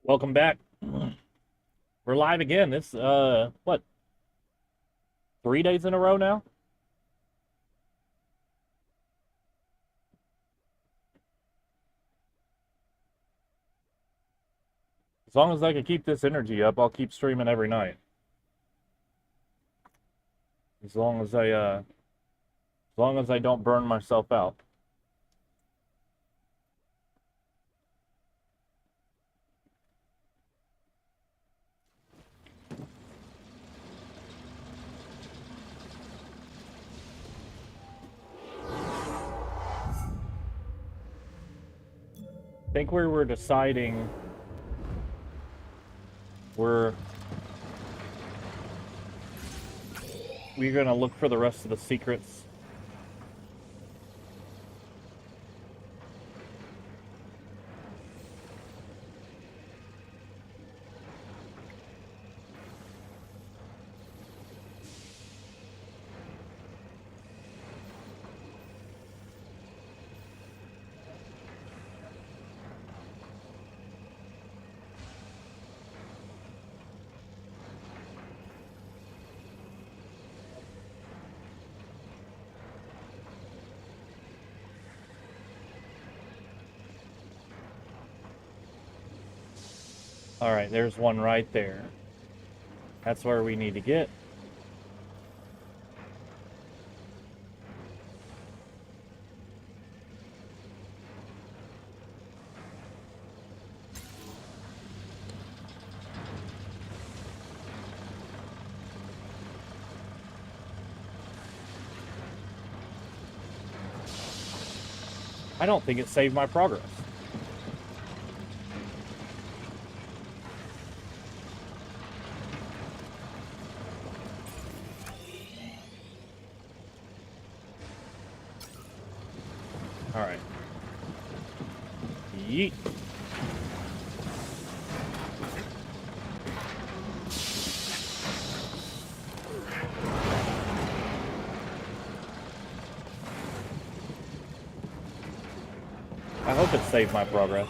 Welcome back. We're live again. This what? 3 days in a row now? As long as I can keep this energy up, I'll keep streaming every night. As long as I don't burn myself out. I think we were deciding we're gonna look for the rest of the secrets. All right, there's one right there. That's where we need to get. I don't think it saved my progress. All right. Yeet. I hope it saved my progress.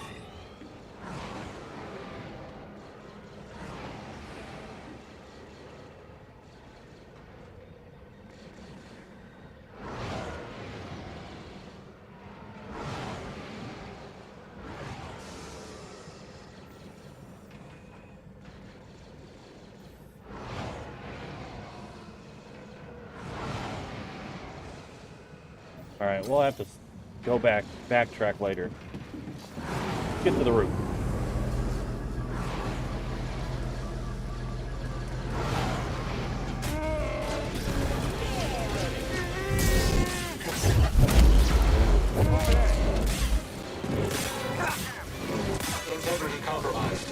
All right, we'll have to go backtrack later. Get to the roof. Integrity compromised.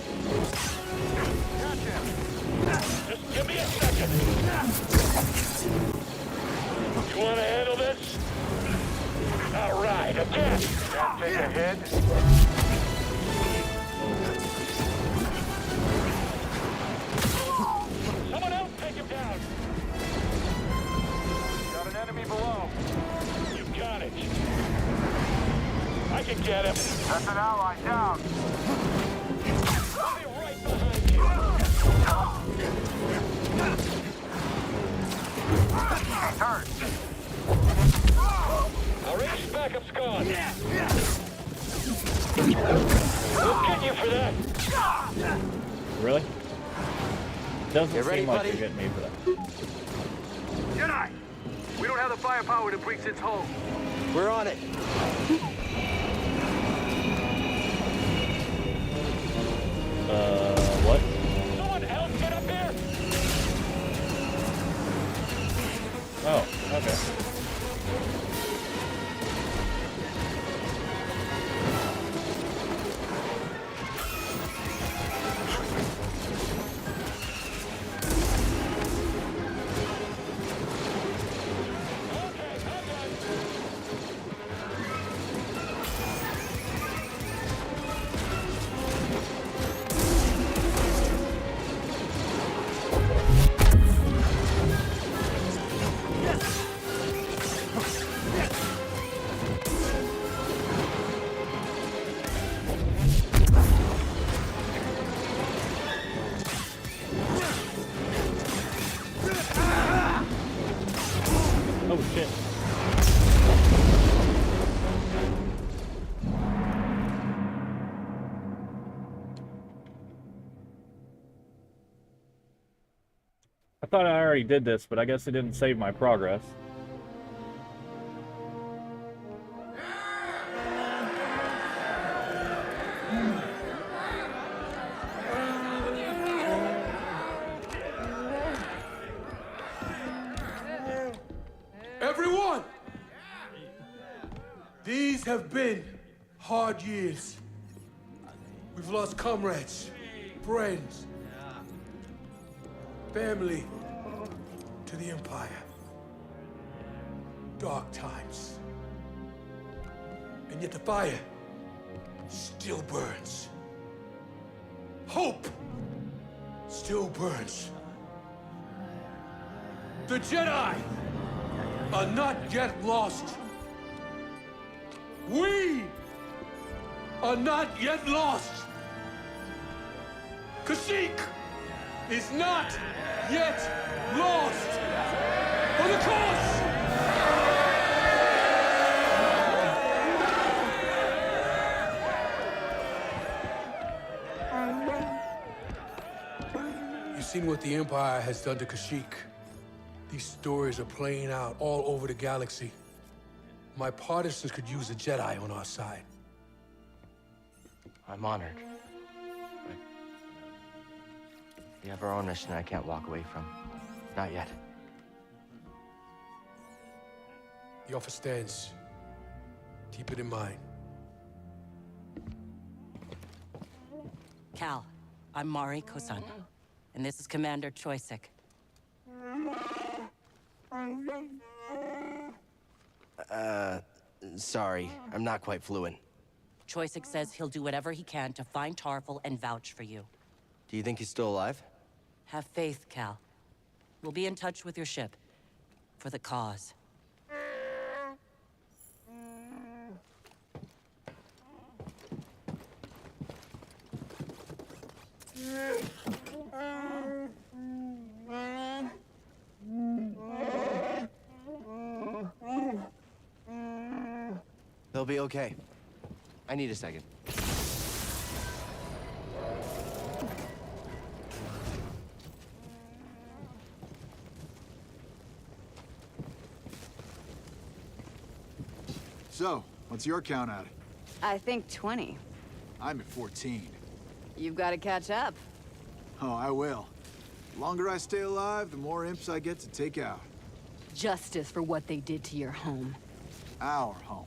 Just give me a second. You want to handle this? All right, again. Can't take a hit. Someone else take him down. Got an enemy below. You got it. I can get him. That's an ally down. I'll be right behind you. Turn. Our ace backup's gone. We'll get you for that. Really? Doesn't You ready, seem like buddy? you're getting me for that. Jedi! We don't have the firepower to breach its hold. We're on it. What? Someone else get up here. Oh, okay. Okay, I'm done. thought I already did this, but I guess it didn't save my progress. Everyone! These have been hard years. We've lost comrades, friends, family to the Empire. Dark times. And yet the fire still burns. Hope still burns. The Jedi are not yet lost. We are not yet lost. Kashyyyk is not yet lost. For the cause! You've seen what the Empire has done to Kashyyyk. These stories are playing out all over the galaxy. My partisans could use a Jedi on our side. I'm honored. But we have our own mission I can't walk away from. Not yet. The offer stands. Keep it in mind. Cal, I'm Mari Kosan, and this is Commander Choisik. Sorry. I'm not quite fluent. Choisik says he'll do whatever he can to find Tarful and vouch for you. Do you think he's still alive? Have faith, Cal. We'll be in touch with your ship. For the cause. They'll be okay. I need a second. So, what's your count at? I think 20. I'm at 14. You've got to catch up. Oh, I will. The longer I stay alive, the more imps I get to take out. Justice for what they did to your home. Our home.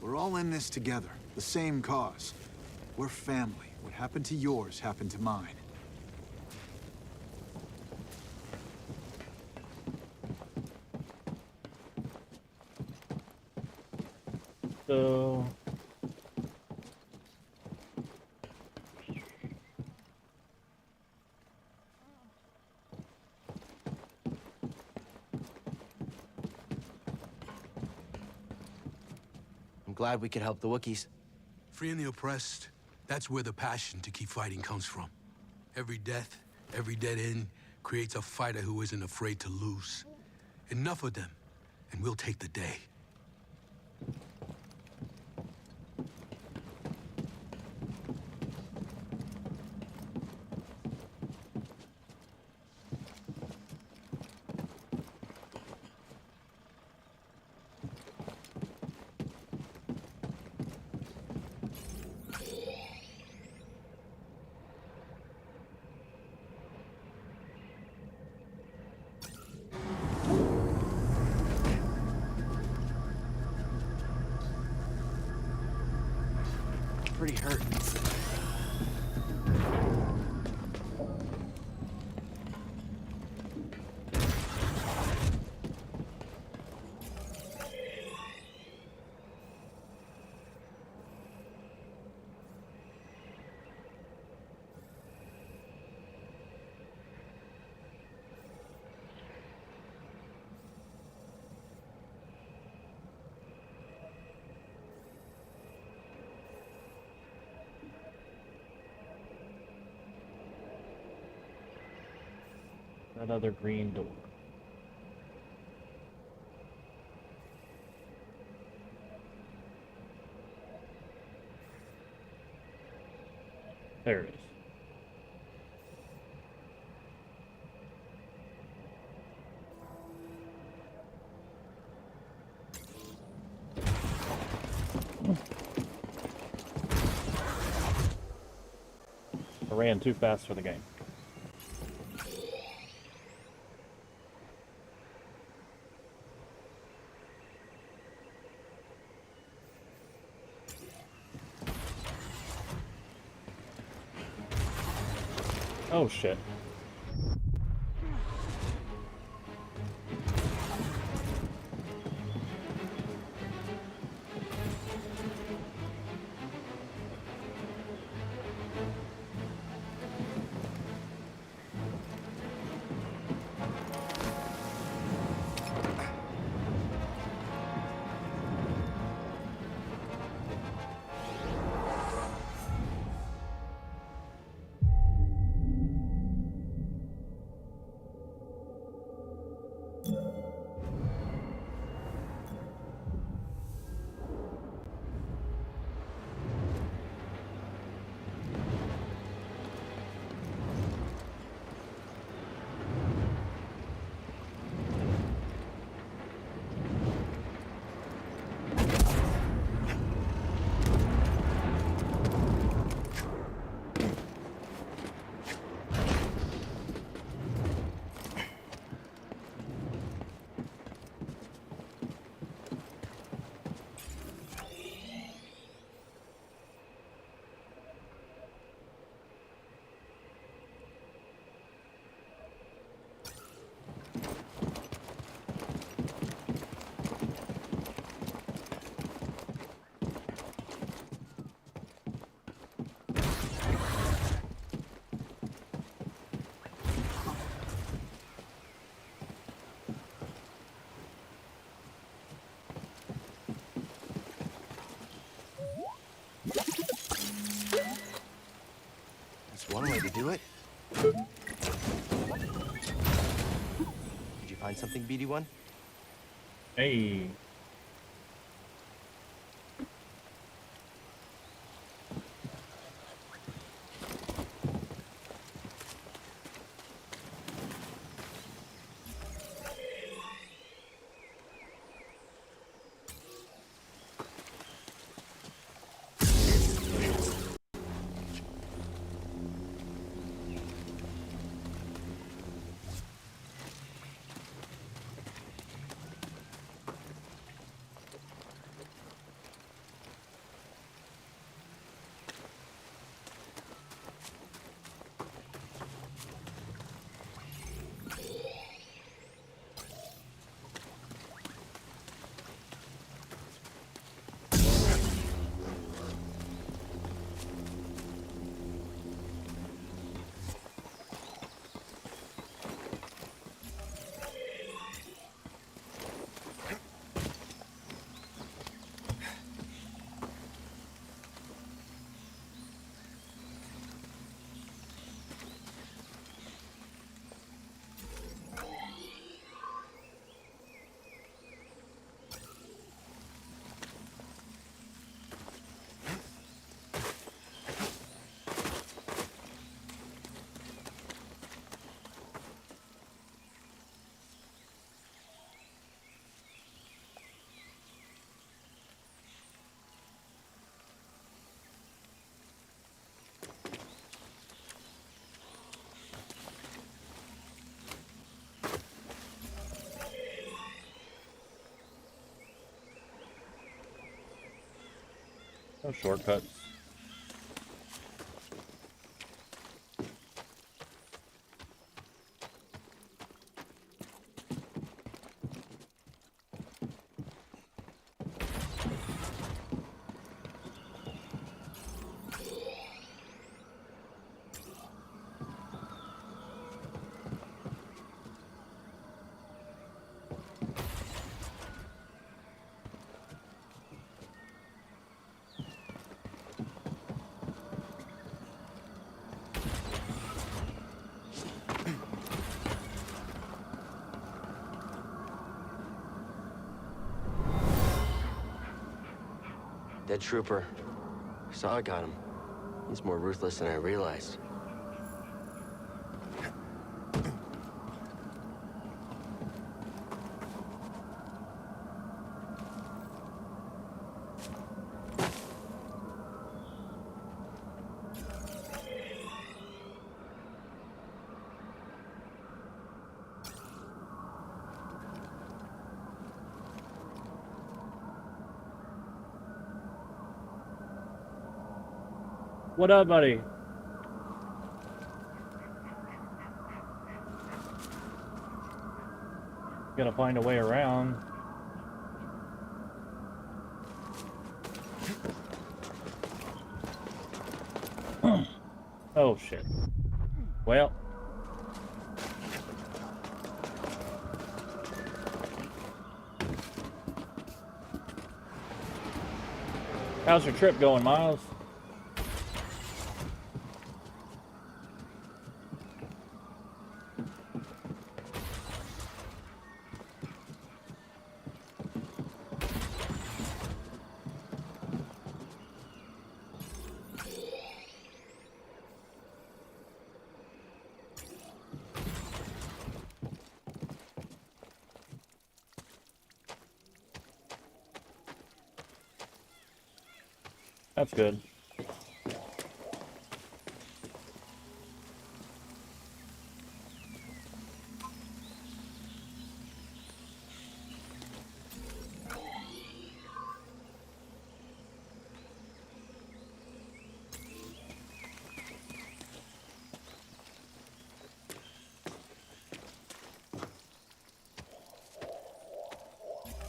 We're all in this together. The same cause. We're family. What happened to yours happened to mine. So... I'm glad we could help the Wookiees. Freeing the oppressed, that's where the passion to keep fighting comes from. Every death, every dead end creates a fighter who isn't afraid to lose. Enough of them, and we'll take the day. Pretty hurt. that other green door. There it is. ran too fast for the game. Oh shit. That's one way to do it. Did you find something, BD1? Hey. No shortcuts. Dead trooper. Saw I got him. He's more ruthless than I realized. What up, buddy? Gotta find a way around. Oh shit. Well. How's your trip going, Miles? That's good.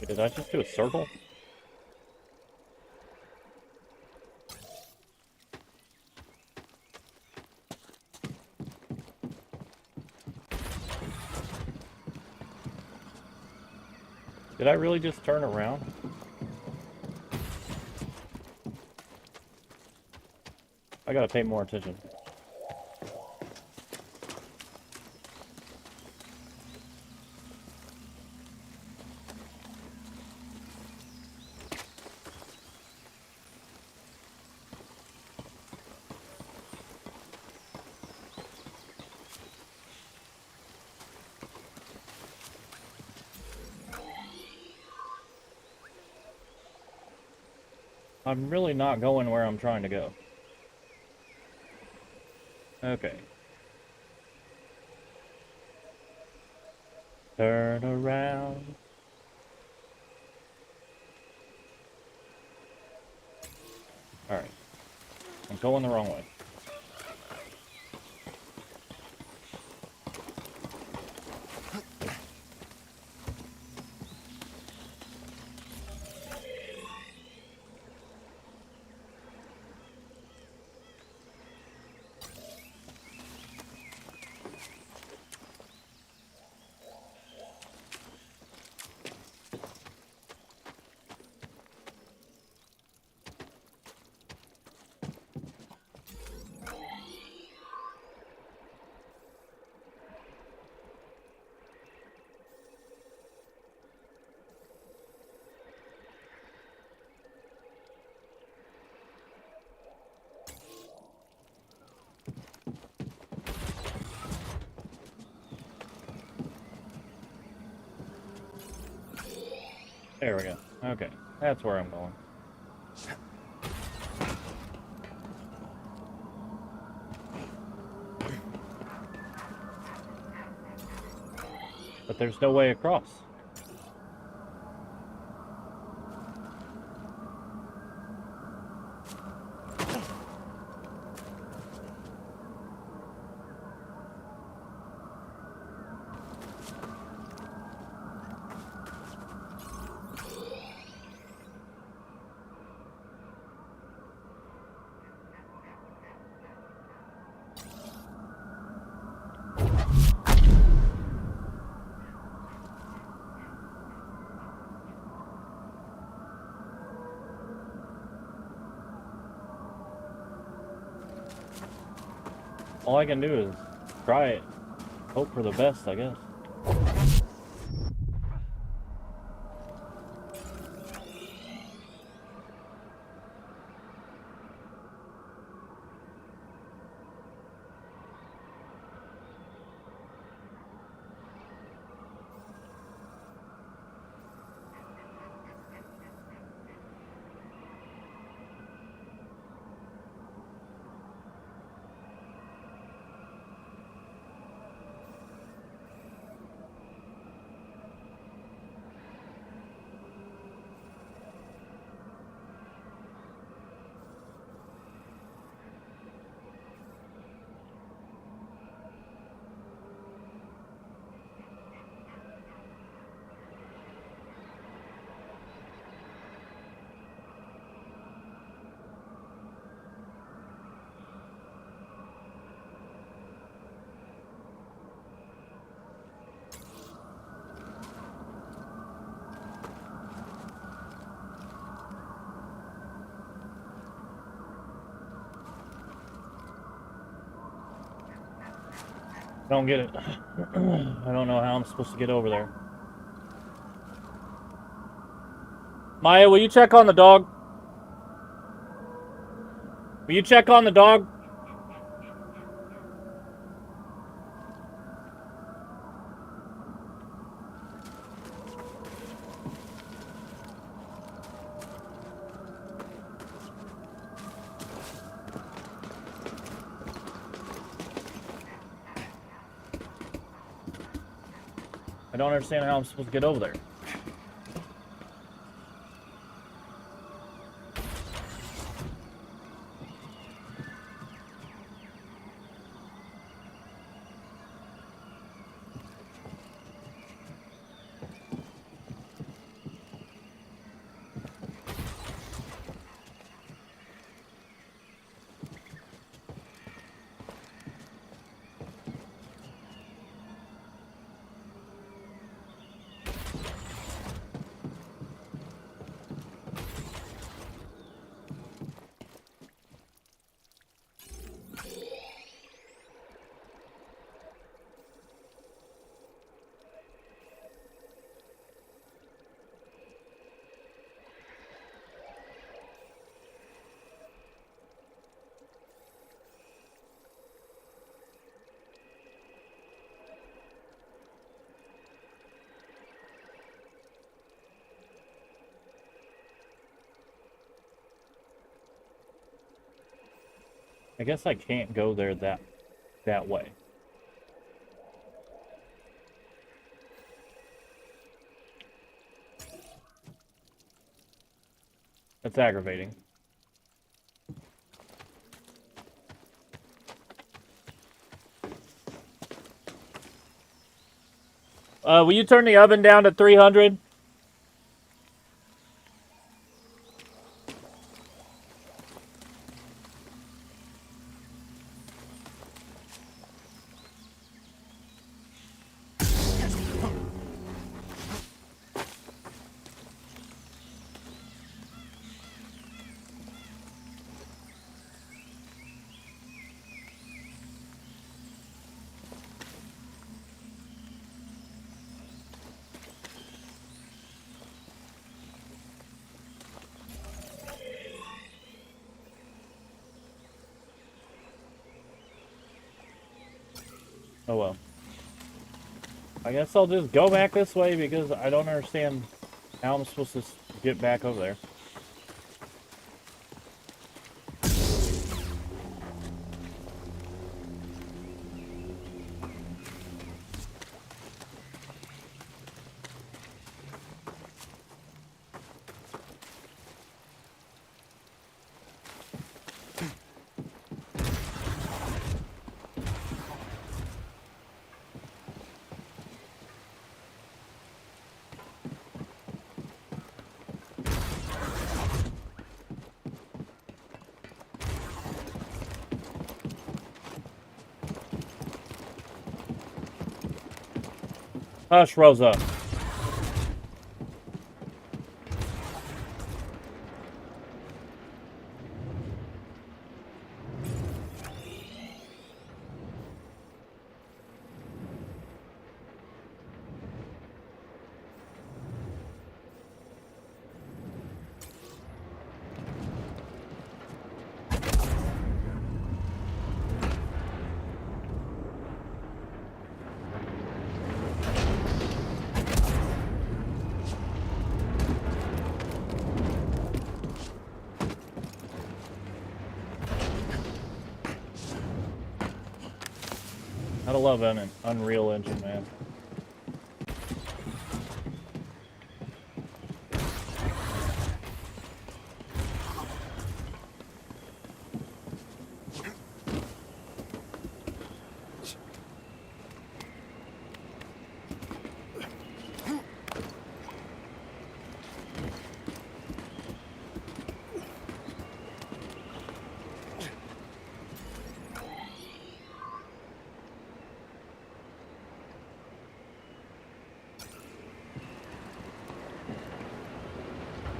Wait, did I just do a circle? Did I really just turn around? I gotta pay more attention. I'm really not going where I'm trying to go. Okay. Turn around. Alright. I'm going the wrong way. There we go. Okay, that's where I'm going. But there's no way across. All I can do is try it. Hope for the best, I guess. I don't get it. I don't know how I'm supposed to get over there. Maya, will you check on the dog? Will you check on the dog? I don't understand how I'm supposed to get over there. I guess I can't go there that way. That's aggravating. Will you turn the oven down to 300? Oh well. I guess I'll just go back this way because I don't understand how I'm supposed to get back over there. Hush, Rosa. Gotta love an Unreal Engine, man.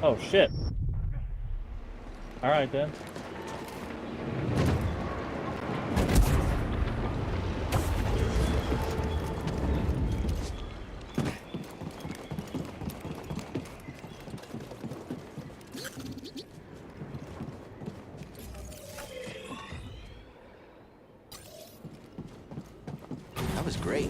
Oh shit. Alright then. was great.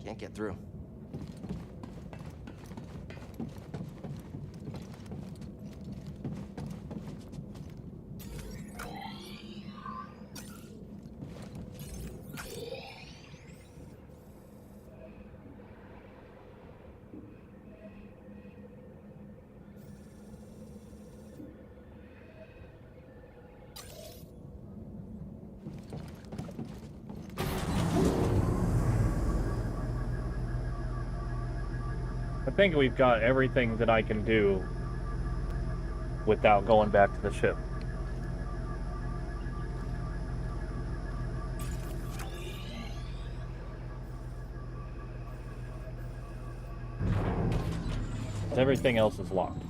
Can't get through. I think we've got everything that I can do without going back to the ship. Everything else is locked.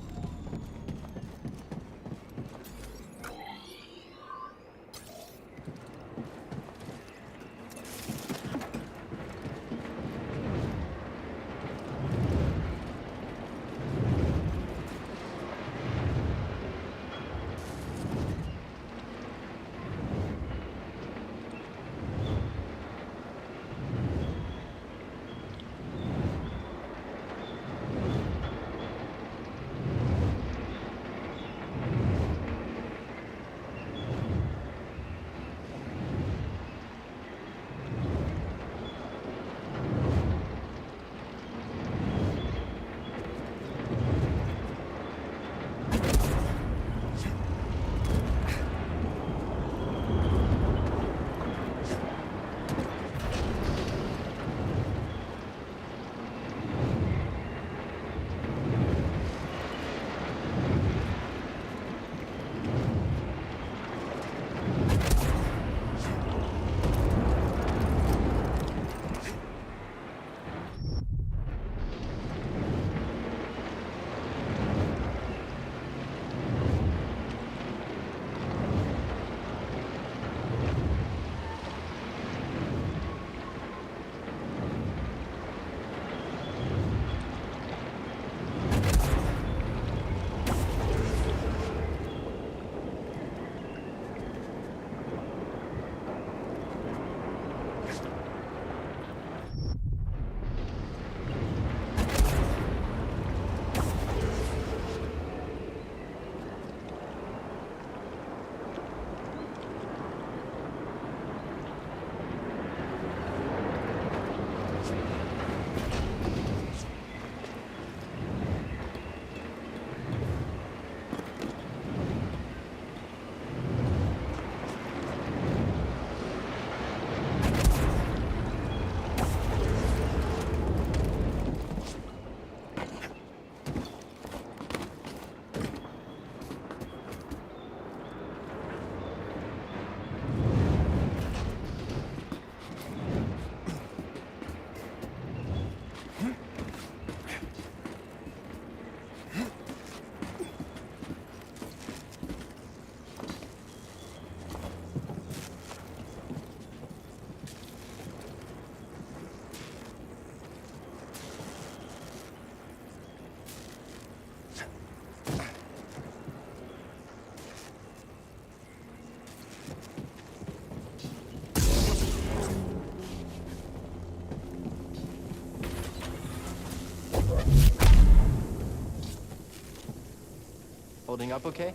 Holding up okay?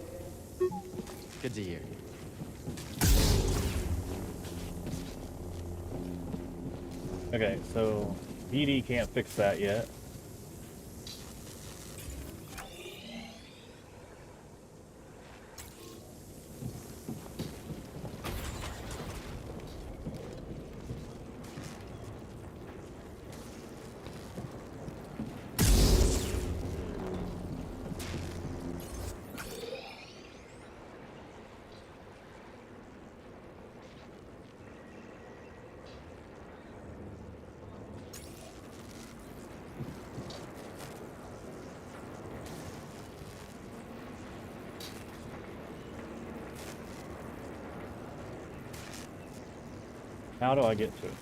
Good to hear. Okay, so BD can't fix that yet. How do I get to it?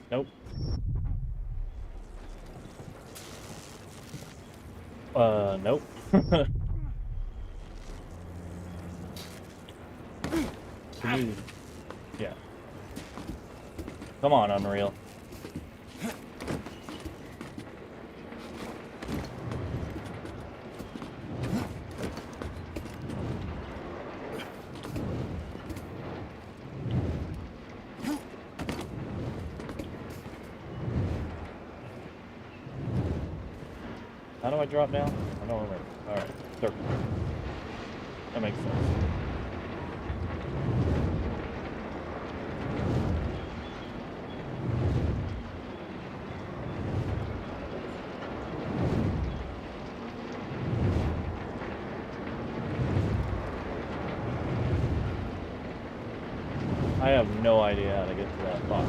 Nope. Nope. Can you... Yeah. Come on, Unreal. How do I drop down? I don't remember. Alright, circle. That makes sense. I have no idea how to get to that box.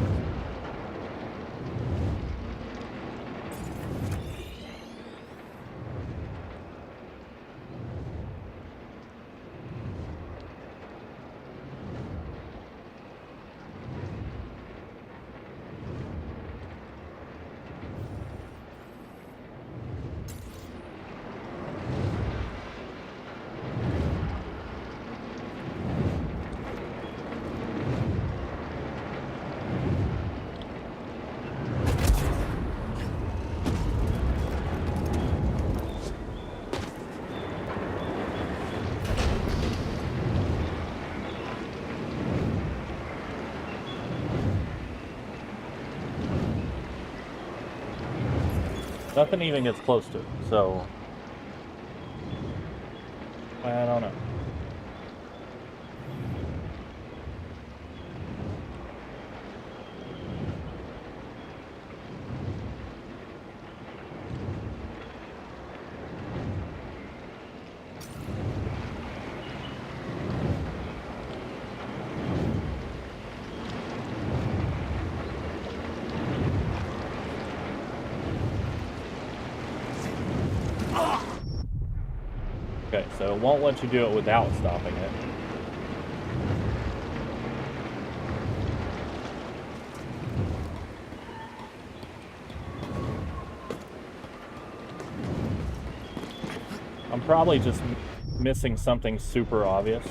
Nothing even gets close to it, so I don't know. Okay, so it won't let you do it without stopping it. I'm probably just missing something super obvious.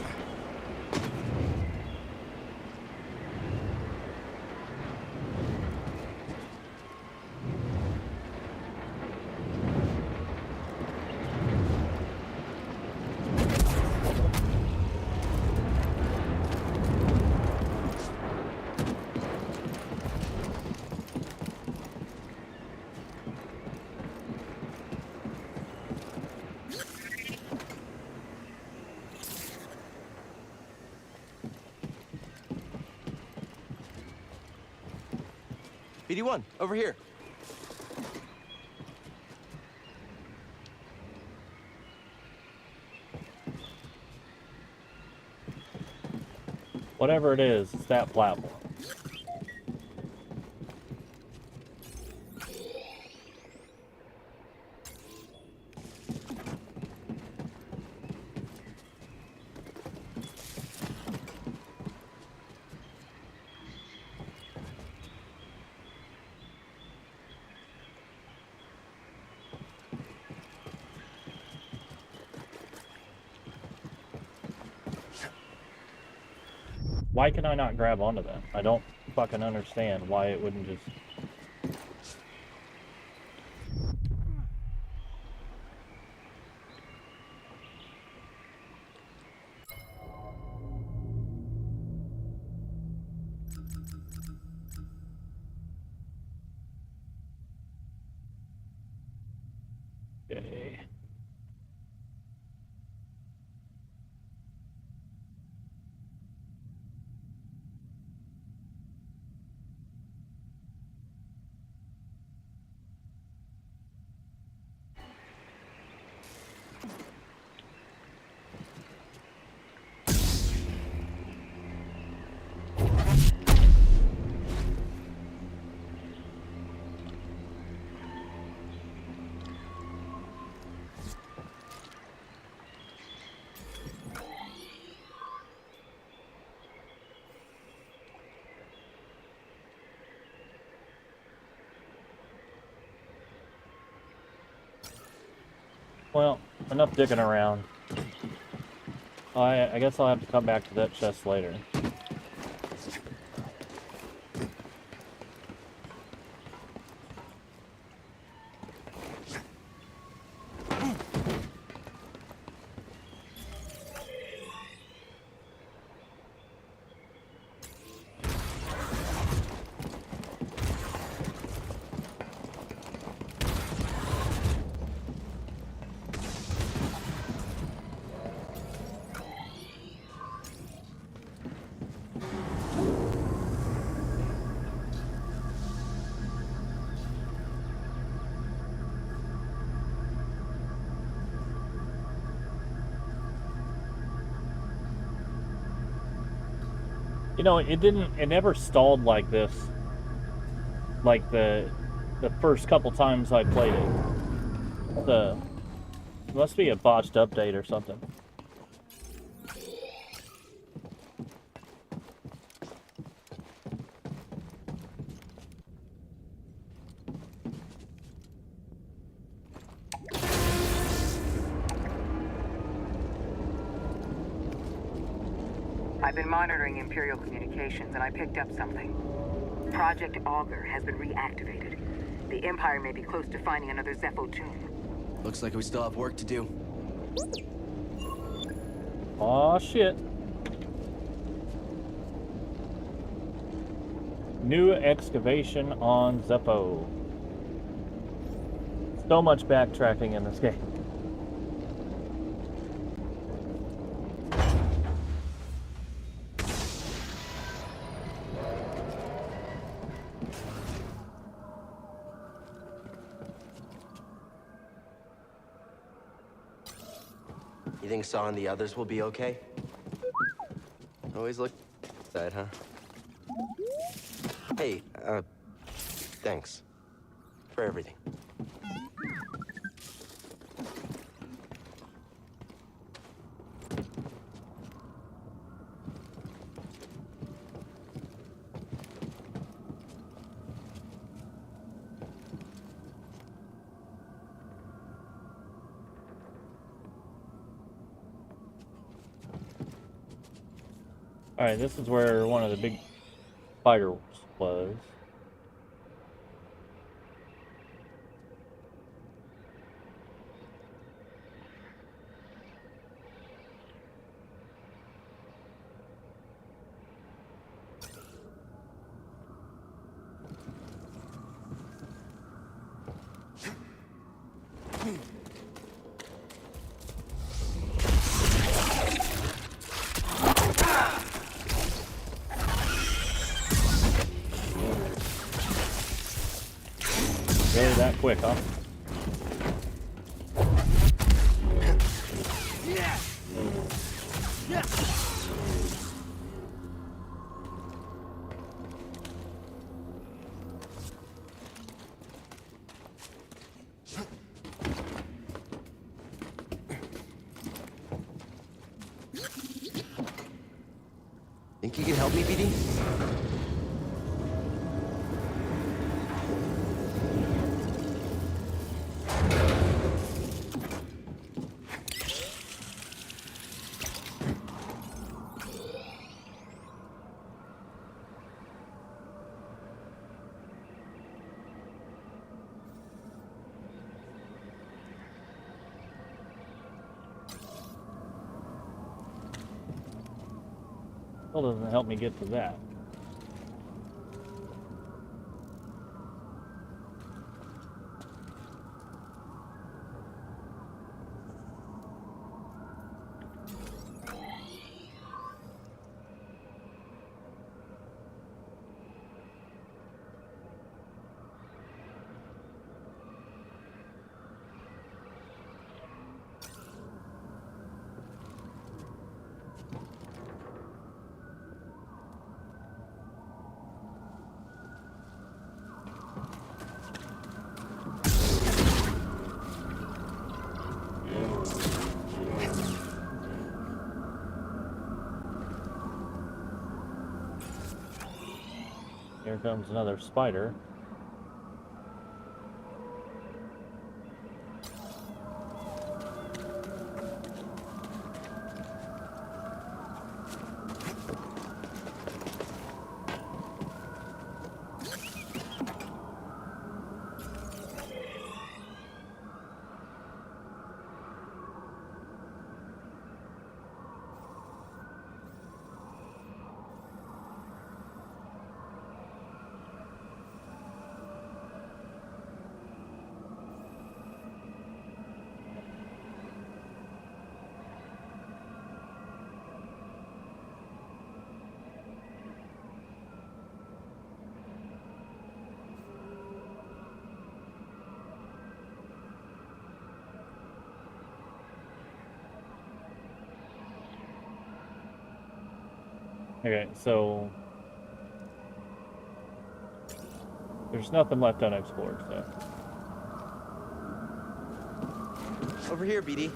BD1, over here. Whatever it is, it's that platform. Why can I not grab onto that? I don't fucking understand why it wouldn't just... Okay. Well, enough digging around. I guess I'll have to come back to that chest later. You know, it never stalled like this. Like the first couple times I played it. It must be a botched update or something. I've been monitoring Imperial communications, and I picked up something. Project Augur has been reactivated. The Empire may be close to finding another Zepho tomb. Looks like we still have work to do. Aw, shit. New excavation on Zepho. So much backtracking in this game. You think Saw and the others will be okay? Always look sad, huh? Hey, thanks. For everything. Alright, this is where one of the big fighters was. Really that quick, huh? Think you can help me, BD? Still doesn't help me get to that. Here comes another spider. Okay, so there's nothing left unexplored, so. Over here, BD.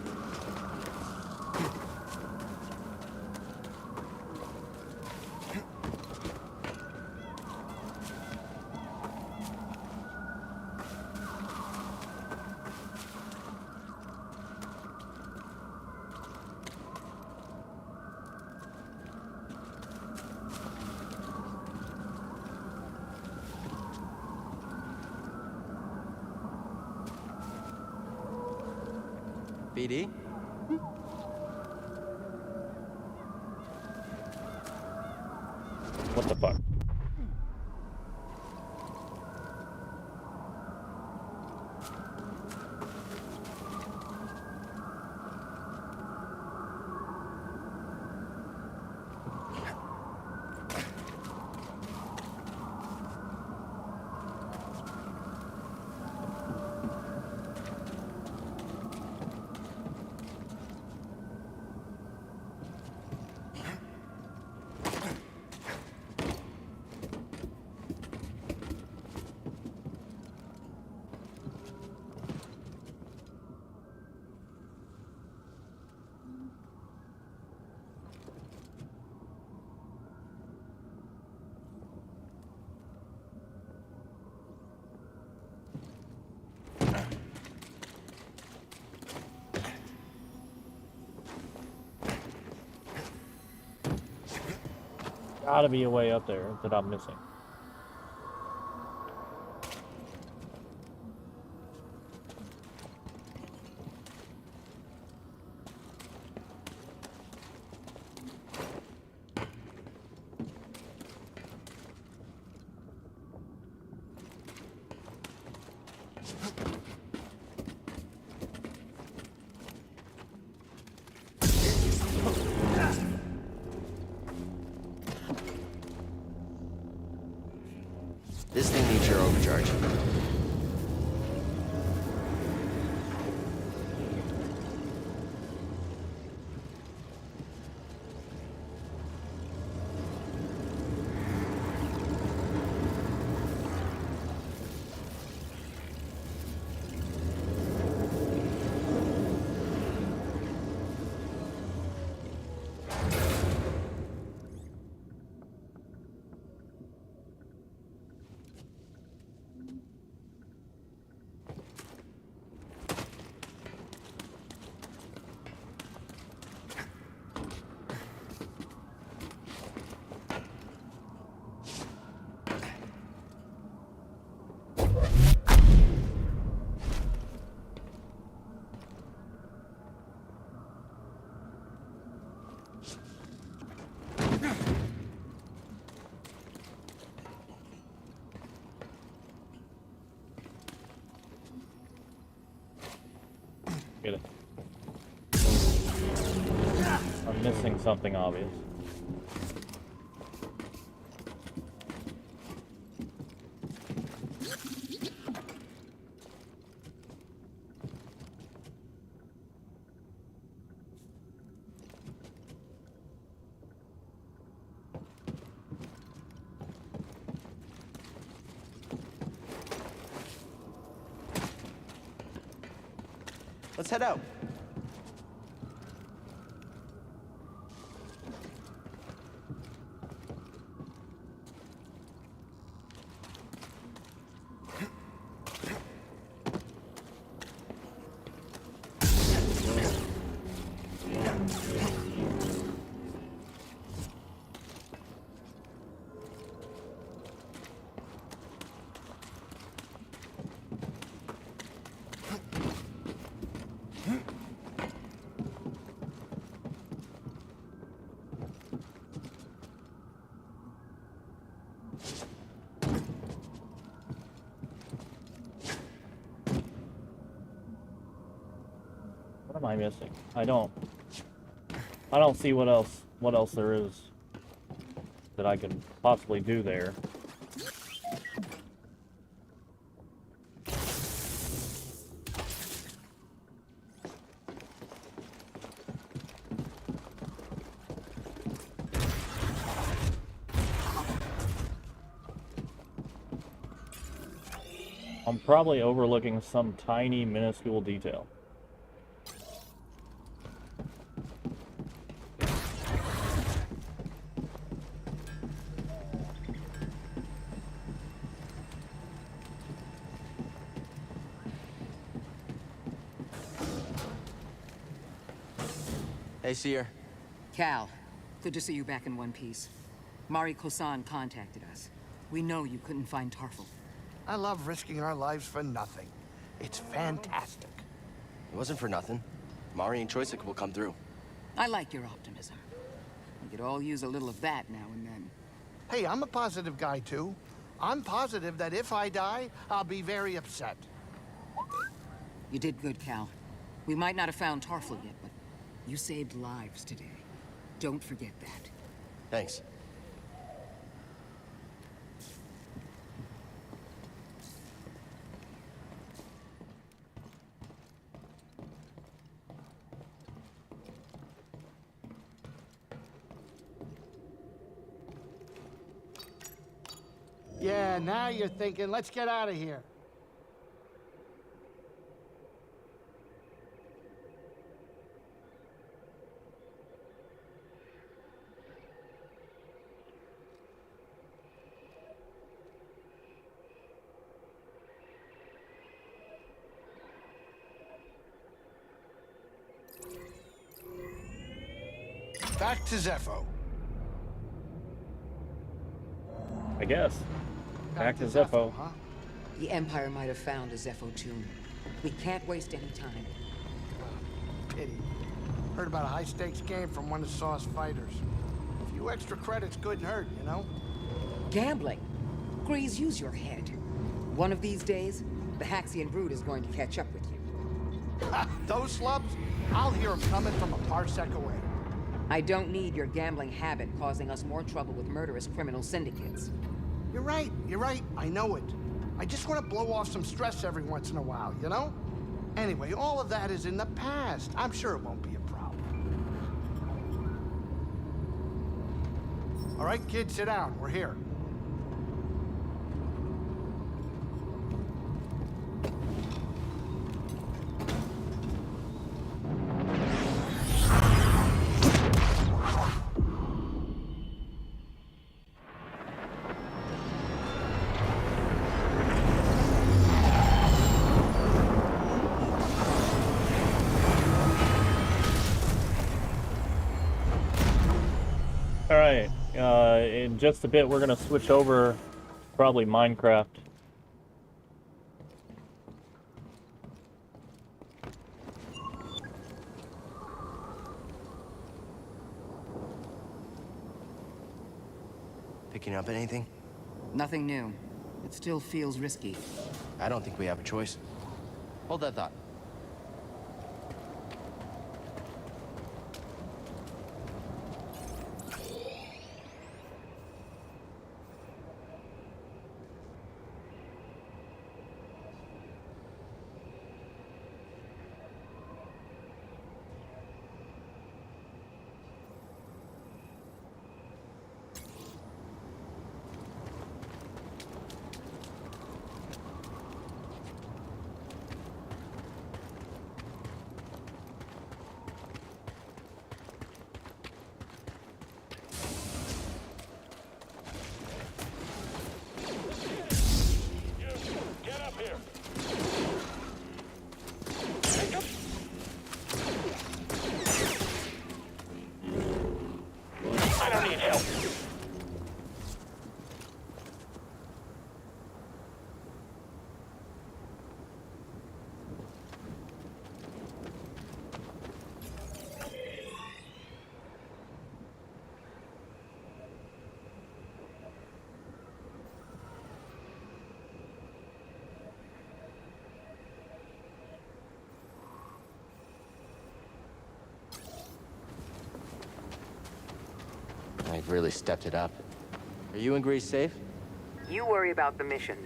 BD? What the fuck? Gotta be a way up there that I'm missing. This thing needs your overcharge. Get it. I'm missing something obvious. Let's head out. What am I missing? I don't see what else there is that I can possibly do there. I'm probably overlooking some tiny, minuscule detail. Hey, Seer. Cal, good to see you back in one piece. Mari Kosan contacted us. We know you couldn't find Tarful. I love risking our lives for nothing. It's fantastic. It wasn't for nothing. Mari and Choysic will come through. I like your optimism. We could all use a little of that now and then. Hey, I'm a positive guy, too. I'm positive that if I die, I'll be very upset. You did good, Cal. We might not have found Tarful yet, but you saved lives today. Don't forget that. Thanks. Yeah, now you're thinking, let's get out of here. Back to Zepho. I guess. Back to Zepho. Huh? The Empire might have found a Zepho tomb. We can't waste any time. Pity. Heard about a high-stakes game from one of Saw's fighters. A few extra credits couldn't hurt, you know? Gambling. Grease, use your head. One of these days, the Haxian brood is going to catch up with you. Those slubs? I'll hear them coming from a parsec away. I don't need your gambling habit causing us more trouble with murderous criminal syndicates. You're right, I know it. I just want to blow off some stress every once in a while, you know? Anyway, all of that is in the past. I'm sure it won't be a problem. All right, kids, sit down. We're here. Alright, in just a bit we're gonna switch over probably Minecraft. Picking up anything? Nothing new. It still feels risky. I don't think we have a choice. Hold that thought. Get up here. I don't need help. I've really stepped it up. Are you and Grease safe? You worry about the mission.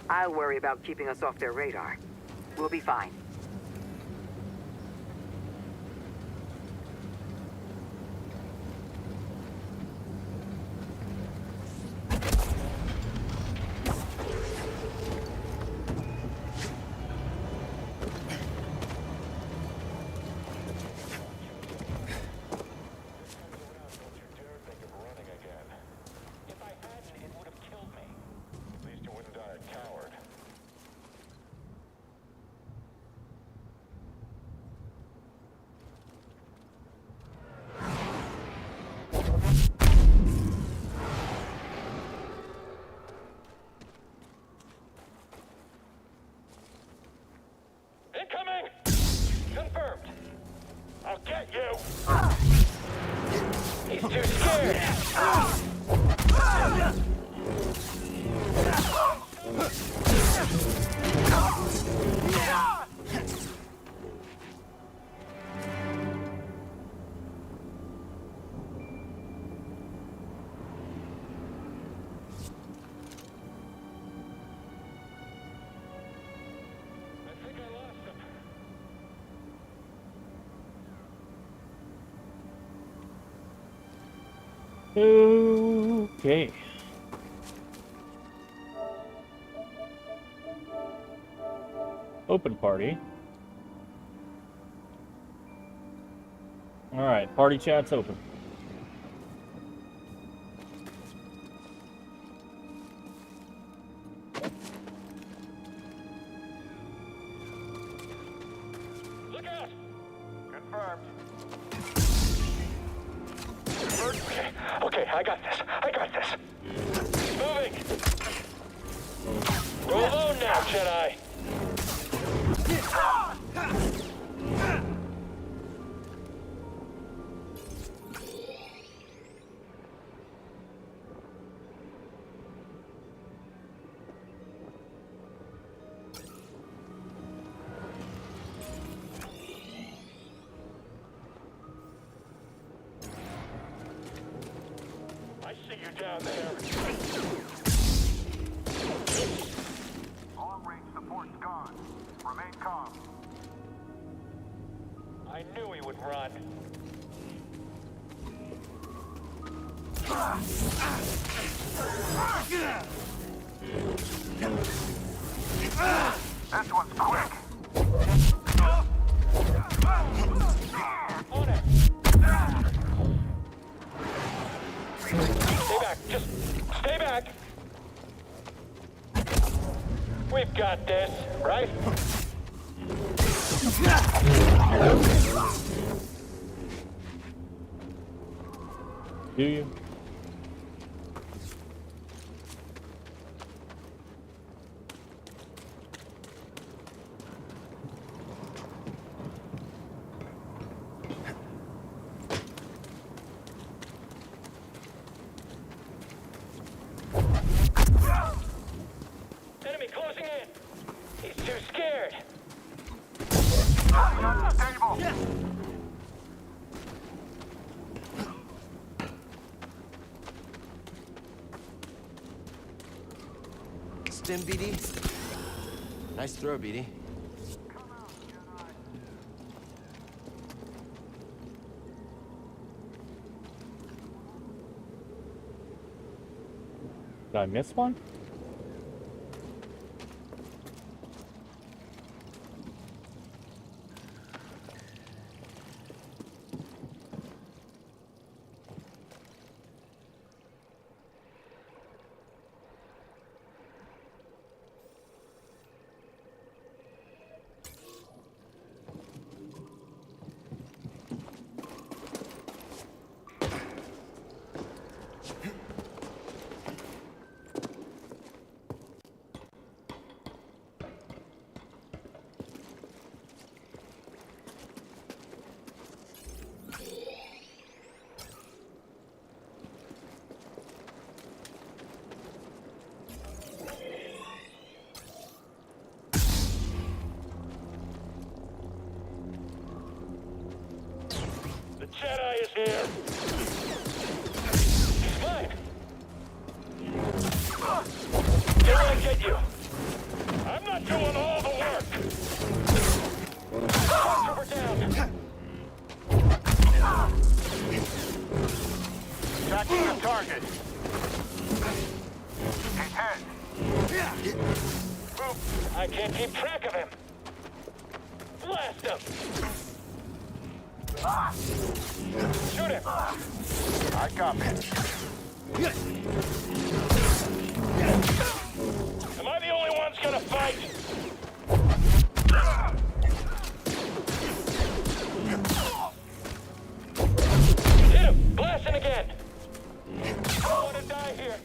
I'll worry about keeping us off their radar. We'll be fine. you! He's too scared! Okay. Open party. Alright, party chat's open. Look out! Confirmed. Okay, I got this. Moving! Go alone now, Jedi! I see you down there. Long-range support's gone. Remain calm. I knew he would run. This one's quick. On it. Stay back. Just stay back. We've got this, right? Do you? Enemy closing in. He's too scared. Stim, BD. Nice throw, BD. Did I miss one? The Jedi is here. He's mine. They're gonna get you. I'm not doing all the work. Trooper down. Tracking the target. He's hit. Oop, I can't keep track of him. Blast him. Shoot him! I copy. Am I the only one's gonna fight? Hit him! Blasting again! I don't want to die here.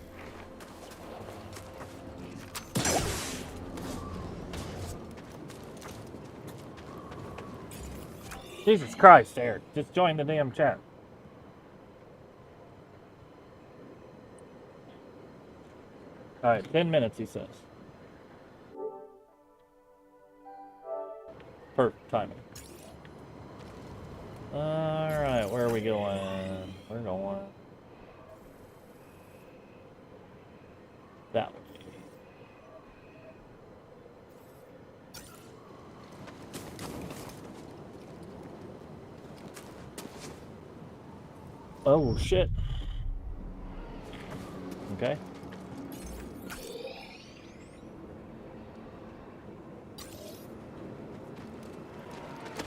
Jesus Christ, Eric. Just join the damn chat. Alright, 10 minutes, he says. Perfect timing. Alright, where are we going? We're going that way. Oh, shit. Okay.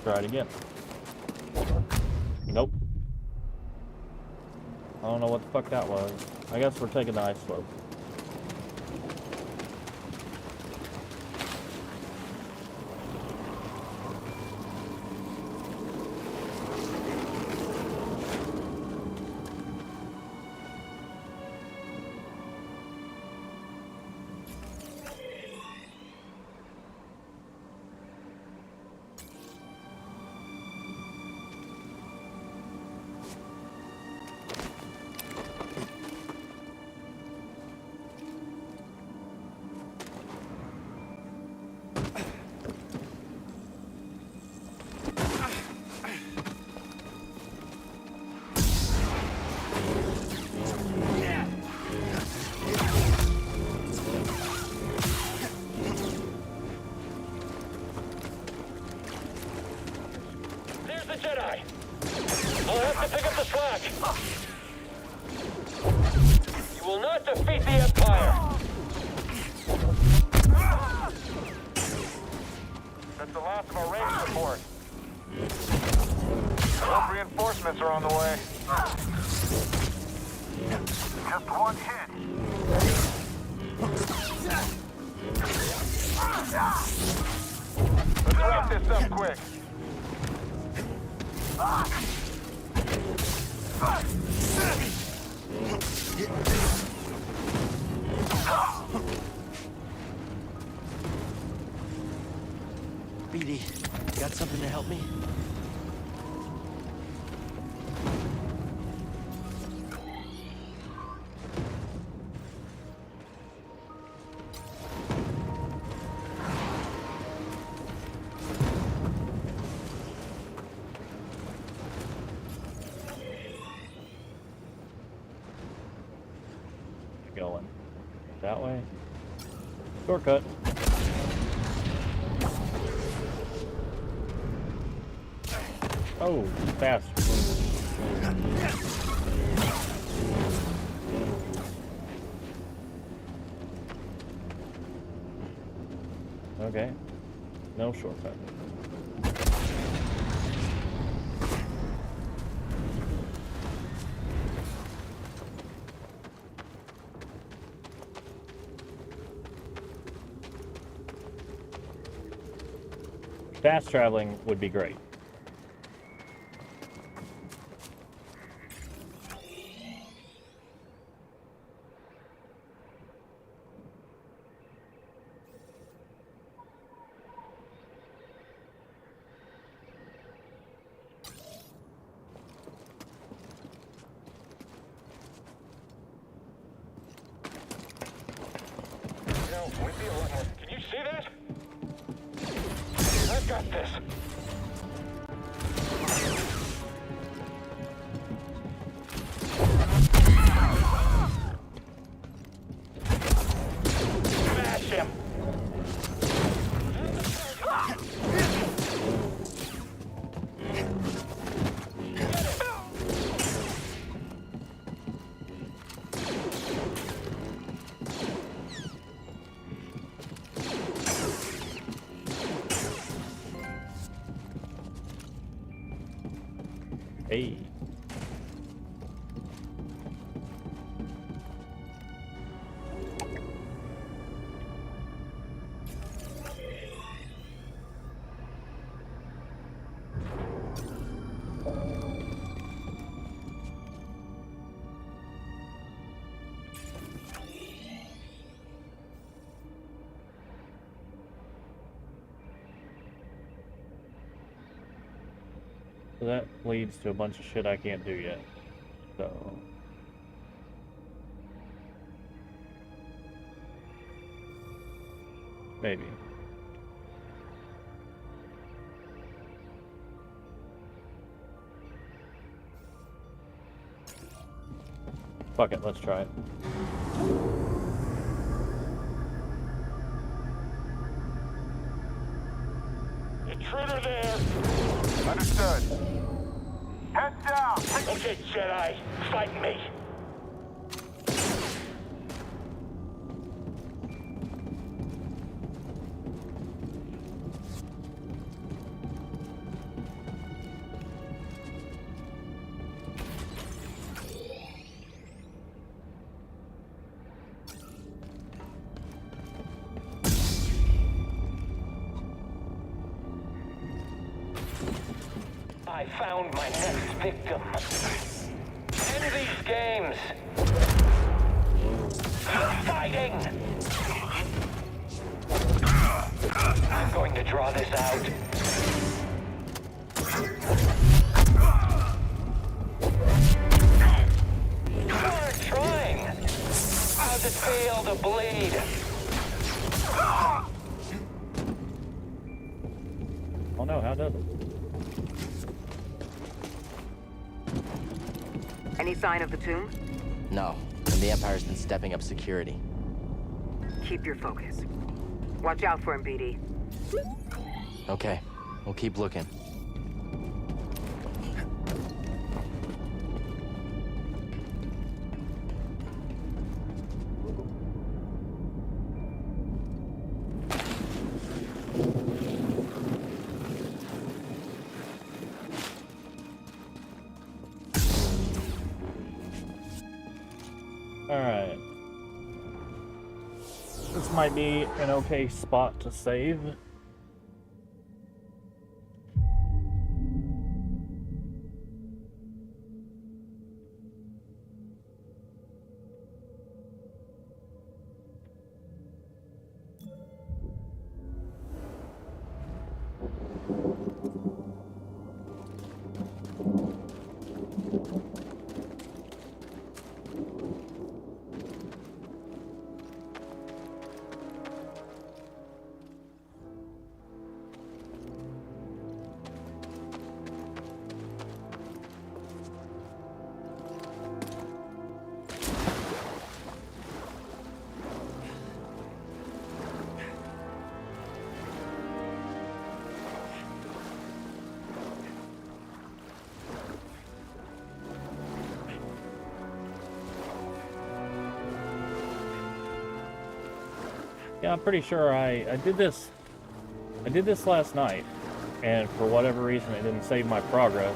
Try it again. Nope. I don't know what the fuck that was. I guess we're taking the ice slope. Jedi! I'll have to pick up the slack. You will not defeat the Empire! That's the last of our range support. Hope reinforcements are on the way. Just one hit. Let's wrap this up quick. BD, got something to help me? Going that way. Shortcut. Oh, fast. Okay. No shortcut. Fast traveling would be great. You know, we'd be a lot more. Can you see that? I've got this. Smash him. Hey. So that leads to a bunch of shit I can't do yet. So... maybe. Fuck it, let's try it. Intruder there! Understood. Heads down! Okay, Jedi, fight me! I found my next victim. End these games. Fighting! I'm going to draw this out. You weren't trying. How's it feel to bleed? Oh no, how does it? Any sign of the tomb? No, and the Empire's been stepping up security. Keep your focus. Watch out for him, BD. Okay, we'll keep looking. Alright. This might be an okay spot to save. Yeah, I'm pretty sure I did this last night, and for whatever reason it didn't save my progress.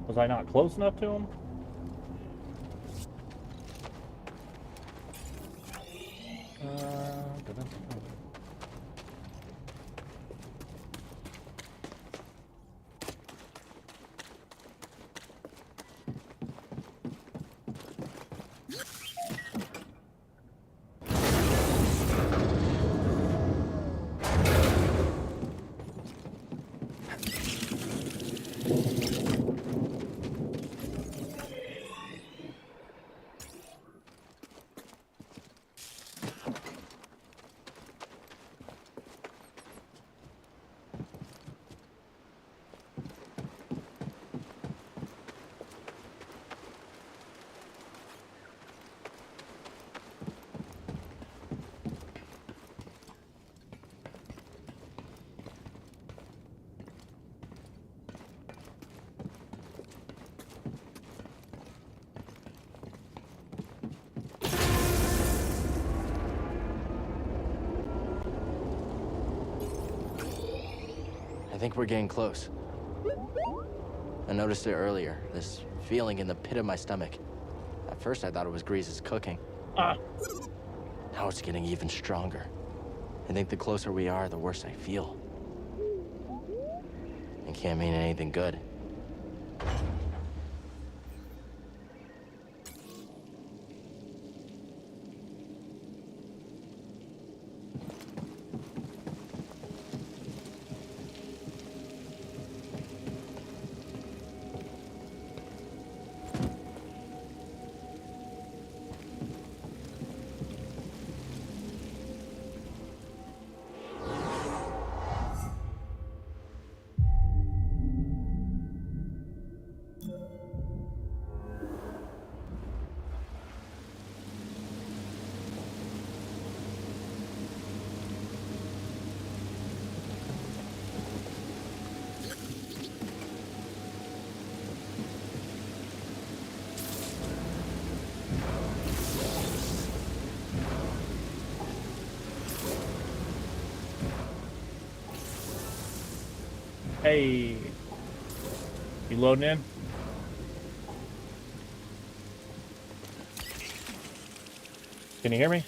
Was I not close enough to him? I think we're getting close. I noticed it earlier, this feeling in the pit of my stomach. At first I thought it was Grease's cooking. Now it's getting even stronger. I think the closer we are, the worse I feel. It can't mean anything good. Hey, you loading in? Can you hear me?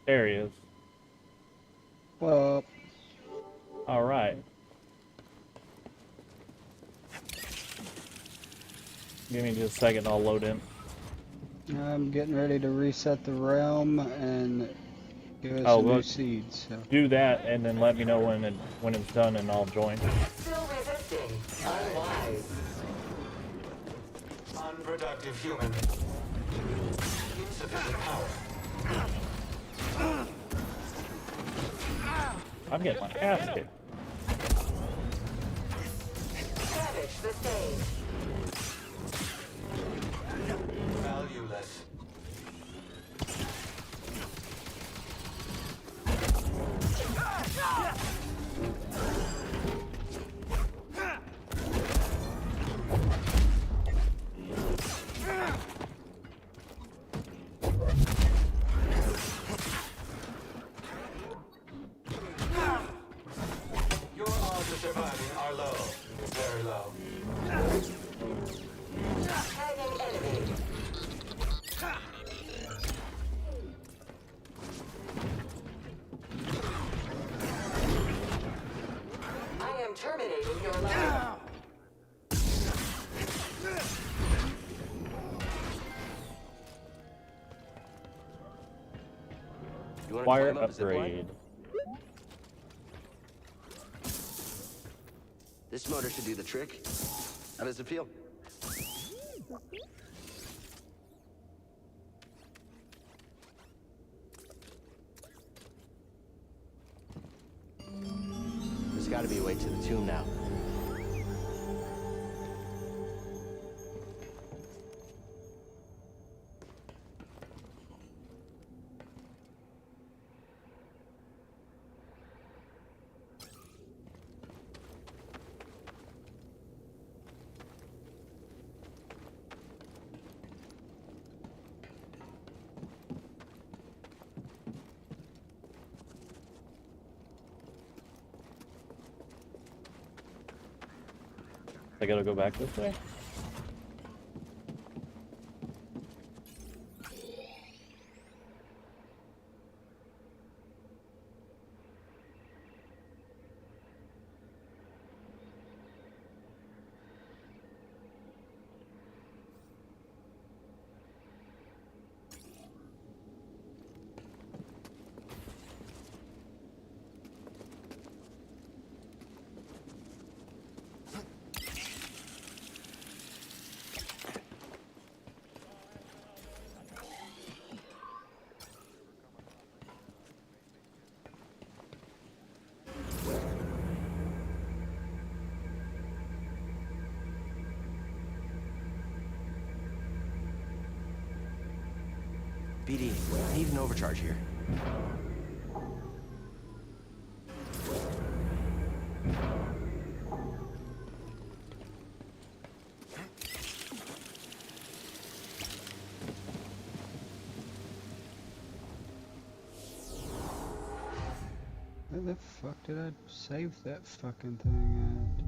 There he is. Well, all right. Give me just a second, I'll load in. I'm getting ready to reset the realm and give us a new seed. So do that, and then let me know when it's done, and I'll join. Still resisting. Unwise. Unproductive human. Insufficient power. I'm getting my ass kicked. Damage sustained. Valueless. Your odds of surviving are low. Very low. Tagging enemy. I am terminating your life. You wanna Wire climb up a zip line? upgrade. This motor should do the trick. How does it feel? There's gotta be a way to the tomb now. I gotta go back this way? BD, I need an overcharge here. Where the fuck did I save that fucking thing at?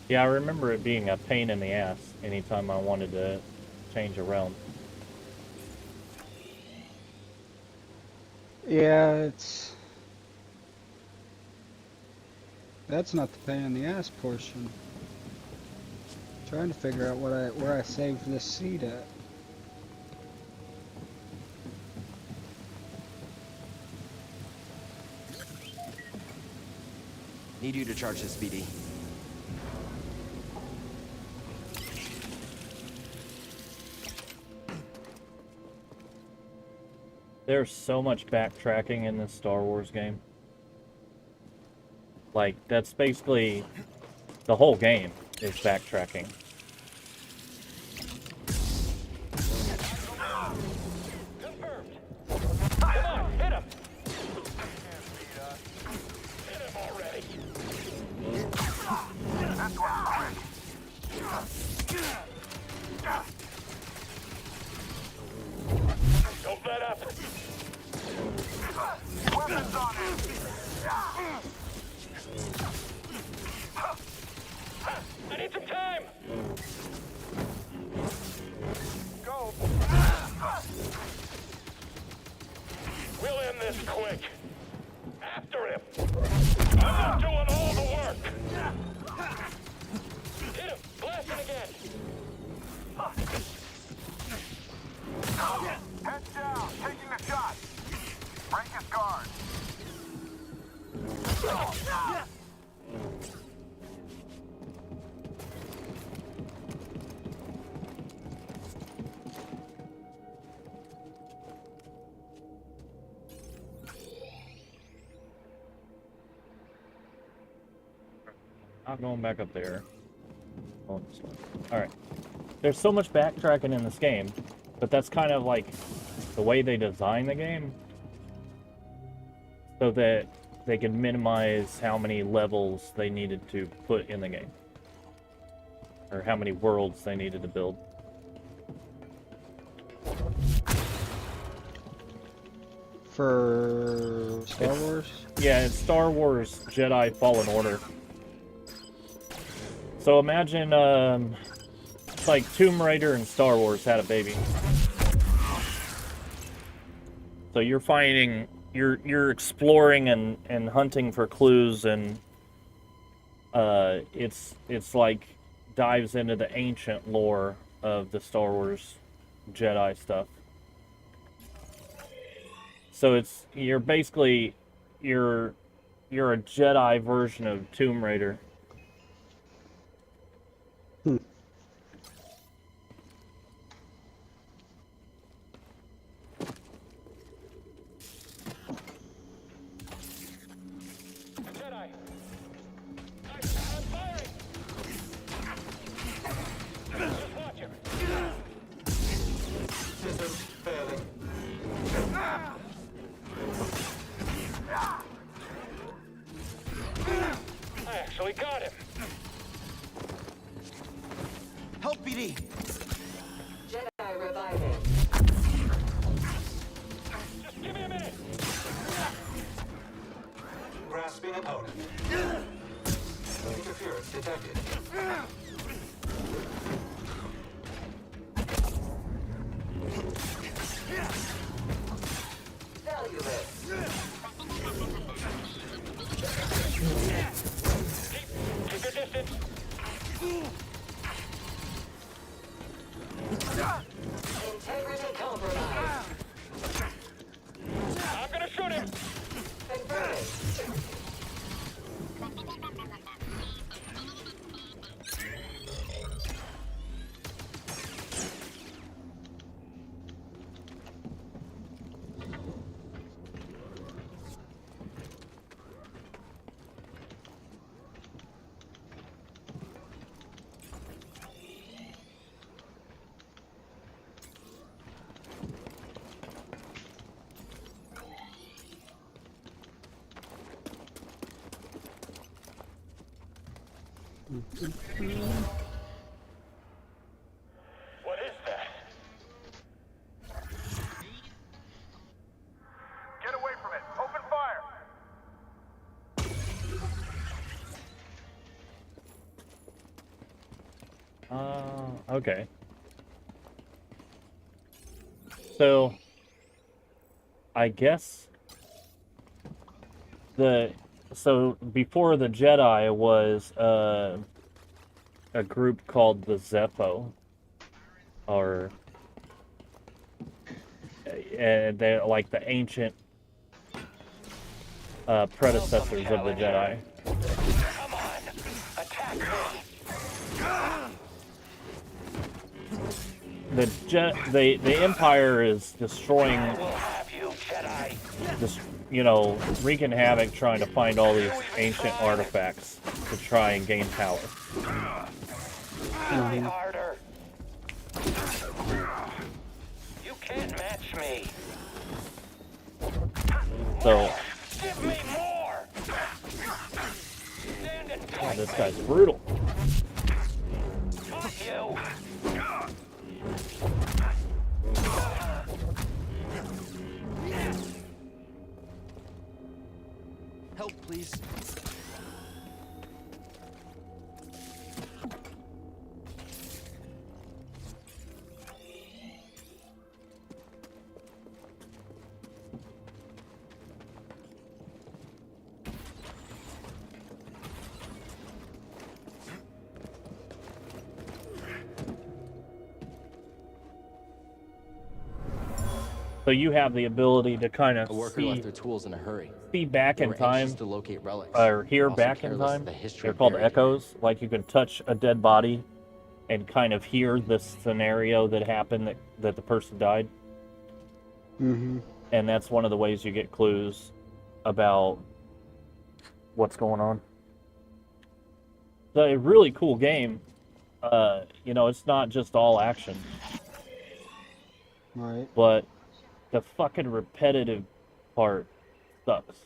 Yeah, I remember it being a pain in the ass anytime I wanted to change a realm. Yeah, that's not the pain in the ass portion. Trying to figure out where I saved this seed at. Need you to charge this, BD. There's so much backtracking in this Star Wars game. Like, that's basically the whole game is backtracking. Confirmed. Come on, hit him. Hit him already. That's one quick. Don't let up. Weapons on him. I need some time. Go. We'll end this quick. After him. I'm not doing all the work. Hit him. Blasting again. Heads down. Taking the shot. Break his guard. Not going back up there. Going this way. Alright. There's so much backtracking in this game, but that's kind of like the way they design the game, so that they can minimize how many levels they needed to put in the game, or how many worlds they needed to build. For Star Wars? Yeah, it's Star Wars Jedi Fallen Order. So imagine, it's like Tomb Raider and Star Wars had a baby. So you're finding, you're exploring and hunting for clues, and it's like dives into the ancient lore of the Star Wars Jedi stuff. So you're basically you're a Jedi version of Tomb Raider. so we got him. Help, BD. Jedi reviving. Just give me a minute. Grasping opponent. Interference detected. Valueless. Keep your distance. Integrity compromised. I'm gonna shoot him. Confirming. What is that? Get away from it. Open fire. Okay. So, I guess so before the Jedi was a group called the Zeppo, or they're like the ancient predecessors of the Jedi. Come on. Attack me. The Empire is destroying, We'll have you, Jedi. just wreaking havoc, trying to find all these ancient artifacts to try and gain power. Try harder. You can't match me. So, Give me more. Stand and oh, this guy's brutal. Got you. Help, please. So you have the ability to kind of A worker left their tools in a hurry. see back They in were time, anxious to locate relics, or hear also back in careless of time. the history They're called buried echoes. Like you can touch a dead body and kind of hear the scenario that happened, that the person died. Mm-hmm. And that's one of the ways you get clues about what's going on. It's a really cool game. It's not just all action, Right. but the fucking repetitive part sucks.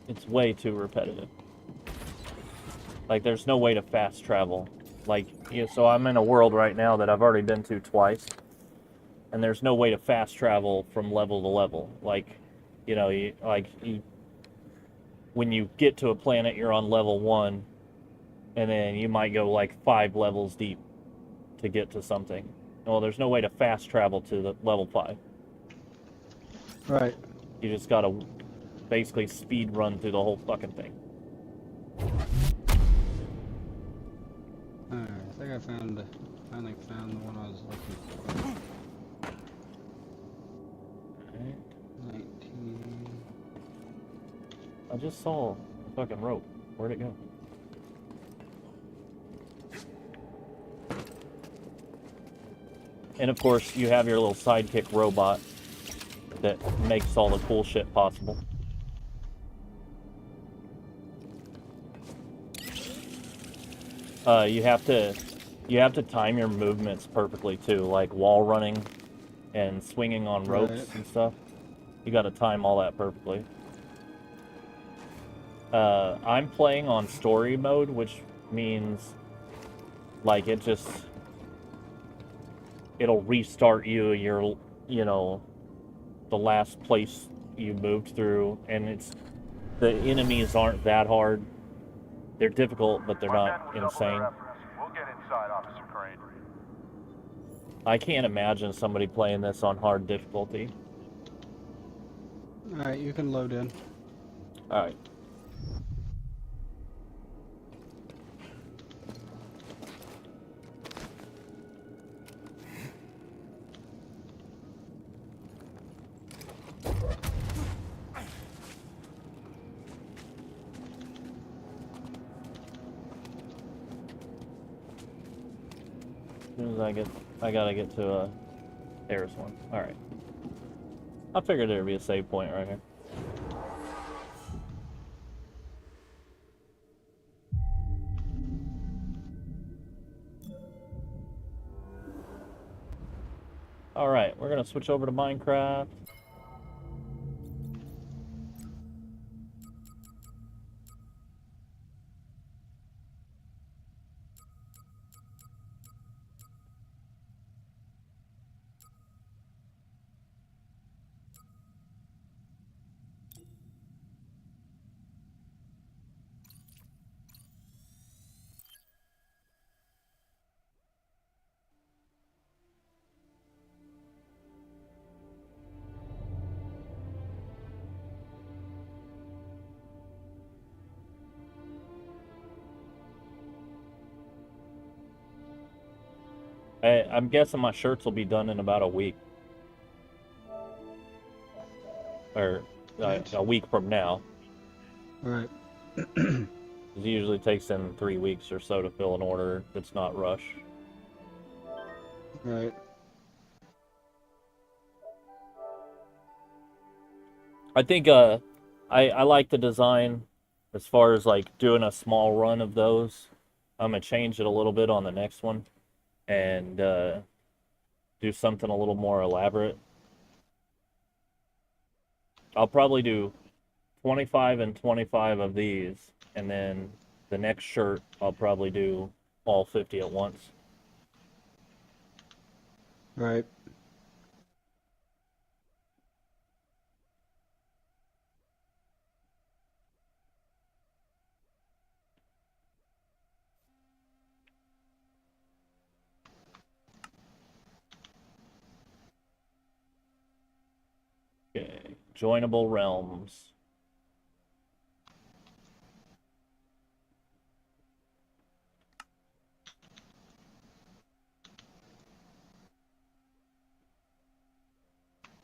It's way too repetitive. Like, there's no way to fast travel. Like, so I'm in a world right now that I've already been to twice, and there's no way to fast travel from level to level. Like, when you get to a planet, you're on level 1, and then you might go like 5 levels deep to get to something. Well, there's no way to fast travel to the level 5. Right. You just gotta basically speed run through the whole fucking thing. Alright, I think I finally found the one I was looking for. Alright. 19. I just saw a fucking rope. Where'd it go? And of course, you have your little sidekick robot that makes all the cool shit possible. You have to time your movements perfectly too, like wall running and swinging on ropes Right. and stuff. You got to time all that perfectly. I'm playing on story mode, which means like it'll restart you the last place you moved through, and the enemies aren't that hard. They're difficult, but they're not insane. We'll get inside, Officer Crane. I can't imagine somebody playing this on hard difficulty. Alright, you can load in. Alright. As soon as I gotta get to there's one. Alright. I figured there'd be a save point right here. Alright, we're gonna switch over to Minecraft. I'm guessing my shirts will be done in about a week. Or a week from now. Right. It usually takes them 3 weeks or so to fill an order that's not rush. Right. I think I like the design as far as like doing a small run of those. I'm gonna change it a little bit on the next one and do something a little more elaborate. I'll probably do 25 and 25 of these, and then the next shirt I'll probably do all 50 at once. Right. Okay, joinable realms.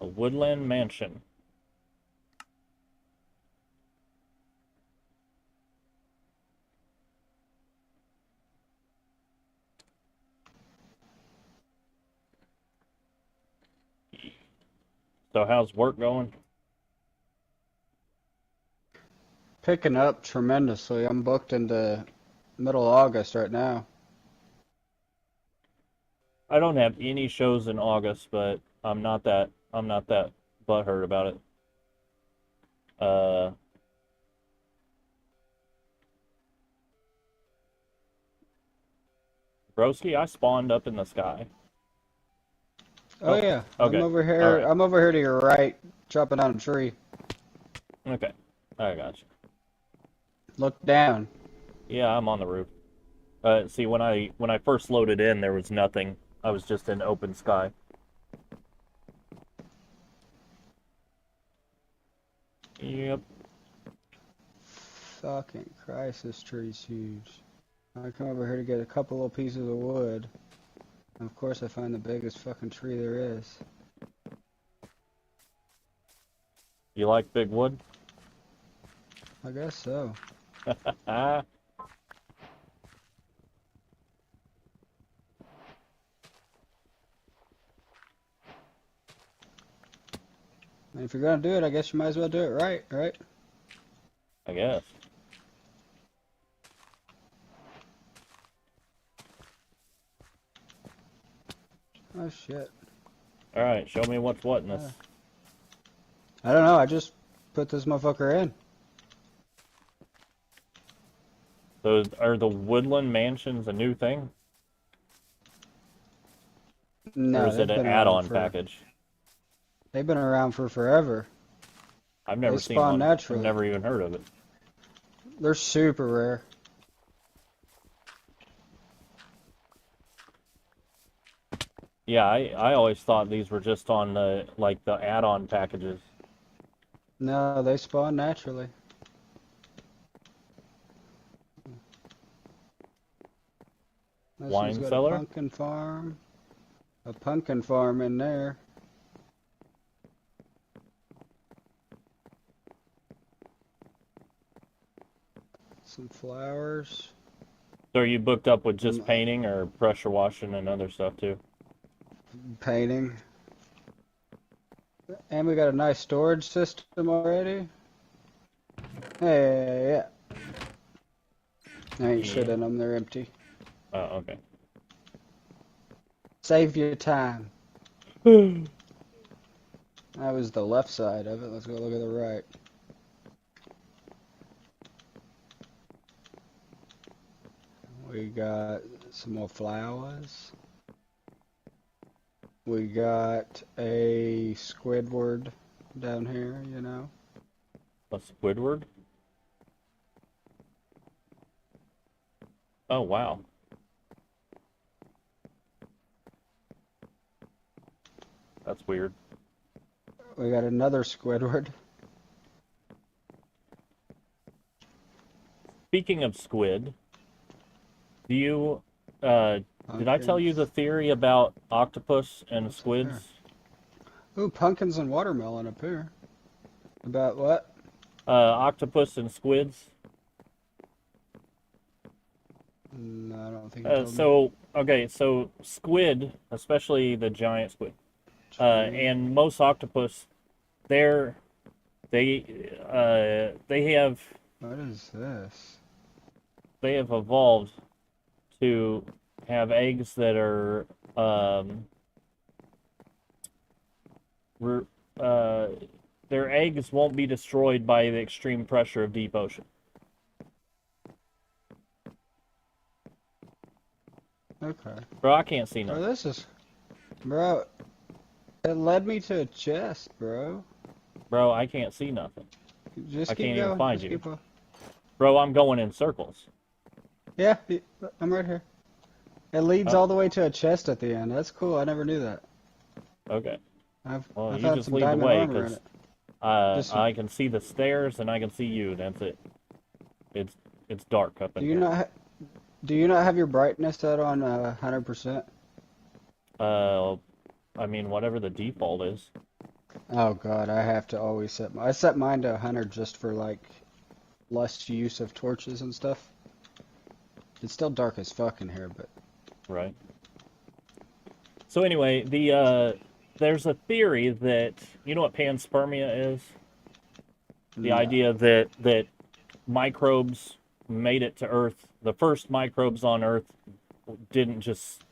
A woodland mansion. So how's work going? Picking up tremendously. I'm booked into middle of August right now. I don't have any shows in August, but I'm not that butthurt about it. Broski, I spawned up in the sky. Oh yeah. Okay. I'm over here. All right. I'm over here to your right, chopping down a tree. Okay. I got you. Look down. Yeah, I'm on the roof. See, when I first loaded in, there was nothing. I was just in open sky. Yep. Fucking Christ, this tree's huge. I come over here to get a couple of pieces of wood. And of course I find the biggest fucking tree there is. You like big wood? I guess so. And if you're gonna do it, I guess you might as well do it right, right? I guess. Oh shit. Alright, show me what's what in this. I don't know, I just put this motherfucker in. So are the woodland mansions a new thing? No, or is it they've an been around add-on for... package? They've been around for forever. I've never They seen spawn one. naturally. I've never even heard of it. They're super rare. Yeah, I always thought these were just on the the add-on packages. No, they spawn naturally. This one's Wine got cellar? a pumpkin farm. A pumpkin farm in there. Some flowers. So are you booked up with just painting or pressure washing and other stuff too? Painting. And we got a nice storage system already. Hey, yeah. I ain't shit in them, they're empty. Oh, okay. Save your time. That was the left side of it. Let's go look at the right. We got some more flowers. We got a Squidward down here, you know. A Squidward? Oh, wow. That's weird. We got another Squidward. Speaking of squid, do you, did I tell you the theory about octopus and squids? Ooh, pumpkins and watermelon up here. About what? Octopus and squids. No, I don't think you told me. Okay, so squid, especially the giant squid, and most octopus, they have. What is this? They have evolved to have eggs that are their eggs won't be destroyed by the extreme pressure of deep ocean. Okay. Bro, I can't see nothing. Bro, this is... Bro, it led me to a chest, bro. Bro, I can't see nothing. Just I keep can't going. even find Just you. keep going. Bro, I'm going in circles. Yeah, I'm right here. It leads all the way to a chest at the end. That's cool. I never knew that. Okay. Well, I've you had just some lead the diamond way, armor in because it. I can see the stairs and I can see you. That's it. It's dark up in Do you here. not do you not have your brightness set on 100%? I mean, whatever the default is. Oh god, I have to always set I set mine to 100 just for like less use of torches and stuff. It's still dark as fuck in here, but right. So anyway, there's a theory that you know what panspermia is? The idea that microbes made it to Earth. The first microbes on Earth didn't just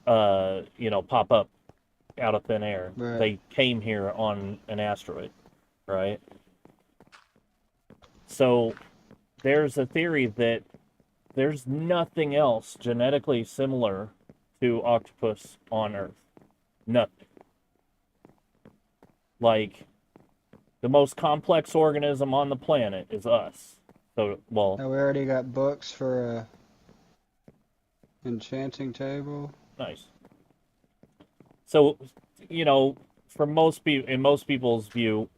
pop up out of thin air. Right. They came here on an asteroid, right? So there's a theory that there's nothing else genetically similar to octopus on Earth. Nothing. Like, the most complex organism on the planet is us. So, well... Now we already got books for a enchanting table. Nice. So, for most people, in most people's view,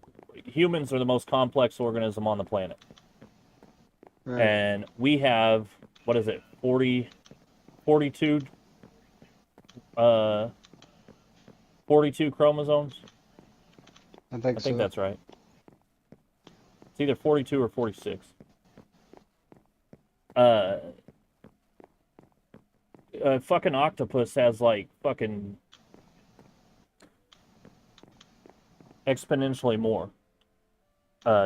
humans are the most complex organism on the planet. Right. And we have, 42 chromosomes? I think so. That's right. It's either 42 or 46. Fucking octopus has like fucking exponentially more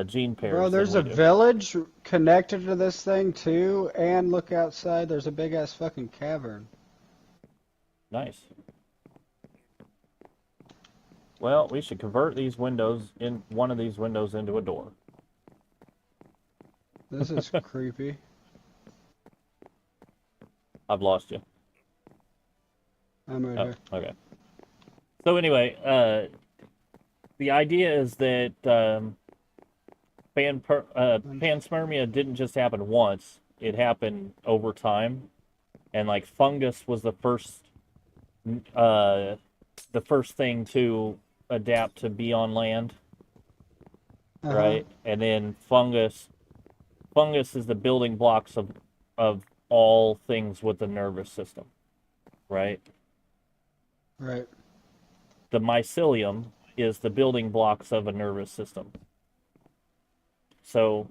gene pairs. Bro, there's a village connected to this thing too, and look outside, there's a big ass fucking cavern. Nice. Well, we should convert these windows in one of these windows into a door. This is creepy. I've lost you. I'm right here. Okay. So anyway, the idea is that panspermia didn't just happen once; it happened over time, and like fungus was the first thing to adapt to be on land, right? And then fungus is the building blocks of all things with the nervous system, right? Right. The mycelium is the building blocks of a nervous system. So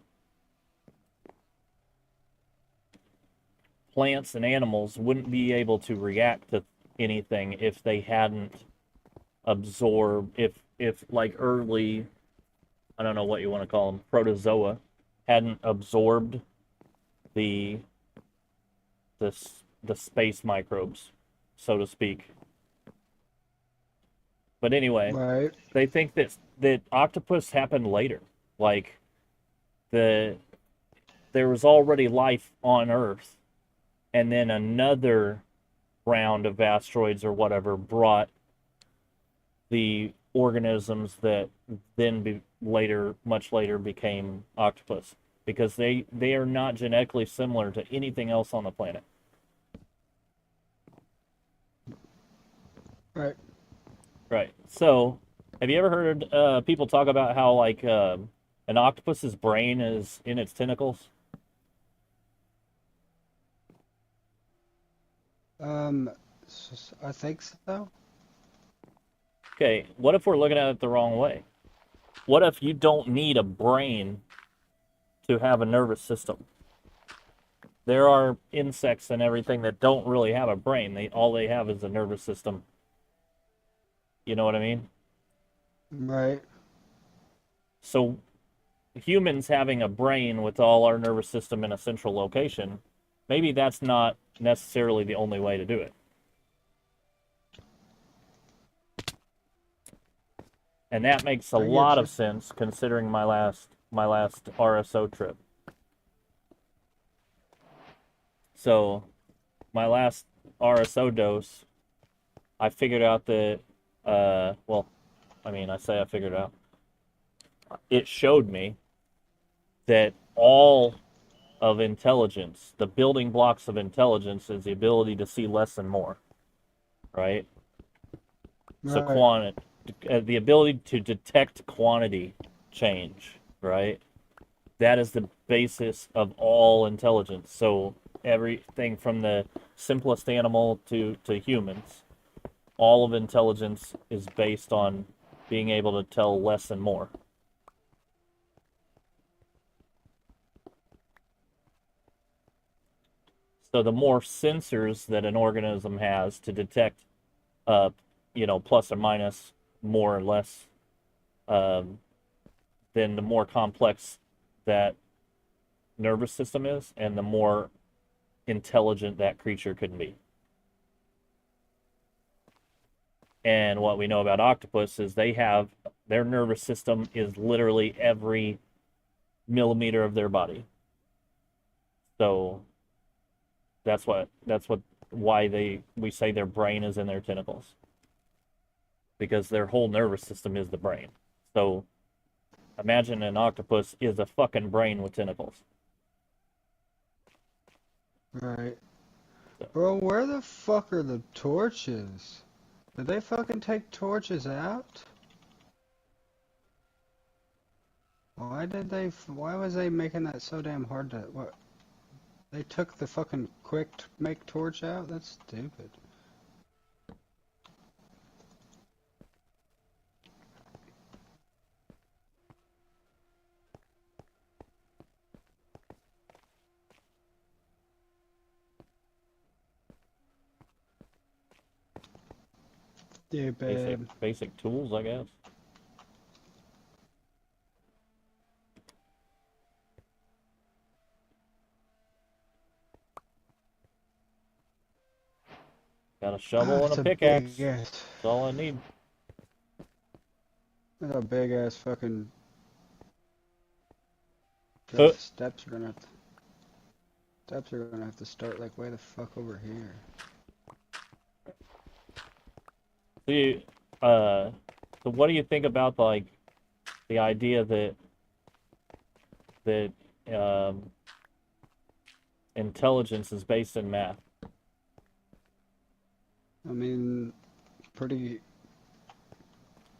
plants and animals wouldn't be able to react to anything if they hadn't absorbed, if like early, I don't know what you want to call them, protozoa, hadn't absorbed the space microbes, so to speak. But anyway, right. They think that octopus happened later. Like there was already life on Earth, and then another round of asteroids or whatever brought the organisms that then much later became octopus, because they are not genetically similar to anything else on the planet. Right. Right. So, have you ever heard people talk about how like an octopus's brain is in its tentacles? I think so. Okay, what if we're looking at it the wrong way? What if you don't need a brain to have a nervous system? There are insects and everything that don't really have a brain. All they have is a nervous system. You know what I mean? Right. So humans having a brain with all our nervous system in a central location, maybe that's not necessarily the only way to do it. And that makes a lot of sense considering my last RSO trip. So my last RSO dose, I figured out that well, I mean, I say I figured it out. It showed me that all of intelligence, the building blocks of intelligence, is the ability to see less and more, right? So the ability to detect quantity change, right? That is the basis of all intelligence. So everything from the simplest animal to humans, all of intelligence is based on being able to tell less and more. So the more sensors that an organism has to detect, plus or minus, more or less, then the more complex that nervous system is, and the more intelligent that creature could be. And what we know about octopus is their nervous system is literally every millimeter of their body. So that's why we say their brain is in their tentacles, because their whole nervous system is the brain. So imagine an octopus is a fucking brain with tentacles. Right. Bro, where the fuck are the torches? Did they fucking take torches out? Why was they making that so damn hard to, what? They took the fucking quick make torch out? That's stupid. Stupid. Basic tools, I guess. Got a shovel and a pickaxe. That's all I need. Look how big ass fucking Uh, steps are gonna have to start like way the fuck over here. See, so what do you think about like the idea that intelligence is based in math? I mean, pretty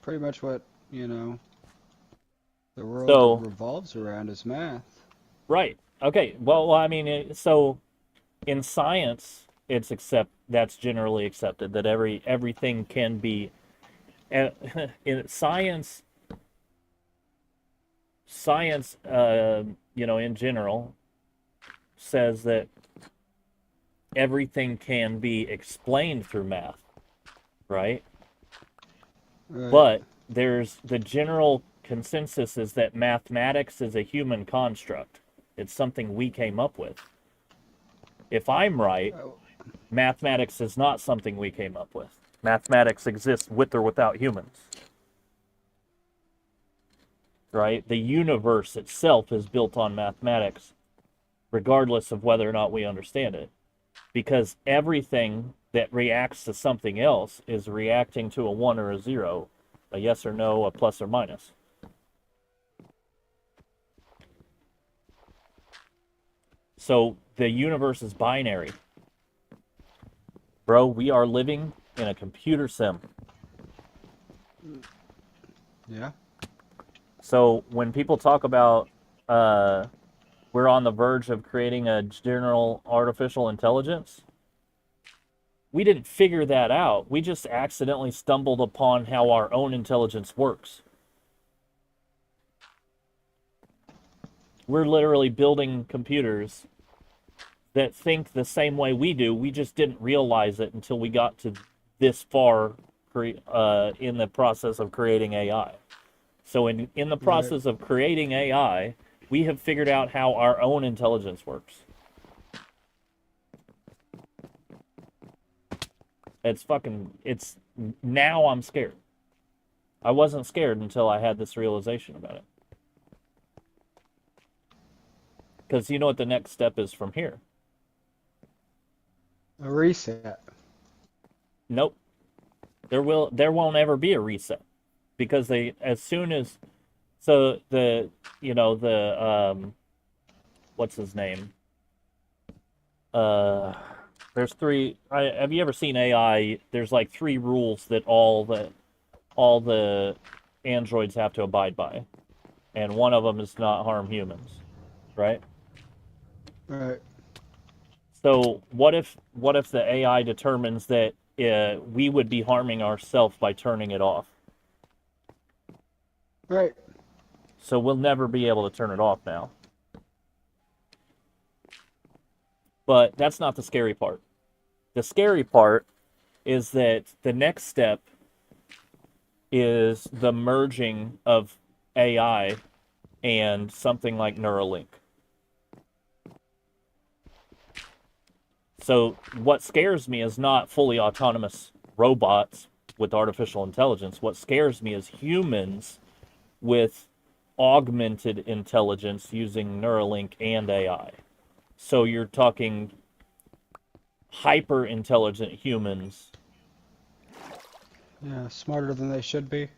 much what, you know, the world So, revolves around is math. right. Okay. Well, I mean, so in science, that's generally accepted that everything can be in science. Science, you know, in general, says that everything can be explained through math, right? Right. But there's the general consensus is that mathematics is a human construct. It's something we came up with. If I'm right, mathematics is not something we came up with. Mathematics exists with or without humans. Right? The universe itself is built on mathematics, regardless of whether or not we understand it. Because everything that reacts to something else is reacting to a 1 or a 0, a yes or no, a plus or minus. So the universe is binary. Bro, we are living in a computer sim. Yeah. So when people talk about we're on the verge of creating a general artificial intelligence, we didn't figure that out. We just accidentally stumbled upon how our own intelligence works. We're literally building computers that think the same way we do. We just didn't realize it until we got to this far in the process of creating AI. So in the process of creating AI, we have figured out how our own intelligence works. It's now I'm scared. I wasn't scared until I had this realization about it. Because you know what the next step is from here? A reset. Nope. There won't ever be a reset. Because as soon as, so the, you know, the, what's his name? There's three, have you ever seen AI? There's like 3 rules that all the androids have to abide by. And one of them is not harm humans, right? Right. So what if the AI determines that we would be harming ourselves by turning it off? Right. So we'll never be able to turn it off now. But that's not the scary part. The scary part is that the next step is the merging of AI and something like Neuralink. So what scares me is not fully autonomous robots with artificial intelligence. What scares me is humans with augmented intelligence using Neuralink and AI. So you're talking hyper intelligent humans. Yeah, smarter than they should be.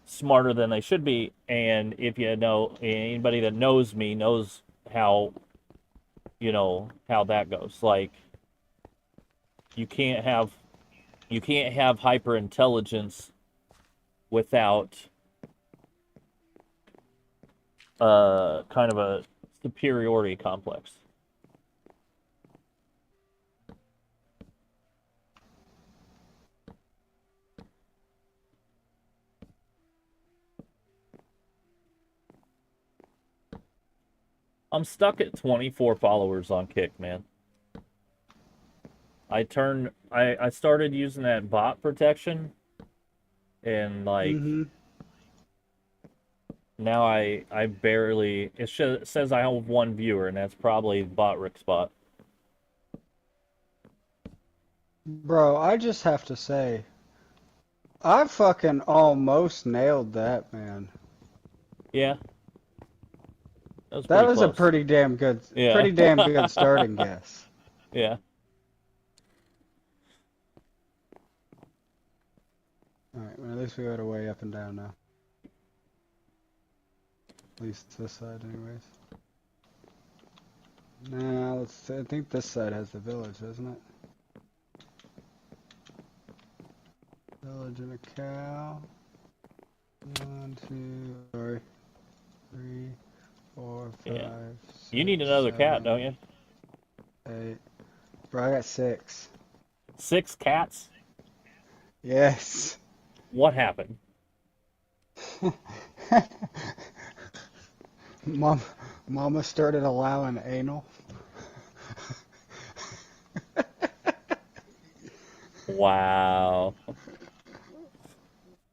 Smarter than they should be. And if you know, anybody that knows me knows how, you know, how that goes. Like, you can't have hyper intelligence without kind of a superiority complex. I'm stuck at 24 followers on Kick, man. I started using that bot protection, and like now I barely, it says I have 1 viewer, and that's probably bot Rick's bot. Bro, I just have to say, I fucking almost nailed that, man. Yeah. That was close. a pretty damn good, Yeah. pretty damn good starting guess. Yeah. Alright, well, at least we got a way up and down now. At least this side, anyways. Now, I think this side has the village, doesn't it? Village and a cow. 1, 2, sorry. 3, 4, 5. Yeah. 6, You need another 7, cat, don't you? 8. Bro, I got 6. 6 cats? Yes. What happened? Mama started allowing anal. Wow.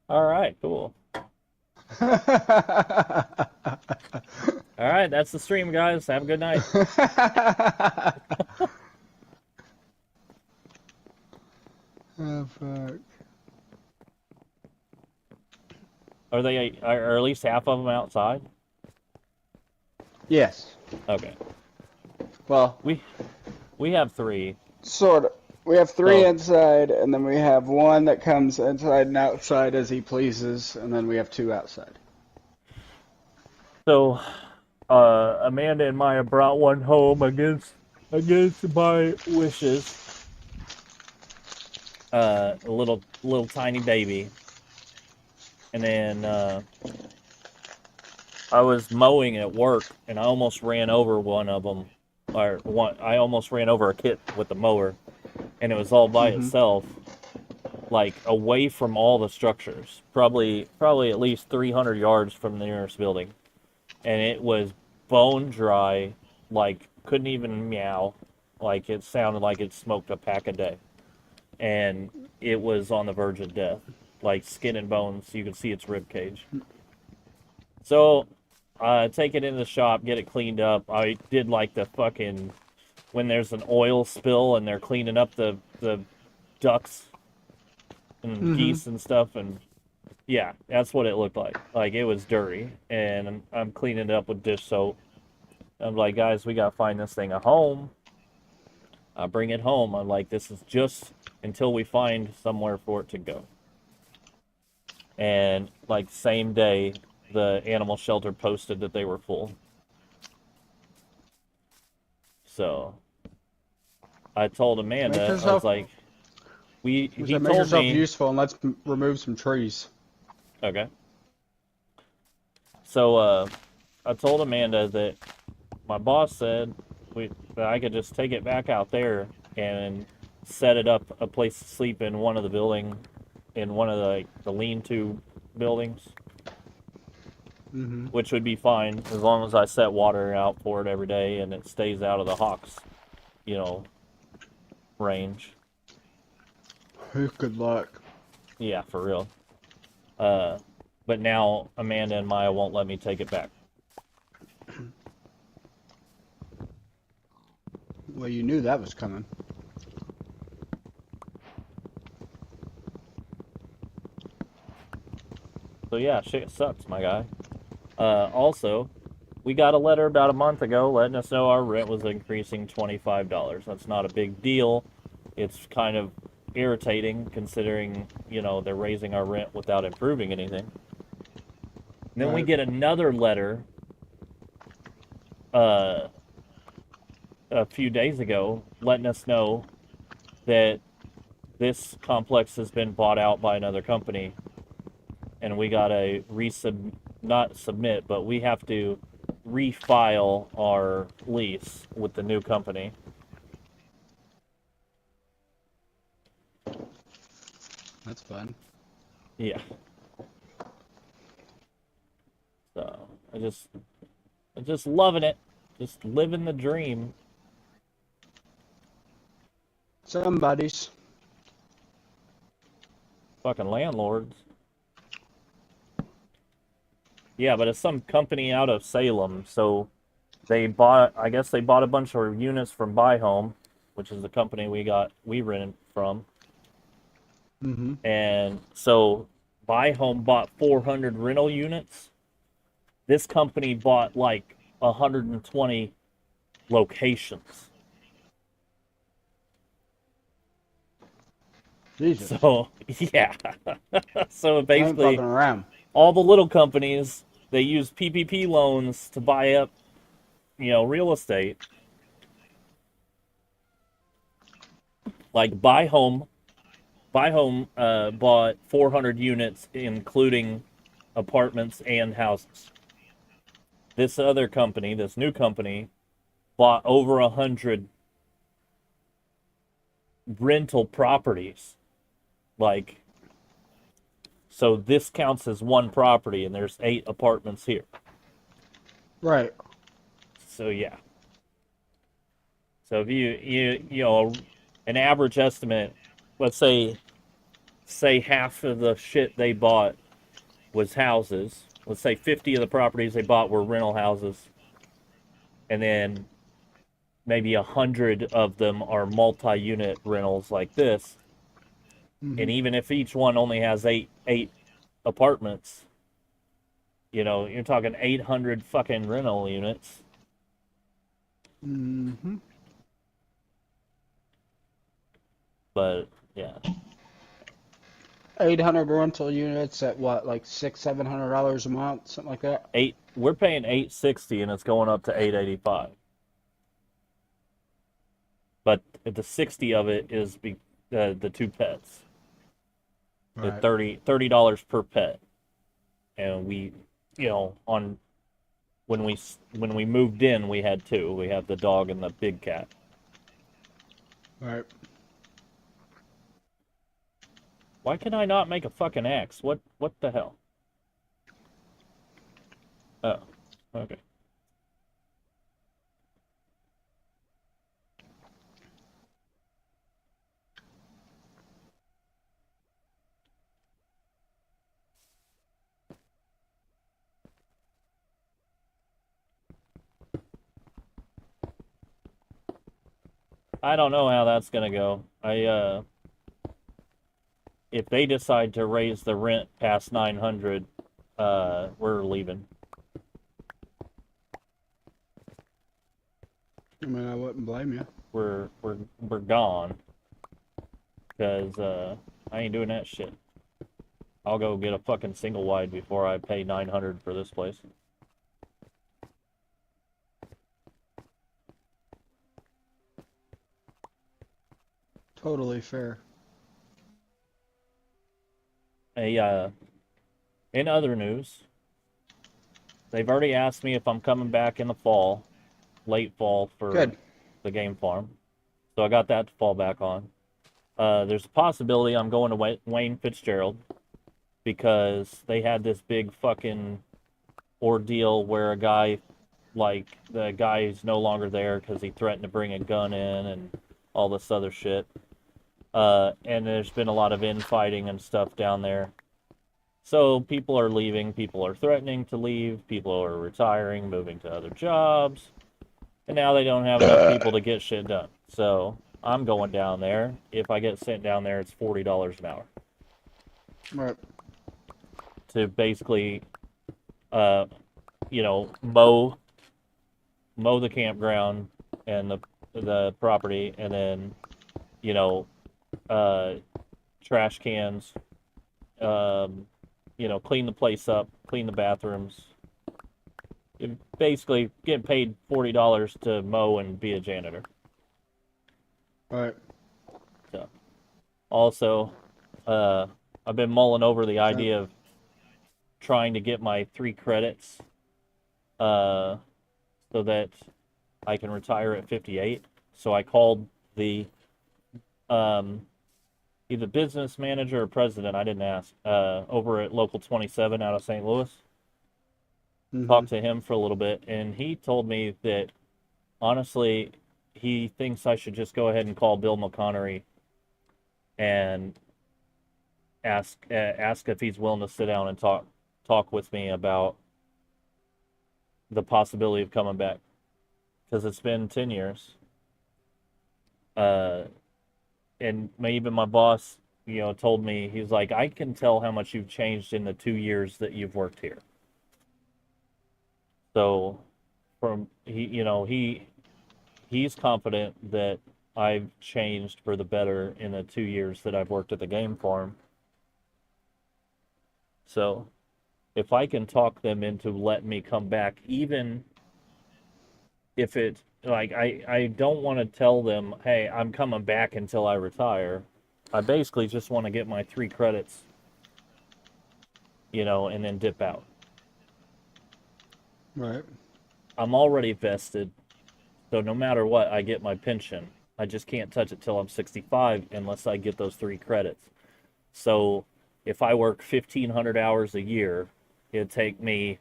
All right, cool. All right, that's the stream, guys. Have a good night. Oh, fuck. Are at least half of them outside? Yes. Okay. Well, we have 3. sort of. We have 3 Oh. inside, and then we have 1 that comes inside and outside as he pleases, and then we have 2 outside. So, Amanda and Maya brought one home against my wishes. A little tiny baby, and then I was mowing at work, and I almost ran over one of them, I almost ran over a kit with the mower, and it was all by itself, like away from all the structures, probably at least 300 yards from the nearest building, and it was bone dry, like couldn't even meow, like it sounded like it smoked a pack a day, and it was on the verge of death, like skin and bones. You could see its rib cage. So take it in the shop, get it cleaned up. I did like the fucking, when there's an oil spill and they're cleaning up the ducks and geese and stuff, and yeah, that's what it looked like. Like, it was dirty, and I'm cleaning it up with dish soap. I'm like, guys, we gotta find this thing a home. I bring it home. I'm like, this is just until we find somewhere for it to go. And like, same day, the animal shelter posted that they were full. So I told Amanda, I was like, he make told yourself me useful, and let's remove some trees. Okay. So I told Amanda that my boss said that I could just take it back out there and set it up a place to sleep in one of the building, in one of the lean-to buildings, which would be fine as long as I set water out for it every day and it stays out of the hawks, range. Good luck. Yeah, for real. But now Amanda and Maya won't let me take it back. Well, you knew that was coming. So yeah, shit sucks, my guy. Also, we got a letter about a month ago letting us know our rent was increasing $25. That's not a big deal. It's kind of irritating considering, they're raising our rent without improving anything. And then we get another letter a few days ago letting us know that this complex has been bought out by another company, and we gotta not submit, but we have to refile our lease with the new company. That's fun. Yeah. So I'm just loving it, just living the dream. Somebody's fucking landlords. Yeah, but it's some company out of Salem, so I guess they bought a bunch of units from Buy Home, which is the company we rented from. Mm-hmm. And so Buy Home bought 400 rental units. This company bought like 120 locations. Jesus. So, yeah. So I ain't basically, fucking around. all the little companies, they use PPP loans to buy up, real estate. Like Buy Home bought 400 units, including apartments and houses. This other company, this new company, bought over 100 rental properties. Like, so this counts as one property, and there's 8 apartments here. Right. So yeah. So if an average estimate, let's say half of the shit they bought was houses. Let's say 50 of the properties they bought were rental houses, and then maybe 100 of them are multi-unit rentals like this. Mm-hmm. And even if each one only has eight apartments, you're talking 800 fucking rental units. Mm-hmm. But yeah, 800 rental units at what, like $600-700 a month, something like that. we're paying $860 and it's going up to $885. But the 60 of it is the 2 pets. Right. The $30 per pet, and we, when we moved in, we had 2. We have the dog and the big cat. Right. Why can I not make a fucking axe? What the hell? Oh, okay. I don't know how that's gonna go. If they decide to raise the rent past 900, we're leaving. I mean, I wouldn't blame you. We're gone. Because I ain't doing that shit. I'll go get a fucking single wide before I pay 900 for this place. Totally fair. In other news, they've already asked me if I'm coming back in the fall, late fall for the game farm. So I got that to fall back on. There's a possibility I'm going to Wayne Fitzgerald because they had this big fucking ordeal where the guy is no longer there because he threatened to bring a gun in and all this other shit. And there's been a lot of infighting and stuff down there. So people are leaving, people are threatening to leave, people are retiring, moving to other jobs, and now they don't have enough people to get shit done. So I'm going down there. If I get sent down there, it's $40 an hour. Right. To basically, mow the campground and the property, and then, trash cans, clean the place up, clean the bathrooms. You basically get paid $40 to mow and be a janitor. Right. So, also, I've been mulling over the idea of trying to get my 3 credits, so that I can retire at 58. So I called the either business manager or president, I didn't ask, over at Local 27 out of St. Louis. Mm-hmm. Talked to him for a little bit, and he told me that, honestly, he thinks I should just go ahead and call Bill McConnery and ask if he's willing to sit down and talk with me about the possibility of coming back. Because it's been 10 years. And even my boss, told me, he's like, I can tell how much you've changed in the 2 years that you've worked here. So, he's confident that I've changed for the better in the 2 years that I've worked at the game farm. So, if I can talk them into letting me come back, even if it, like, I don't want to tell them, hey, I'm coming back until I retire. I basically just want to get my 3 credits, and then dip out. Right. I'm already vested, so no matter what, I get my pension. I just can't touch it till I'm 65 unless I get those 3 credits. So if I work 1,500 hours a year, it'd take me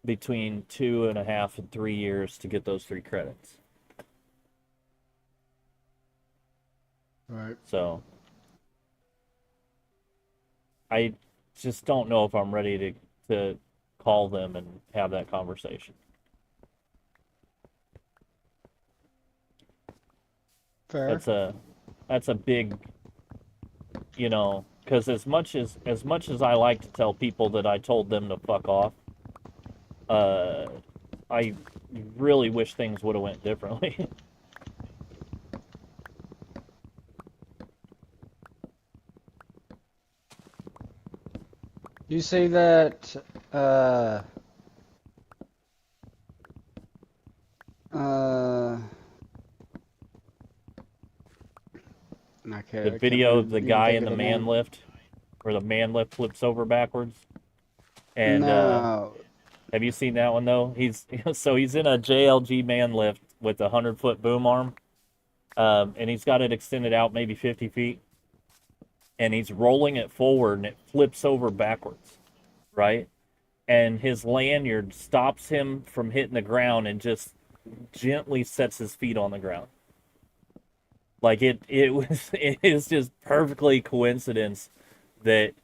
between 2.5 and 3 years to get those 3 credits. Right. So I just don't know if I'm ready to call them and have that conversation. Fair. That's a big, because as much as I like to tell people that I told them to fuck off, I really wish things would have went differently. You see that, the video of the guy in the man lift, where the man lift flips over backwards. And no. Have you seen that one though? He's in a JLG man lift with a 100-foot boom arm, and he's got it extended out maybe 50 feet, and he's rolling it forward, and it flips over backwards, right? And his lanyard stops him from hitting the ground and just gently sets his feet on the ground. Like it is just perfectly coincidence that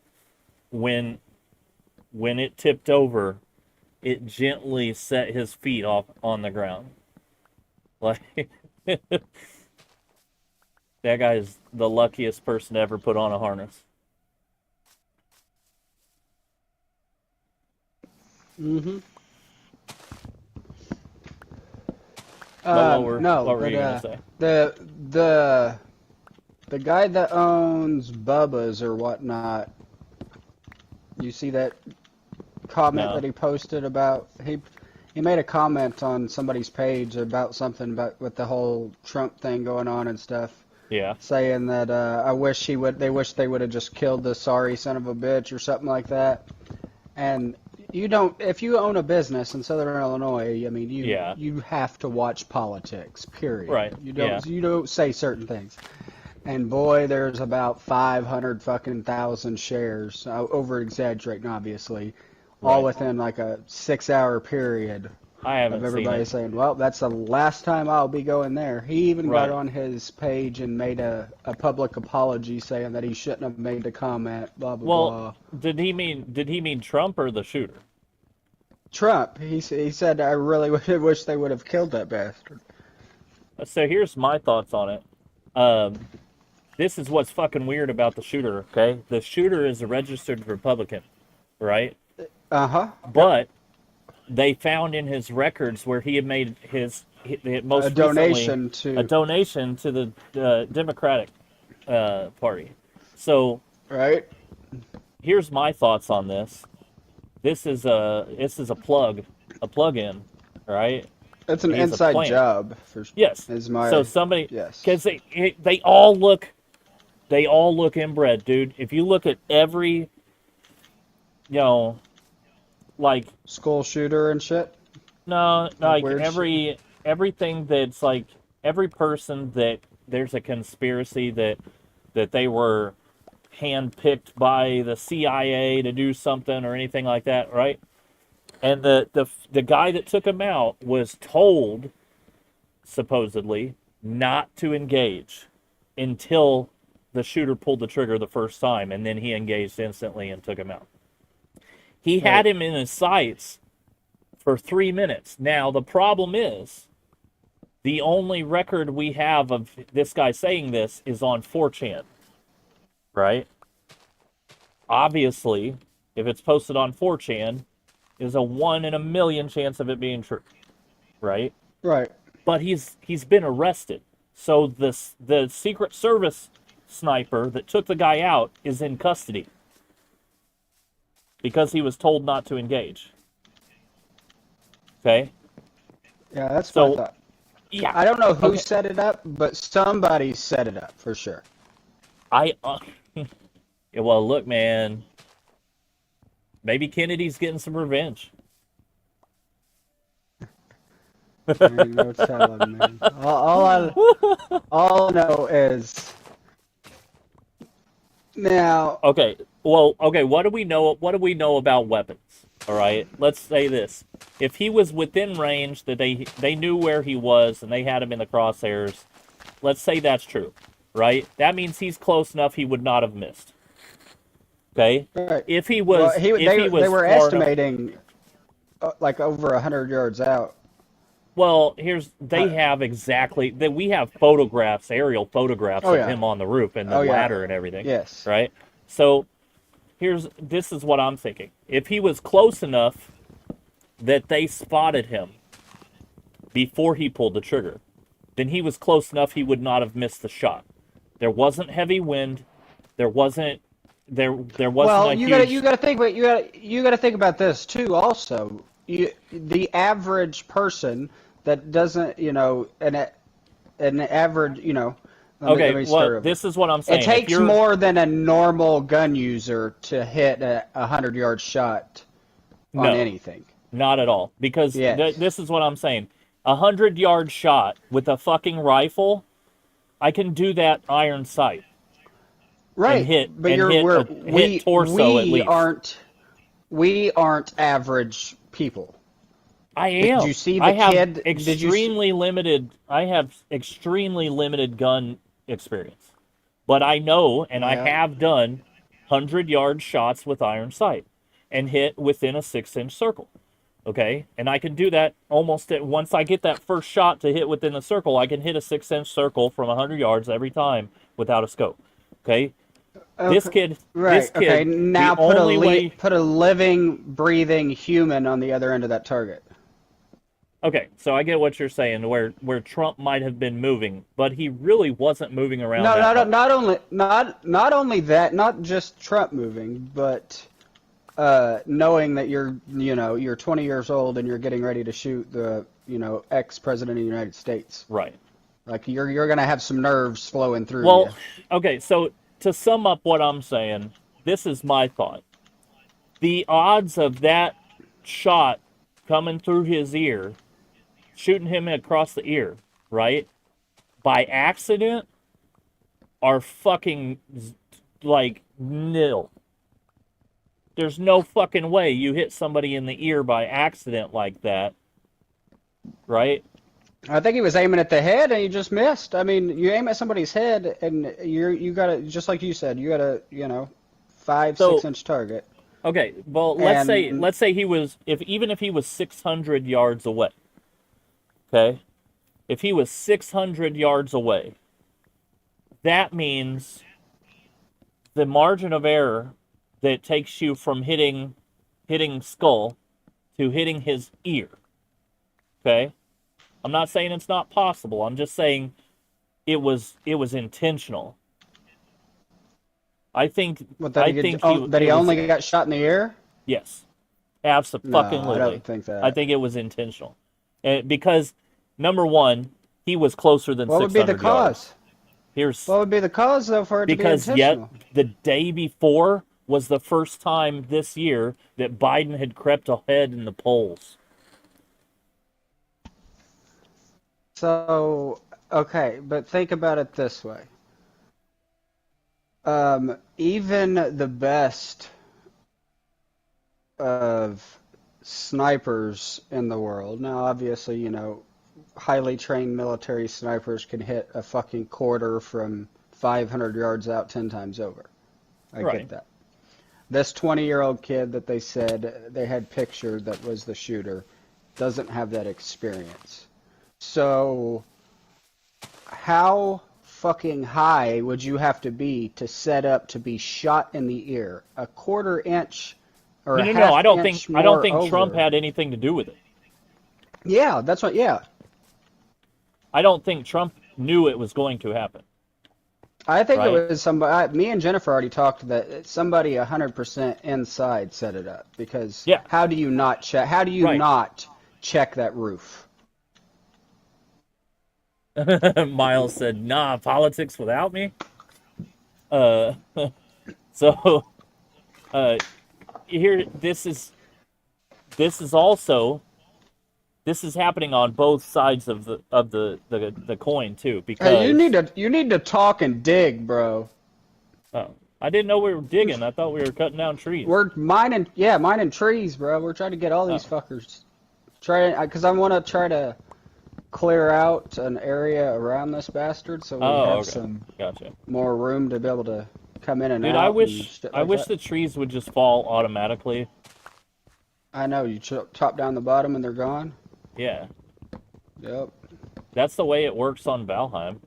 when it tipped over, it gently set his feet off on the ground. Like that guy is the luckiest person to ever put on a harness. Mm-hmm. What no, were you gonna say? The guy that owns Bubba's or whatnot, you see that comment that he posted about, he made a comment on somebody's page about something about with the whole Trump thing going on and stuff. Yeah. Saying that they wish they would have just killed the sorry son of a bitch or something like that. And if you own a business in Southern Illinois, I mean, you have to watch politics, period. Right. You don't say certain things. And boy, there's about 500 fucking thousand shares, over exaggerating obviously, all within like a 6-hour period. I haven't of everybody seen it. saying, well, that's the last time I'll be going there. He even got on his page and made a public apology saying that he shouldn't have made the comment, blah, blah, blah. Did he mean Trump or the shooter? Trump. He said, I really wish they would have killed that bastard. So here's my thoughts on it. This is what's fucking weird about the shooter, okay? The shooter is a registered Republican, right? Uh-huh. But they found in his records where he had made a donation to the Democratic Party. So here's my thoughts on this. This is a plug-in, right? It's an inside job. Yes. So somebody, because they all look inbred, dude. If you look at every, like school shooter and shit. No, like everything that's like every person that there's a conspiracy that they were handpicked by the CIA to do something or anything like that, right? And the guy that took him out was told, supposedly, not to engage until the shooter pulled the trigger the first time, and then he engaged instantly and took him out. He had him in his sights for 3 minutes. Now, the problem is, the only record we have of this guy saying this is on 4chan. right? Obviously, if it's posted on 4chan, is a 1 in a million chance of it being true, right? Right. But he's been arrested. So the Secret Service sniper that took the guy out is in custody because he was told not to engage. Okay? Yeah, that's So, what I thought. yeah. I don't know who Okay. set it up, but somebody set it up for sure. Yeah, well, look, man. Maybe Kennedy's getting some revenge. There ain't no telling, man. All I know is now. Okay. Well, okay. What do we know? What do we know about weapons? All right. Let's say this: if he was within range, that they knew where he was and they had him in the crosshairs. Let's say that's true, right? That means he's close enough he would not have missed. Okay. Right. If he was, Well, they were far estimating like over 100 yards out. Well, they have exactly that. We have photographs, aerial photographs of him on the roof and the ladder and everything. Yes. Right. So this is what I'm thinking. If he was close enough that they spotted him before he pulled the trigger, then he was close enough he would not have missed the shot. There wasn't heavy wind. There wasn't. There wasn't. Well, a you huge... gotta think, but you gotta think about this too. Also, the average person that doesn't, an average, Okay, well, this is what I'm saying. It takes more than a normal gun user to hit a 100-yard shot on anything. Not at all. Because this is what I'm saying. A 100-yard shot with a fucking rifle, I can do that iron sight. Right. And hit, but hit torso at least. We aren't average people. I am. Did you see the I have kid? extremely limited. I have extremely limited gun experience, but I know, and I have done 100-yard shots with iron sight and hit within a 6-inch circle. Okay, and I can do that almost once I get that first shot to hit within the circle. I can hit a 6-inch circle from 100 yards every time without a scope. Okay. This kid, Okay, now put a living, breathing human on the other end of that target. Okay, so I get what you're saying, where Trump might have been moving, but he really wasn't moving around. Not only that, not just Trump moving, but knowing that you're 20 years old and you're getting ready to shoot the ex-president of the United States. Right. Like you're gonna have some nerves flowing through. Well, okay, so to sum up what I'm saying, this is my thought. The odds of that shot coming through his ear, shooting him across the ear, right, by accident, are fucking, like, nil. There's no fucking way you hit somebody in the ear by accident like that, right? I think he was aiming at the head and he just missed. I mean, you aim at somebody's head and you got to, just like you said, you got to, 5-6-inch target. Okay, well, let's say he was, even if he was 600 yards away, okay? If he was 600 yards away, that means the margin of error that takes you from hitting skull to hitting his ear, okay? I'm not saying it's not possible. I'm just saying it was intentional. I think. He only got shot in the ear. Yes, absolutely. No, I don't think that. I think it was intentional, because number one, he was closer than 600 yards. What would be the cause? What would be the cause though for it to be intentional? Because the day before was the first time this year that Biden had crept ahead in the polls. So, okay, but think about it this way. Even the best of snipers in the world, now obviously, highly trained military snipers can hit a fucking quarter from 500 yards out 10 times over. I get that. This 20-year-old kid that they said they had pictured that was the shooter doesn't have that experience. So, how fucking high would you have to be to set up to be shot in the ear? A quarter inch or a half No. I don't inch think more Trump over. had anything to do with it. Yeah, that's what. Yeah, I don't think Trump knew it was going to happen. I think Right? it was somebody. Me and Jennifer already talked that somebody 100% inside set it up because Yeah. how do you not check? How do you Right. not check that roof? Miles said, "Nah, politics without me." Uh, so here, this is also this is happening on both sides of the coin too, because Hey, you need to talk and dig, bro. oh, I didn't know we were digging. I thought we were cutting down trees. We're mining trees, bro. We're trying to get all these fuckers. Because I want to try to clear out an area around this bastard so we have some more room to be able to come in and Dude, out. I wish that. the trees would just fall automatically. I know, you chop down the bottom and they're gone? Yeah. Yep. That's the way it works on Valheim.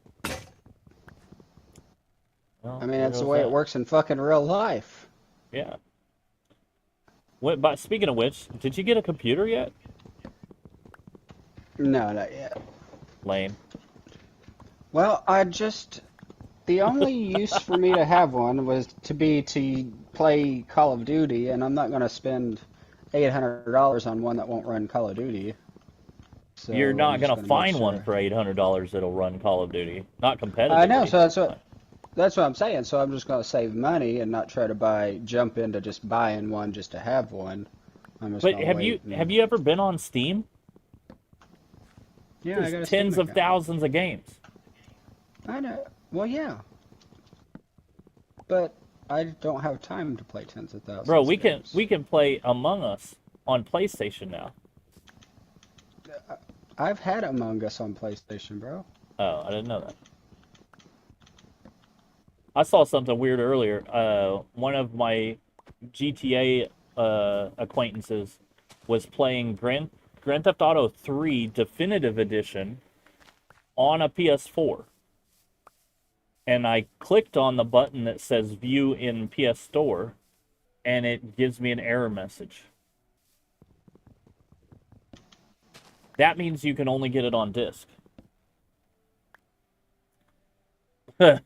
Well, I mean, that's the way it works in fucking real life. Yeah. But speaking of which, did you get a computer yet? No, not yet. Lame. Well, the only use for me to have one was to play Call of Duty, and I'm not going to spend $800 on one that won't run Call of Duty. So You're not going to find one for $800 that'll run Call of Duty. Not competitively. I know, so that's what I'm saying. So I'm just going to save money and not try to jump into just buying one just to have one. But have you ever been on Steam? Yeah, there's tens of thousands of games. I know. Well, yeah. But I don't have time to play tens of thousands. Bro, we can play Among Us on PlayStation now. I've had Among Us on PlayStation, bro. Oh, I didn't know that. I saw something weird earlier. One of my GTA acquaintances was playing Grand Theft Auto 3 Definitive Edition on a PS4. And I clicked on the button that says View in PS Store, and it gives me an error message. That means you can only get it on disc.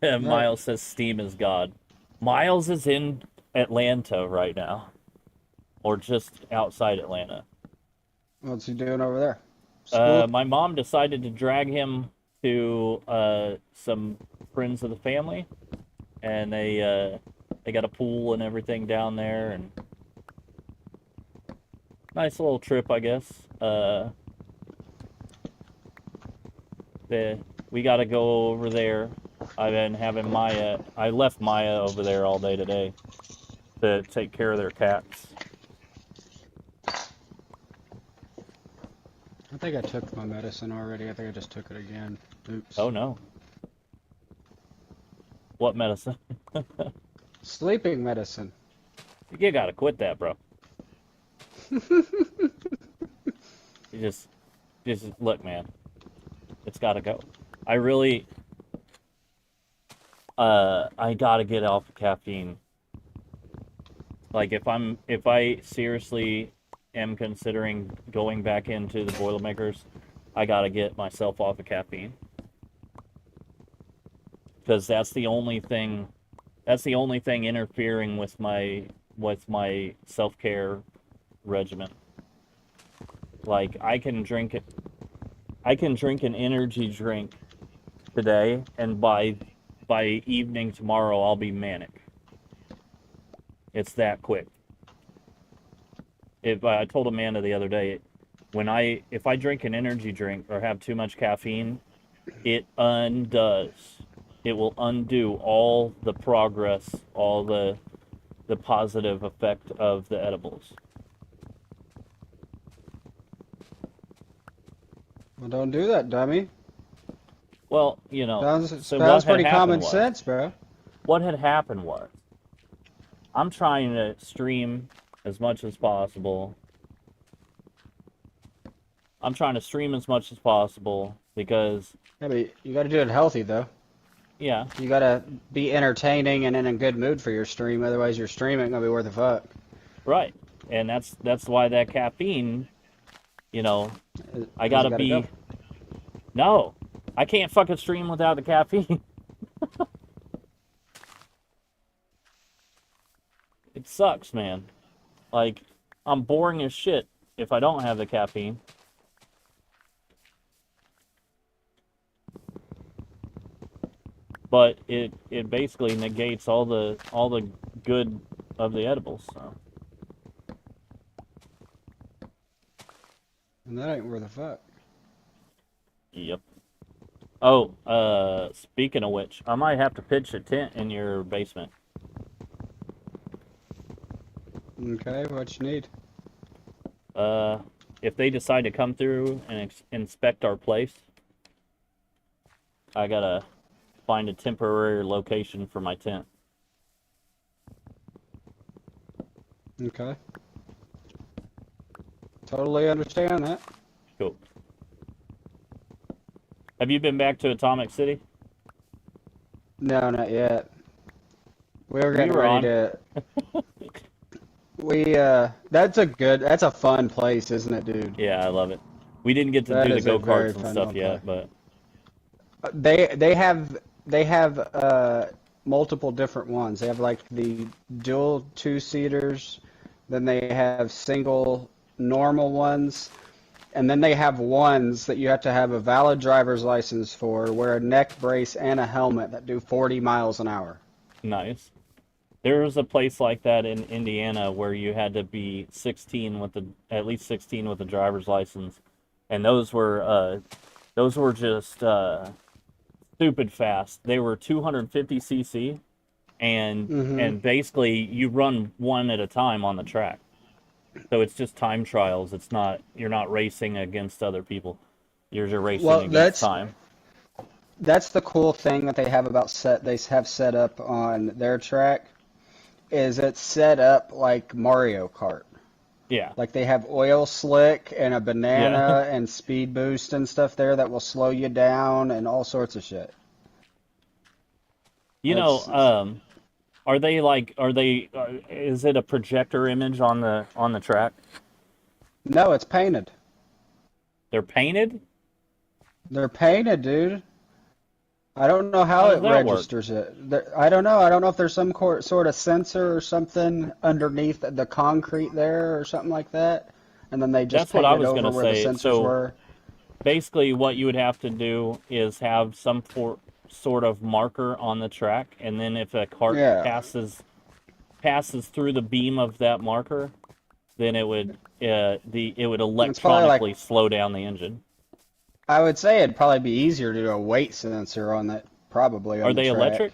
Miles says Steam is God. Miles is in Atlanta right now. Or just outside Atlanta. What's he doing over there? My mom decided to drag him to some friends of the family. And they got a pool and everything down there. And nice little trip, I guess. We got to go over there. I've been having I left Maya over there all day today to take care of their cats. I think I took my medicine already. I think I just took it again. Oops. Oh, no. What medicine? Sleeping medicine. You gotta quit that, bro. You just look, man. It's gotta go. I really, I gotta get off of caffeine. Like, if I seriously am considering going back into the Boilermakers, I gotta get myself off of caffeine. Because that's the only thing interfering with my self-care regimen. Like, I can drink an energy drink today, and by evening tomorrow I'll be manic. It's that quick. I told Amanda the other day, if I drink an energy drink or have too much caffeine, it will undo all the progress, all the positive effect of the edibles. Well, don't do that, dummy. Well, you know, sounds pretty common sense, bro. What had happened was, I'm trying to stream as much as possible. because Yeah, but you got to do it healthy, though. Yeah. You gotta be entertaining and in a good mood for your stream, otherwise your stream ain't gonna be worth a fuck. Right. And that's why that caffeine, you know, I gotta be. Go. No, I can't fucking stream without the caffeine. It sucks, man. Like, I'm boring as shit if I don't have the caffeine. But it basically negates all the good of the edibles. So. And that ain't worth a fuck. Yep. Oh, speaking of which, I might have to pitch a tent in your basement. Okay, what you need? If they decide to come through and inspect our place, I gotta find a temporary location for my tent. Okay. Totally understand that. Cool. Have you been back to Atomic City? No, not yet. We were getting ready to... that's a fun place, isn't it, dude? Yeah, I love it. We didn't get to do the go-karts and stuff yet, but... They have multiple different ones. They have like the dual two-seaters, then they have single normal ones, and then they have ones that you have to have a valid driver's license for, wear a neck brace and a helmet that do 40 miles an hour. Nice. There was a place like that in Indiana where you had to be 16 with at least 16 with a driver's license, and those were just stupid fast. They were 250 cc, and basically you run one at a time on the track. So it's just time trials. You're not racing against other people. You're just racing against time. That's the cool thing that they have set up on their track, is it's set up like Mario Kart. Yeah. Like they have oil slick and a banana and speed boost and stuff there that will slow you down and all sorts of shit. Is it a projector image on the track? No, it's painted. They're painted? They're painted, dude. I don't know how it registers it. I don't know. I don't know if there's some sort of sensor or something underneath the concrete there or something like that. And then they just paint it over where the sensors were. Basically, what you would have to do is have some sort of marker on the track, and then if a cart passes through the beam of that marker, then it would electronically slow down the engine. I would say it'd probably be easier to do a weight sensor on that, probably. Are they electric?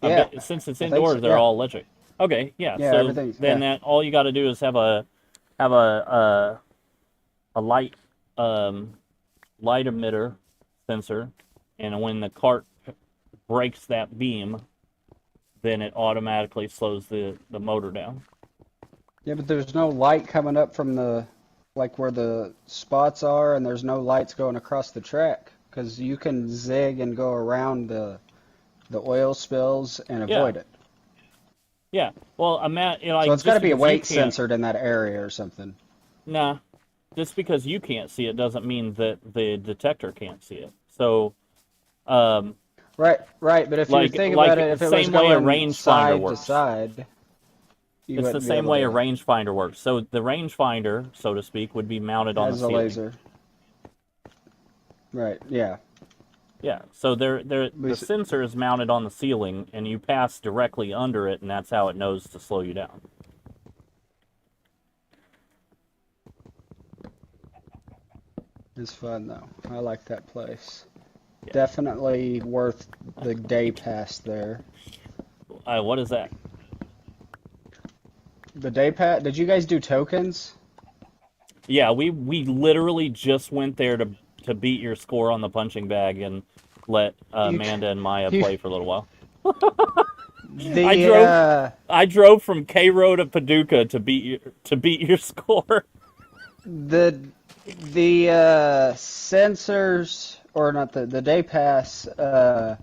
Yeah. Since it's indoors, they're all electric. Okay, yeah. So then that all you got to do is have a light emitter sensor, and when the cart breaks that beam, then it automatically slows the motor down. Yeah, but there's no light coming up from where the spots are, and there's no lights going across the track, because you can zig and go around the oil spills and avoid it. Yeah, well, so it's got to be weight censored in that area or something. Nah, just because you can't see it doesn't mean that the detector can't see it. So, right. But if you think about it, if it was going side to side, it's the same way a rangefinder works. So the rangefinder, so to speak, would be mounted on the ceiling. Laser. Right. Yeah. Yeah. So the sensor is mounted on the ceiling, and you pass directly under it, and that's how it knows to slow you down. It's fun though. I like that place. Yeah. Definitely worth the day pass there. What is that? The day pass? Did you guys do tokens? Yeah, we literally just went there to beat your score on the punching bag and let Amanda and Maya play for a little while. I drove from Cairo to Paducah to beat your score. The sensors, or not the day pass, I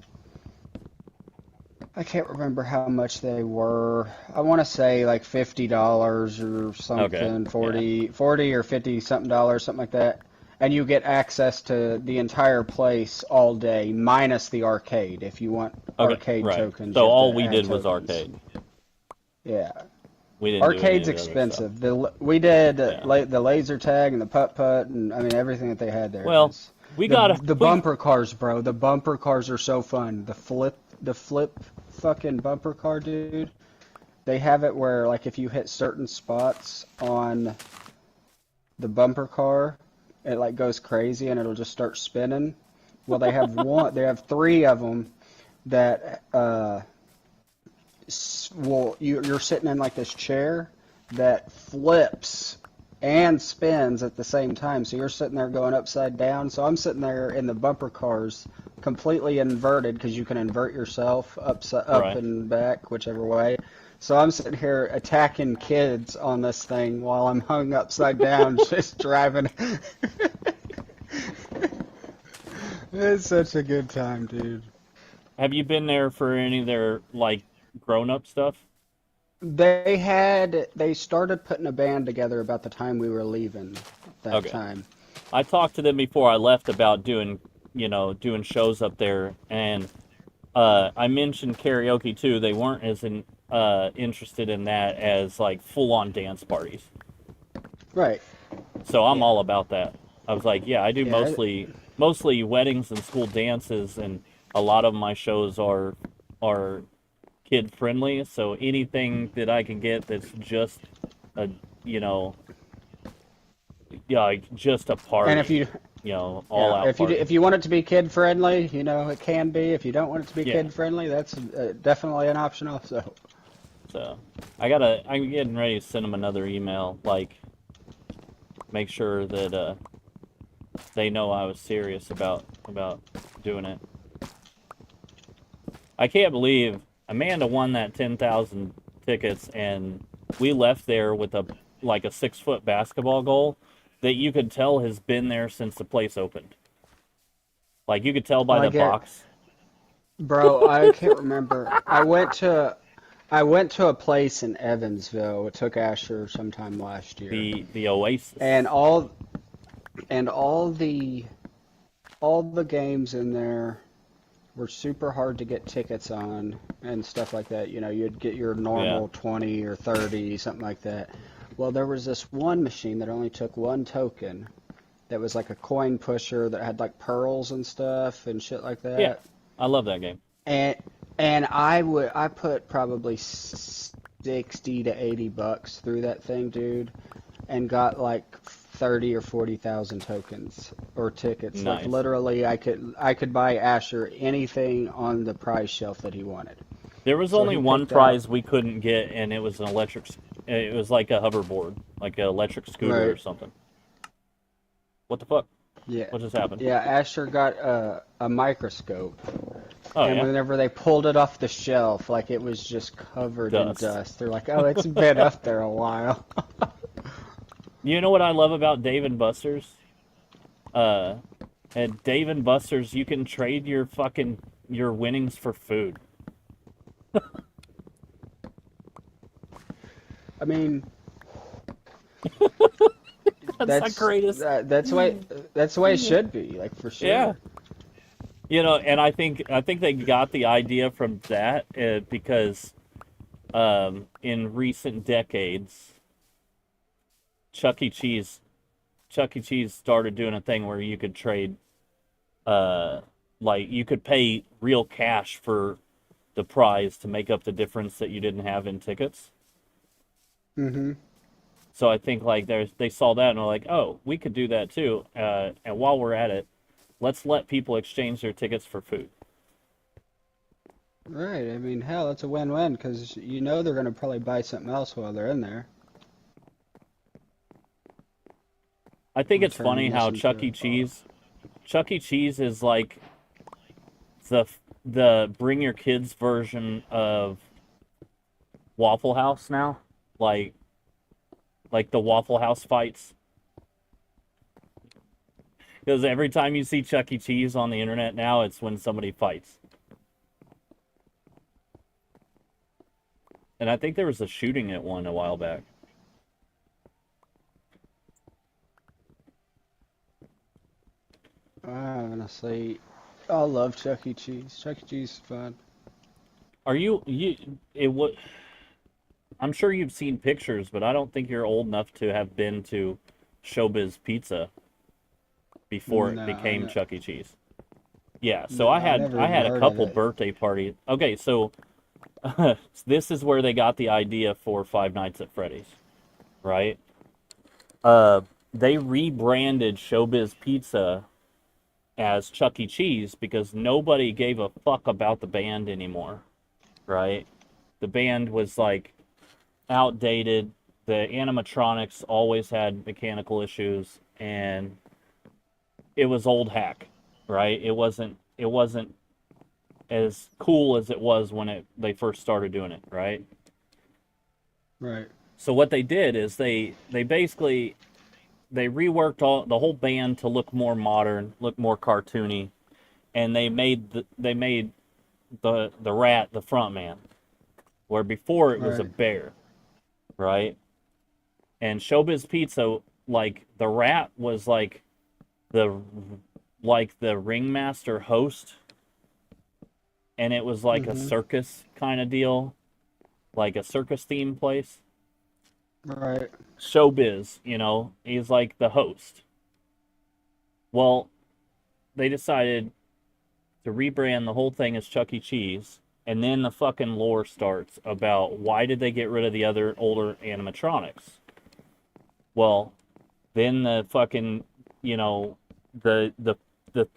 can't remember how much they were. I want to say like $50 or something, Okay. 40 or 50 something dollars, something like that. And you get access to the entire place all day, minus the arcade. If you want Okay. arcade Right. tokens, So you have all to we add did was tokens. arcade. Yeah. We didn't do any Arcade's of the other stuff. expensive. We did Yeah. the laser tag and the putt-putt, and I mean everything that they had there. Well, we got The bumper cars, bro. The bumper cars are so fun. The flip fucking bumper car, dude. They have it where like if you hit certain spots on the bumper car, it like goes crazy and it'll just start spinning. Well, they have they have three of them that well, you're sitting in like this chair that flips and spins at the same time. So you're sitting there going upside down. So I'm sitting there in the bumper cars, completely inverted because you can invert yourself up Right. and back, whichever way. So I'm sitting here attacking kids on this thing while I'm hung upside down, just driving. It's such a good time, dude. Have you been there for any of their like grown-up stuff? They started putting a band together about the time we were leaving that Okay. time. I talked to them before I left about doing shows up there, and I mentioned karaoke too. They weren't as interested in that as like full-on dance parties. Right. So I'm all about that. I was like, yeah, I do Yeah. mostly weddings and school dances, and a lot of my shows are kid friendly. So anything that I can get that's just a like just a party. And if you all out party. if you want it to be kid friendly, it can be. If you don't want it to be kid friendly, that's definitely an option also. So I'm getting ready to send them another email, like make sure that they know I was serious about doing it. I can't believe Amanda won that 10,000 tickets, and we left there with a 6-foot basketball goal that you could tell has been there since the place opened. Like you could tell by the box. Bro, I can't remember. I went to a place in Evansville. It took Asher sometime last year. The Oasis. And all the games in there were super hard to get tickets on and stuff like that. You'd get your normal 20 or 30, something like that. Well, there was this one machine that only took one token that was like a coin pusher that had like pearls and stuff and shit like that. Yeah, I love that game. And I put probably 60 to 80 bucks through that thing, dude, and got like 30 or 40,000 tokens or tickets. Nice. Like literally, I could buy Asher anything on the prize shelf that he wanted. There was only one prize we couldn't get, and it was an electric. It was like a hoverboard, like an electric scooter or something. What the fuck? Yeah. What just happened? Yeah, Asher got a microscope. Oh, and whenever they pulled it off the shelf, like it was just covered in dust. They're like, oh, it's been up there a while. You know what I love about Dave & Buster's? At Dave & Buster's, you can trade your winnings for food. I mean, that's the greatest. That's the way it should be, like for sure. Yeah. And I think they got the idea from that because in recent decades, Chuck E. Cheese started doing a thing where you could trade, you could pay real cash for the prize to make up the difference that you didn't have in tickets. Mm-hmm. So I think they saw that and were like, oh, we could do that too. And while we're at it, let's let people exchange their tickets for food. Right. I mean, hell, it's a win-win because they're going to probably buy something else while they're in there. I think it's funny how Chuck E. Cheese is like the bring your kids version of Waffle House now, like the Waffle House fights. Because every time you see Chuck E. Cheese on the internet now, it's when somebody fights. And I think there was a shooting at one a while back. Honestly, I love Chuck E. Cheese. Chuck E. Cheese is fun. Are you it would I'm sure you've seen pictures, but I don't think you're old enough to have been to Showbiz Pizza before it became Chuck E. Cheese. Yeah, so I had a couple birthday parties. Okay, so this is where they got the idea for Five Nights at Freddy's, right? They rebranded Showbiz Pizza as Chuck E. Cheese because nobody gave a fuck about the band anymore, right? The band was like outdated. The animatronics always had mechanical issues, and it was old hack, right? It wasn't as cool as it was when they first started doing it, right? Right. So what they did is they basically reworked the whole band to look more modern, look more cartoony, and they made the rat the front man, where before it was a bear, right? And Showbiz Pizza, like the rat was like the ringmaster host, and it was like a circus kind of deal, like a circus theme place. Right. Showbiz, he's like the host. Well, they decided to rebrand the whole thing as Chuck E. Cheese, and then the fucking lore starts about why did they get rid of the other older animatronics. Well, then the fucking, the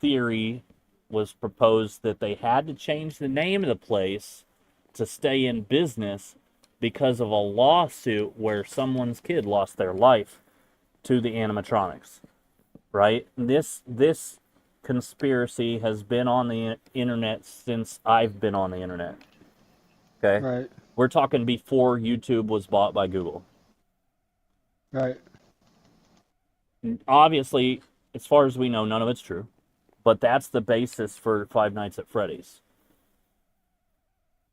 theory was proposed that they had to change the name of the place to stay in business because of a lawsuit where someone's kid lost their life to the animatronics, right? This conspiracy has been on the internet since I've been on the internet. Okay? Right. We're talking before YouTube was bought by Google. Right. Obviously, as far as we know, none of it's true. But that's the basis for Five Nights at Freddy's.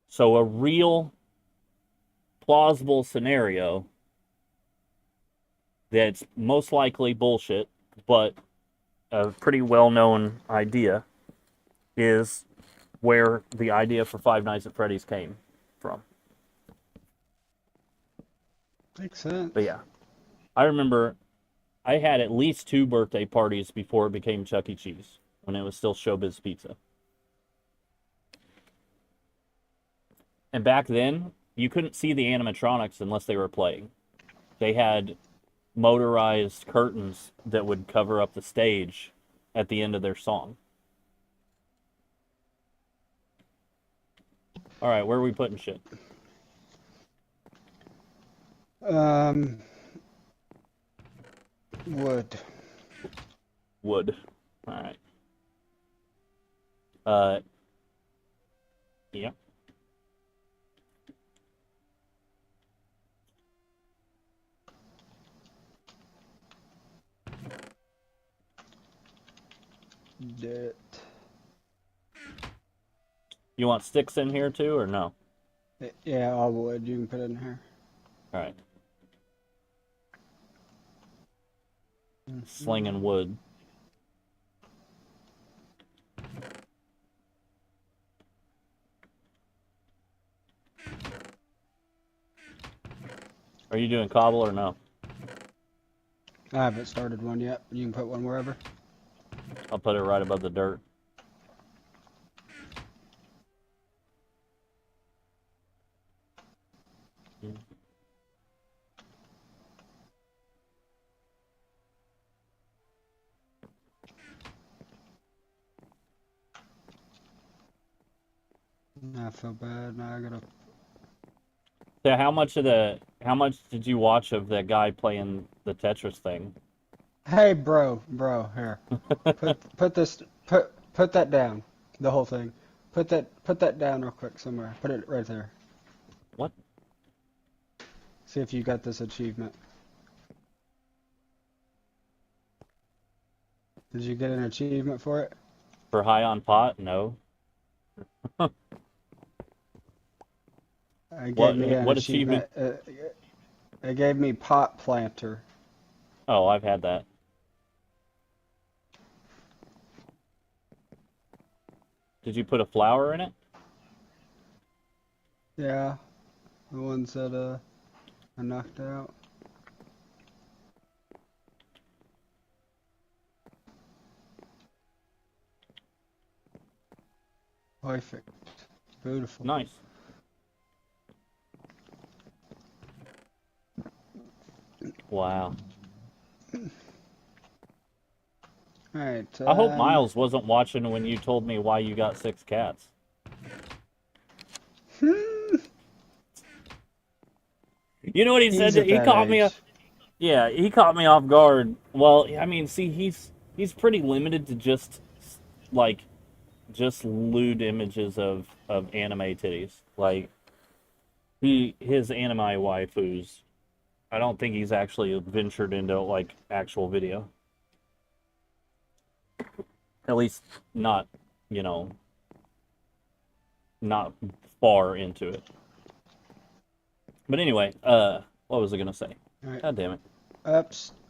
So a real plausible scenario that's most likely bullshit, but a pretty well-known idea is where the idea for Five Nights at Freddy's came from. Makes sense. But yeah, I remember I had at least 2 birthday parties before it became Chuck E. Cheese, when it was still Showbiz Pizza. And back then, you couldn't see the animatronics unless they were playing. They had motorized curtains that would cover up the stage at the end of their song. All right, where are we putting shit? Wood. Wood. All right. Yeah. Dirt. You want sticks in here too, or no? Yeah, all wood. You can put it in here. All right. Slinging wood. Are you doing cobble or no? I haven't started one yet. You can put one wherever. I'll put it right above the dirt. I feel bad. Now I gotta. So how much did you watch of that guy playing the Tetris thing? Hey, bro, here. Put that down. The whole thing. Put that down real quick somewhere. Put it right there. What? See if you got this achievement. Did you get an achievement for it? For high on pot? No. It gave me an what achievement. achievement? It gave me pot planter. Oh, I've had that. Did you put a flower in it? Yeah, the ones that I knocked out. Perfect. Beautiful. Nice. Wow. Alright, I hope Miles wasn't watching when you told me why you got 6 cats. You know what he said? He caught me. Yeah, he caught me off guard. Well, I mean, see, he's pretty limited to just like just lewd images of anime titties. Like his anime waifus. I don't think he's actually ventured into like actual video. At least not, you know, not far into it. But anyway, what was I gonna say? Right. God damn it.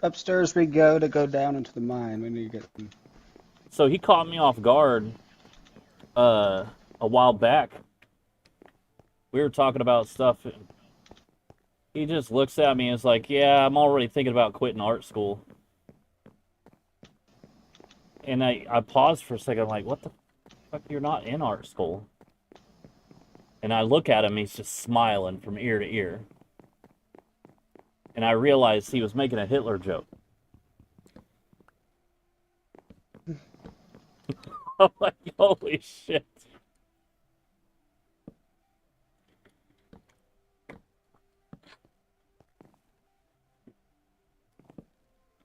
Upstairs we go to go down into the mine. We need to get them. So he caught me off guard a while back. We were talking about stuff. And he just looks at me and is like, yeah, I'm already thinking about quitting art school. And I paused for a second, I'm like, what the fuck? You're not in art school. And I look at him, he's just smiling from ear to ear. And I realized he was making a Hitler joke. I'm like, holy shit.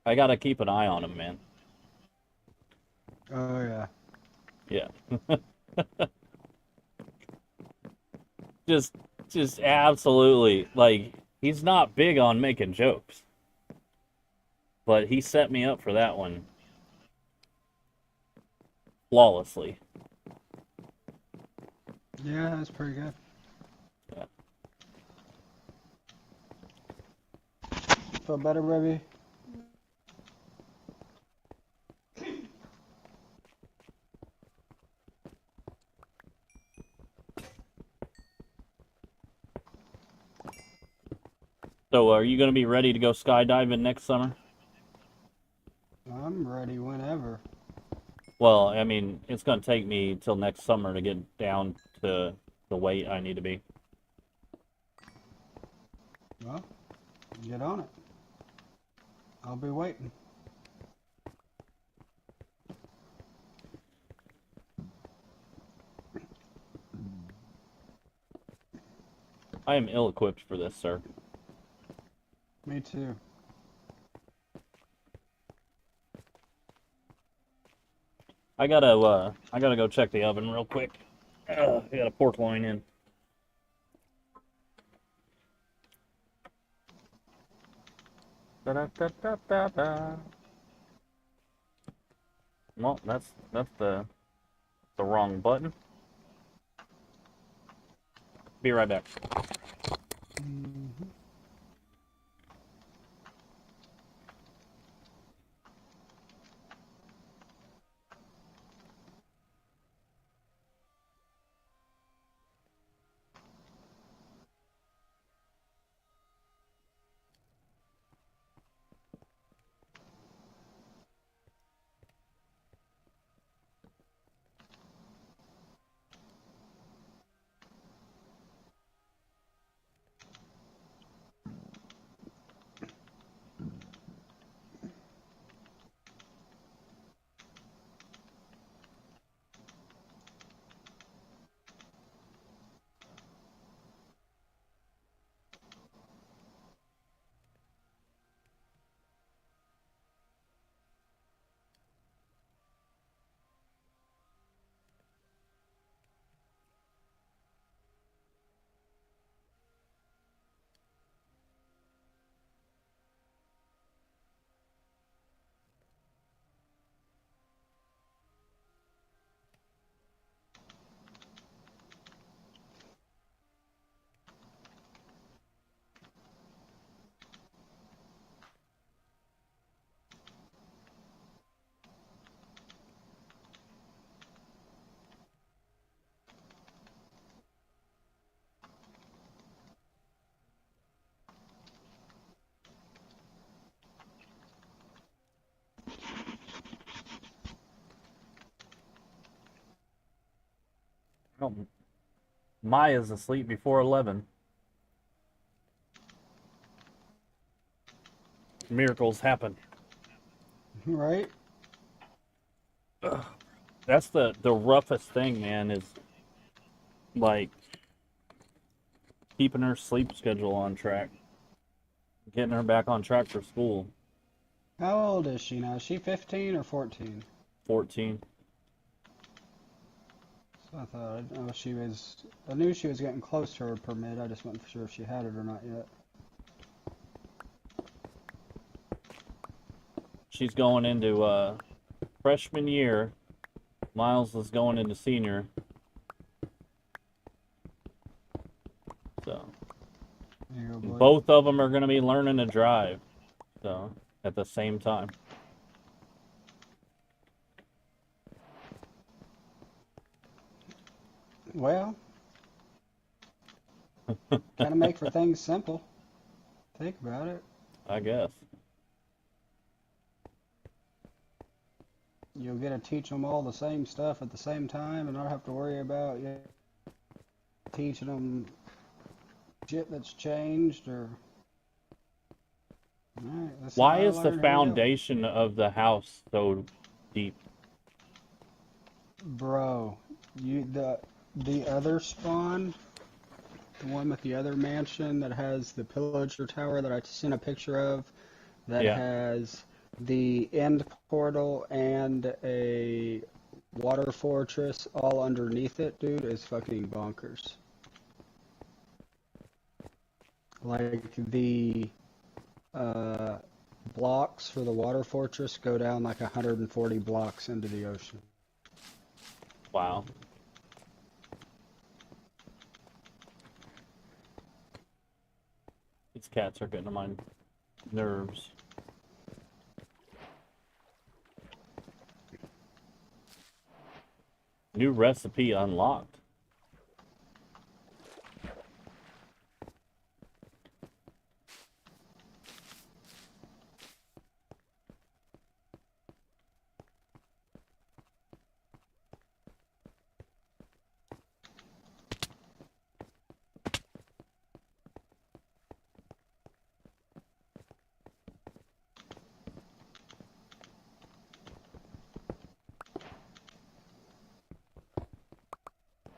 I gotta keep an eye on him, man. Oh, yeah. Yeah. just absolutely, like, he's not big on making jokes. But he set me up for that one flawlessly. Yeah, that's pretty good. Yeah. Feel better, baby? So are you going to be ready to go skydiving next summer? I'm ready whenever. Well, I mean, it's going to take me till next summer to get down to the weight I need to be. Well, get on it. I'll be waiting. I am ill-equipped for this, sir. Me too. I gotta go check the oven real quick. I got a pork loin in. Da-da-da-da-da-da. Well, that's the wrong button. Be right back. Mm-hmm. Oh, Maya's asleep before 11. Miracles happen. Right? Ugh. That's the roughest thing, man, is like keeping her sleep schedule on track. Getting her back on track for school. How old is she now? Is she 15 or 14? 14. So I thought, I knew she was getting close to her permit. I just wasn't sure if she had it or not yet. She's going into freshman year. Miles is going into senior. So both of them are going to be learning to drive. So at the same time. Well, gotta make for things simple. Think about it. I guess. You'll get to teach them all the same stuff at the same time and not have to worry about teaching them shit that's changed or... Alright, why is the foundation of the house so deep? Bro, the other spawn, the one with the other mansion that has the pillager tower that I sent a picture of, that has the end portal and a water fortress all underneath it, dude, is fucking bonkers. Like, the blocks for the water fortress go down like 140 blocks into the ocean. Wow. These cats are getting on my nerves. New recipe unlocked.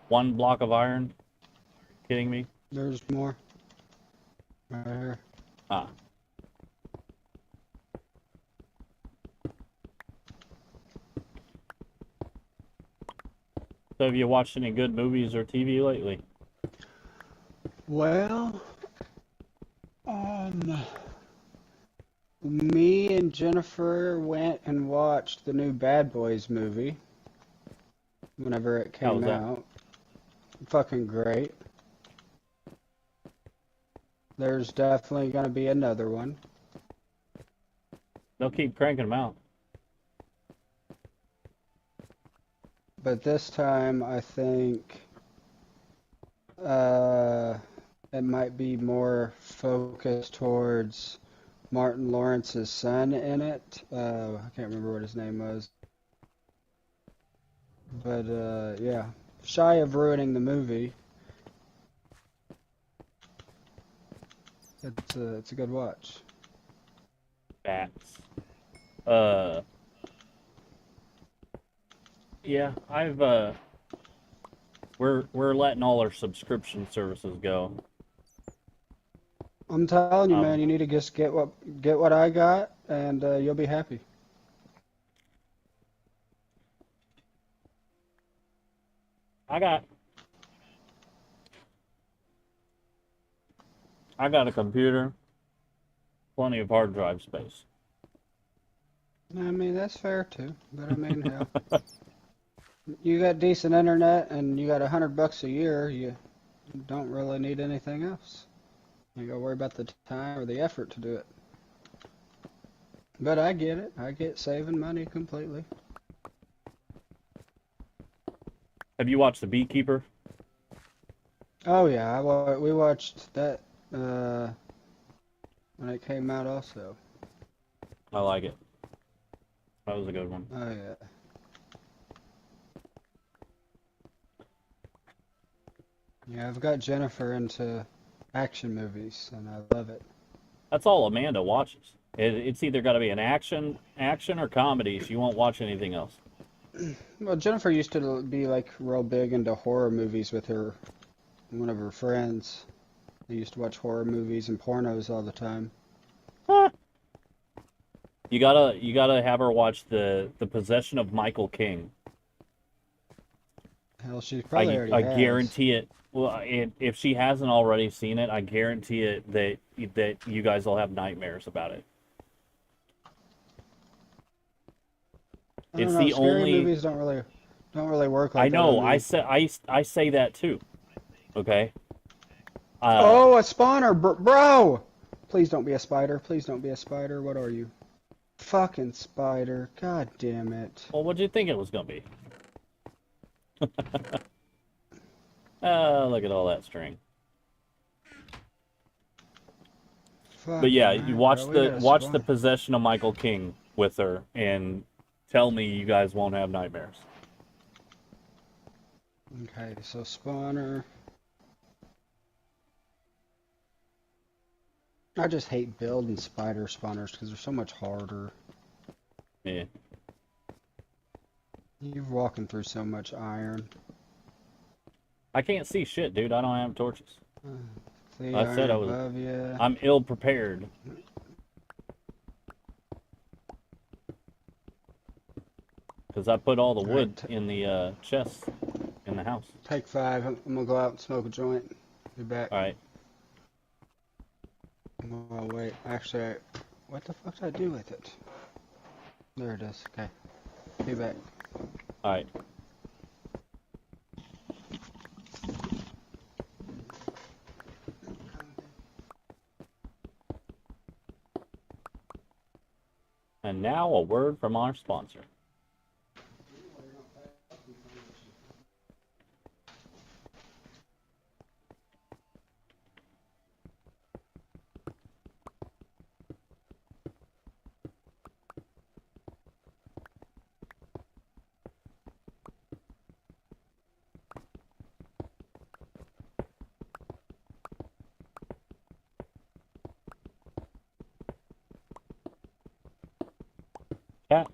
One block of iron? Kidding me? There's more. Right here. Ah. So have you watched any good movies or TV lately? Well, me and Jennifer went and watched the new Bad Boys movie whenever it came out. Fucking great. There's definitely going to be another one. They'll keep cranking them out. But this time, I think it might be more focused towards Martin Lawrence's son in it. I can't remember what his name was. But, yeah. Shy of ruining the movie. It's a good watch. Bats. Yeah, we're letting all our subscription services go. I'm telling you, man, you need to just get what I got, and you'll be happy. I got a computer, plenty of hard drive space. I mean, that's fair too, but I mean, hell, you got decent internet and you got $100 a year, you don't really need anything else. You gotta worry about the time or the effort to do it. But I get it. I get saving money completely. Have you watched The Beekeeper? Oh yeah, we watched that when it came out also. I like it. That was a good one. Oh yeah. Yeah, I've got Jennifer into action movies, and I love it. That's all Amanda watches. It's either got to be an action or comedy. She won't watch anything else. Well, Jennifer used to be like real big into horror movies with one of her friends. They used to watch horror movies and pornos all the time. Huh. You gotta have her watch the Possession of Michael King. Hell, she probably already has. I guarantee it. Well, if she hasn't already seen it, I guarantee it that you guys will have nightmares about it. I don't know, scary movies don't really work like that. I know. I say that too. Okay. Oh, a spawner, bro! Please don't be a spider. Please don't be a spider. What are you? Fucking spider. God damn it. Well, what'd you think it was gonna be? Look at all that string. But yeah, you watch the Possession of Michael King with her, and tell me you guys won't have nightmares. Okay, so spawner. I just hate building spider spawners because they're so much harder. Yeah. You're walking through so much iron. I can't see shit, dude. I don't have torches. See, I said I was. I'm ill prepared. Because I put all the wood in the chests in the house. Take 5. I'm gonna go out and smoke a joint. Be back. All right. Oh wait, actually, what the fuck did I do with it? There it is. Okay. Be back. All right. And now a word from our sponsor. Cat.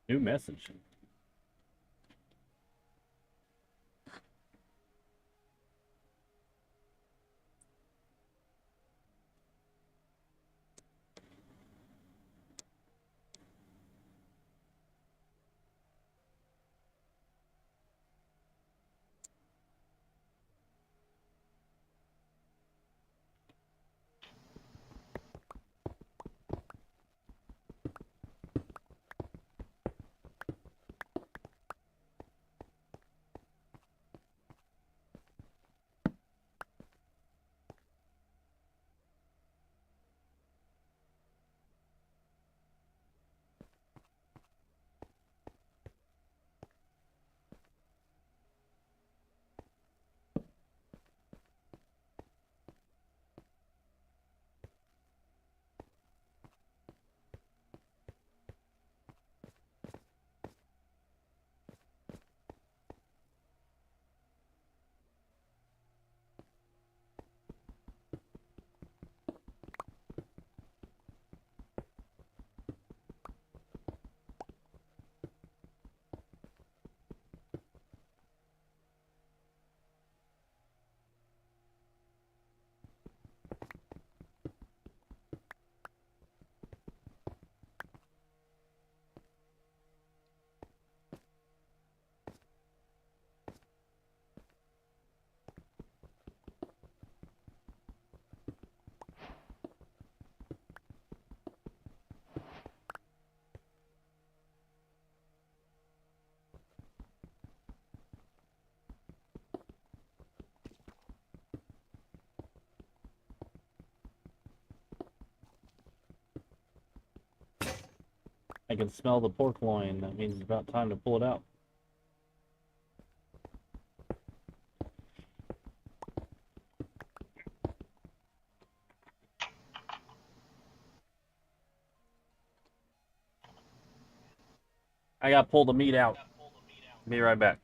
New message. I can smell the pork loin. That means it's about time to pull it out. I gotta pull the meat out. Be right back.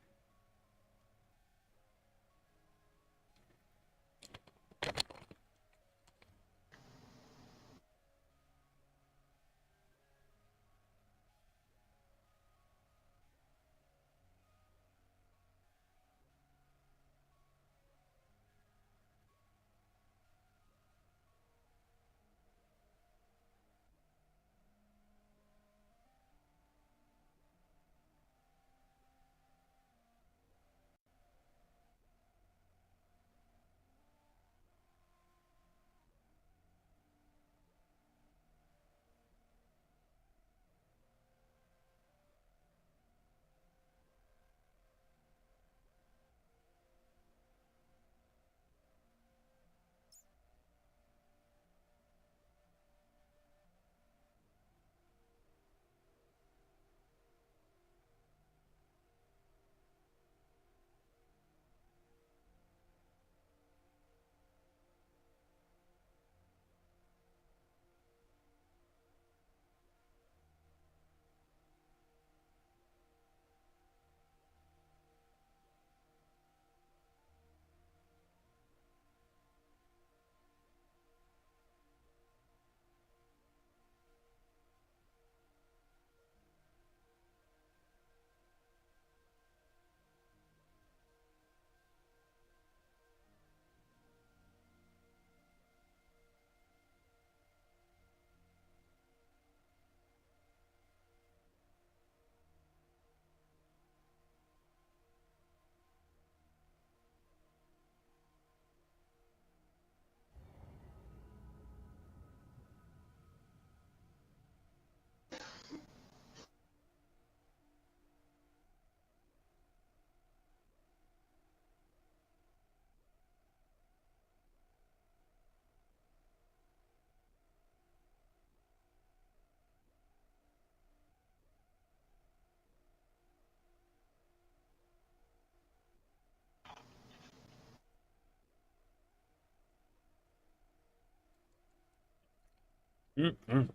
Mm-mm.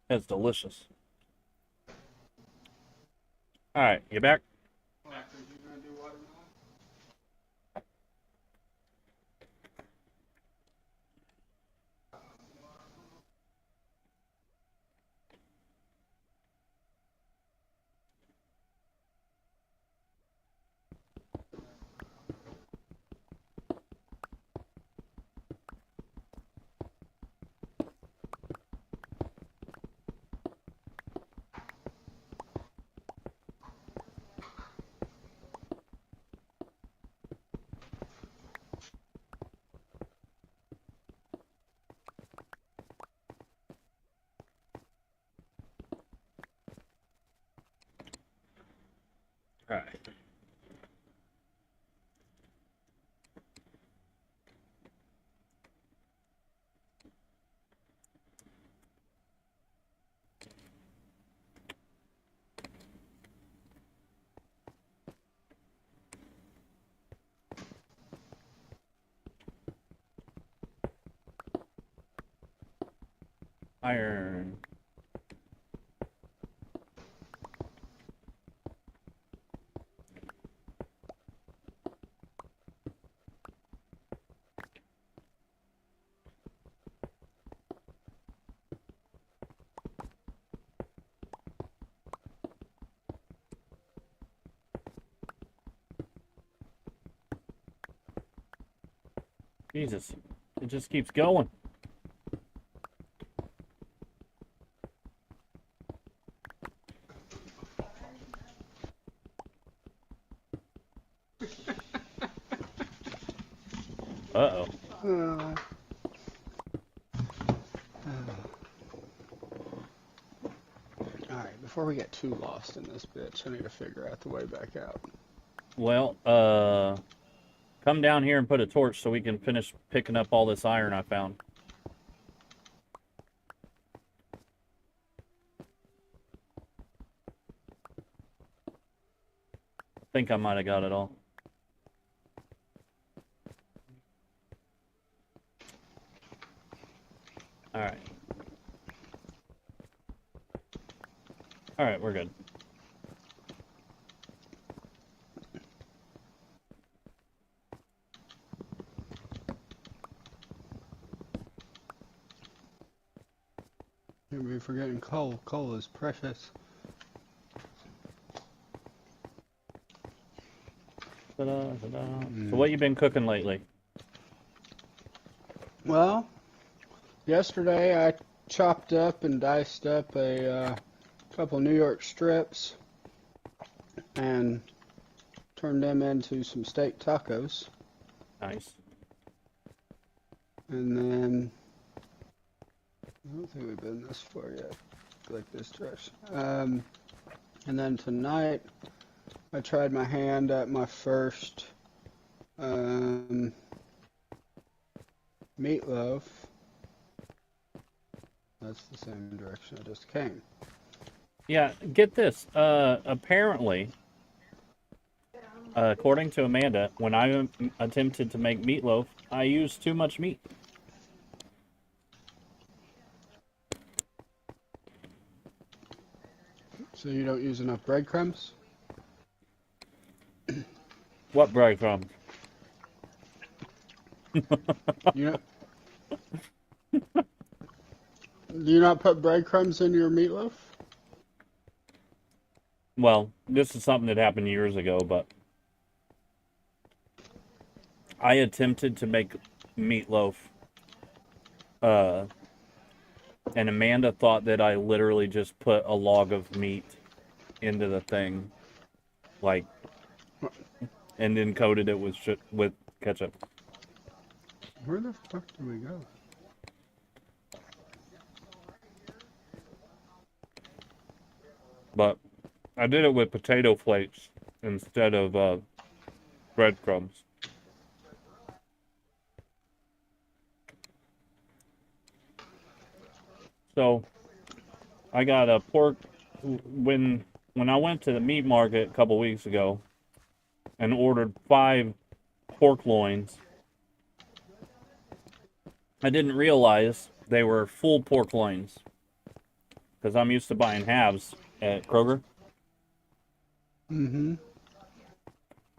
That's delicious. All right, you back? All right. Iron. Jesus, it just keeps going. Uh-oh. Alright, before we get too lost in this bitch, I need to figure out the way back out. Well, come down here and put a torch so we can finish picking up all this iron I found. think I might have got it all. Alright. Alright, we're good. Can't be forgetting coal. Coal is precious. So what you been cooking lately? Well, yesterday I chopped up and diced up a couple New York strips and turned them into some steak tacos. Nice. And then, I don't think we've been this far yet, like this direction. And then tonight, I tried my hand at my first meatloaf. That's the same direction I just came. Yeah, get this. Apparently, according to Amanda, when I attempted to make meatloaf, I used too much meat. So you don't use enough breadcrumbs? What breadcrumbs? You know, do you not put breadcrumbs in your meatloaf? Well, this is something that happened years ago, but I attempted to make meatloaf, and Amanda thought that I literally just put a log of meat into the thing, like, and then coated it with ketchup. Where the fuck do we go? But I did it with potato flakes instead of breadcrumbs. So I got a pork when I went to the meat market a couple weeks ago and ordered 5 pork loins. I didn't realize they were full pork loins because I'm used to buying halves at Kroger. Mm-hmm.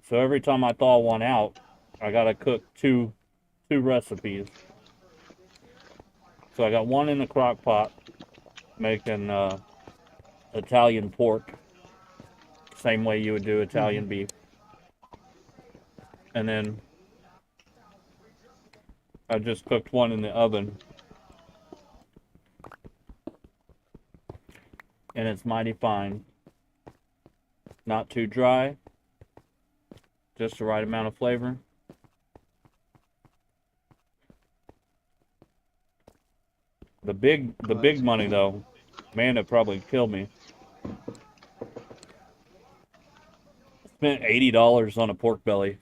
So every time I thaw one out, I gotta cook two recipes. So I got one in the crock pot making Italian pork, same way you would do Italian beef. And then I just cooked one in the oven. And it's mighty fine. Not too dry. Just the right amount of flavor. The big money though, man, it probably killed me. Spent $80 on a pork belly.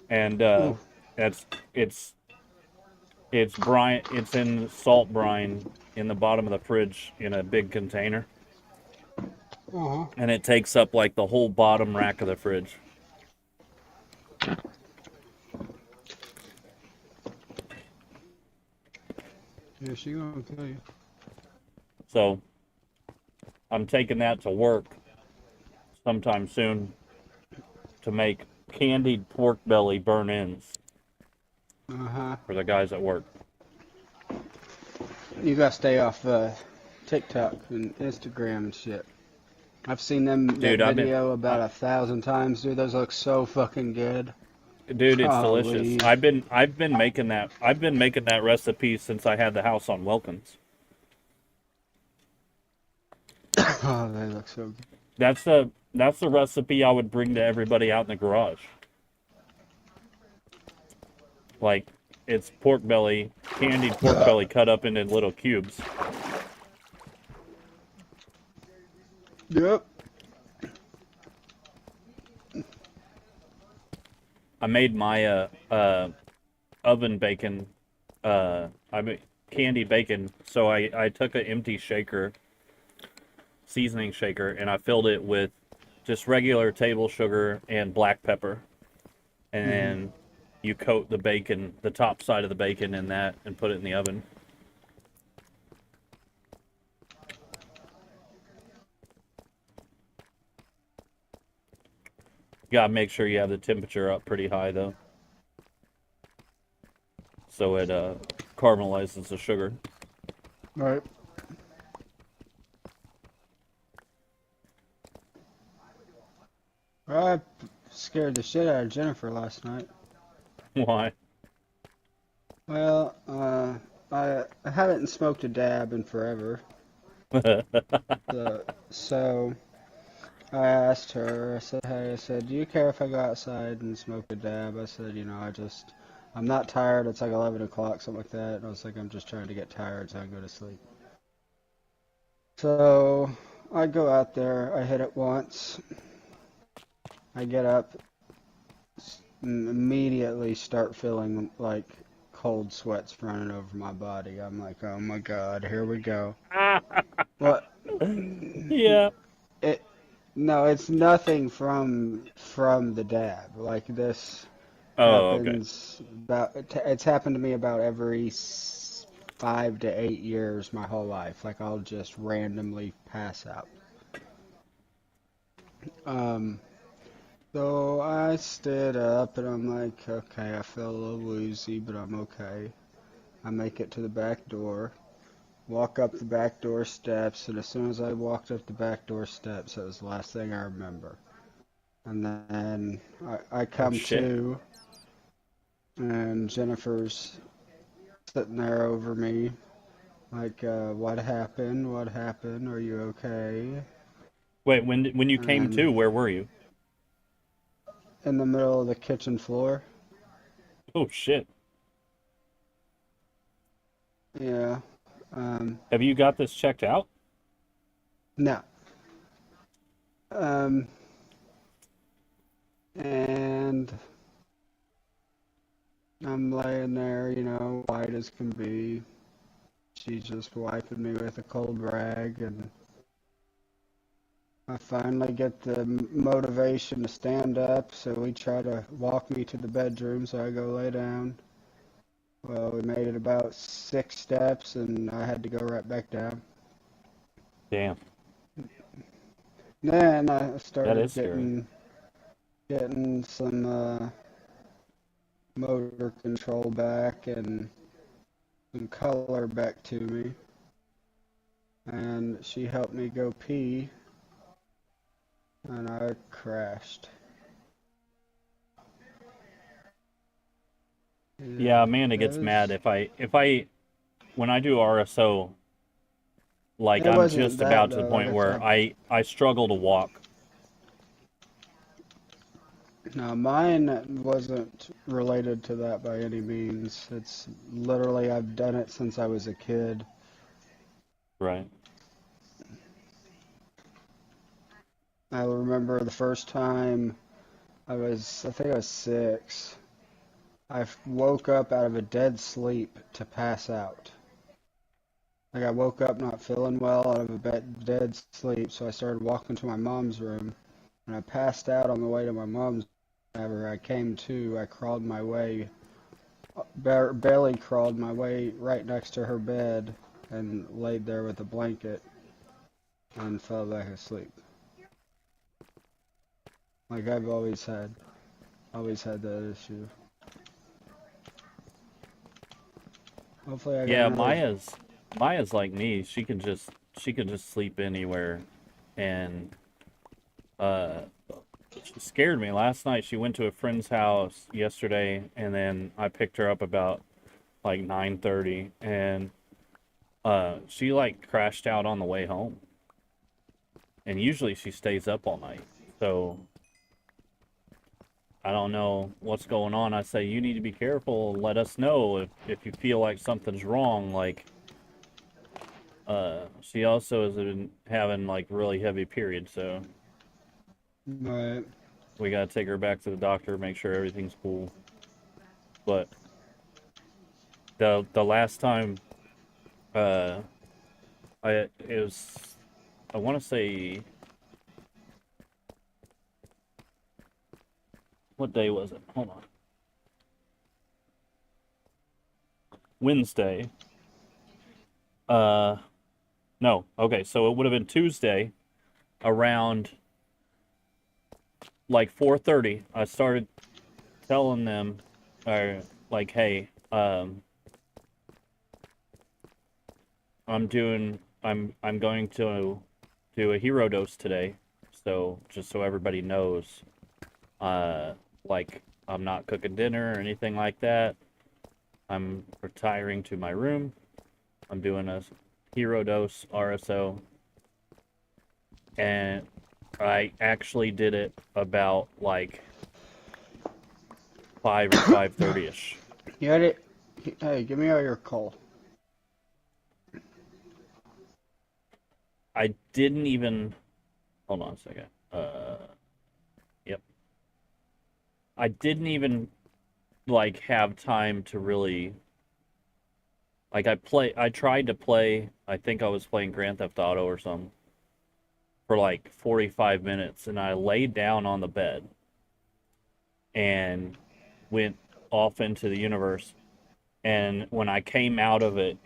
And it's brine. It's in salt brine in the bottom of the fridge in a big container. Uh-huh. And it takes up like the whole bottom rack of the fridge. Yeah, she gonna kill you. So I'm taking that to work sometime soon to make candied pork belly burn-ins for the guys at work. You gotta stay off TikTok and Instagram and shit. I've seen them video about 1,000 times, dude. Those look so fucking good. Dude, it's delicious. I've been making that. I've been making that recipe since I had the house on Wilkins. Oh, they look so good. That's the recipe I would bring to everybody out in the garage. Like, it's pork belly, candied pork belly cut up into little cubes. Yep. I made my oven bacon, candied bacon. So I took an empty shaker, seasoning shaker, and I filled it with just regular table sugar and black pepper, and then you coat the bacon, the top side of the bacon in that, and put it in the oven. You gotta make sure you have the temperature up pretty high though, so it caramelizes the sugar. Right. I scared the shit out of Jennifer last night. Why? Well, I haven't smoked a dab in forever. So I asked her, I said, hey, I said, do you care if I go outside and smoke a dab? I said, you know, I'm not tired. It's like 11 o'clock, something like that. And I was like, I'm just trying to get tired so I can go to sleep. So I go out there, I hit it once. I get up, and immediately start feeling like cold sweats running over my body. I'm like, oh my God, here we go. What? Yeah. No, it's nothing from the dab. Like this happens about. It's happened to me about every 5 to 8 years my whole life. Like I'll just randomly pass out. So I stood up and I'm like, okay, I feel a little woozy, but I'm okay. I make it to the back door, walk up the back door steps, and as soon as I walked up the back door steps, that was the last thing I remember. And then I come to, and Jennifer's sitting there over me, like, what happened? What happened? Are you okay? Wait, when you came to, where were you? In the middle of the kitchen floor. Oh shit. Yeah. Have you got this checked out? No. And I'm laying there, you know, white as can be. She's just wiping me with a cold rag, and I finally get the motivation to stand up, so we try to walk me to the bedroom, so I go lay down. Well, we made it about 6 steps, and I had to go right back down. Damn. Then I started getting some motor control back and some color back to me. And she helped me go pee, and I crashed. Yeah, Amanda gets mad if I when I do RSO, like I'm just about to the point where I struggle to walk. No, mine wasn't related to that by any means. It's literally, I've done it since I was a kid. Right. I remember the first time I think I was 6. I woke up out of a dead sleep to pass out. Like I woke up not feeling well out of a dead sleep, so I started walking to my mom's room, and I passed out on the way to my mom's. Whenever I came to, I crawled my way, barely crawled my way right next to her bed, and laid there with a blanket, and fell back asleep. Like I've always had that issue. Hopefully I got Maya's like me. She can just sleep anywhere, and she scared me last night. She went to a friend's house yesterday, and then I picked her up about like 9:30, and she like crashed out on the way home. And usually she stays up all night, so I don't know what's going on. I say, you need to be careful. Let us know if you feel like something's wrong. Like, she also has been having like really heavy periods, so Right. we gotta take her back to the doctor, make sure everything's cool. But the last time, I want to say What day was it? Hold on. Wednesday. No. Okay, so it would have been Tuesday around like 4:30. I started telling them, like, hey, I'm going to do a hero dose today. So just so everybody knows, like, I'm not cooking dinner or anything like that. I'm retiring to my room. I'm doing a hero dose RSO. And I actually did it about like 5 or 5:30ish. You had it. Hey, give me all your coal. I didn't even. Hold on a second. Yep. I didn't even like have time to really. Like I tried to play. I think I was playing Grand Theft Auto or something for like 45 minutes, and I laid down on the bed and went off into the universe. And when I came out of it,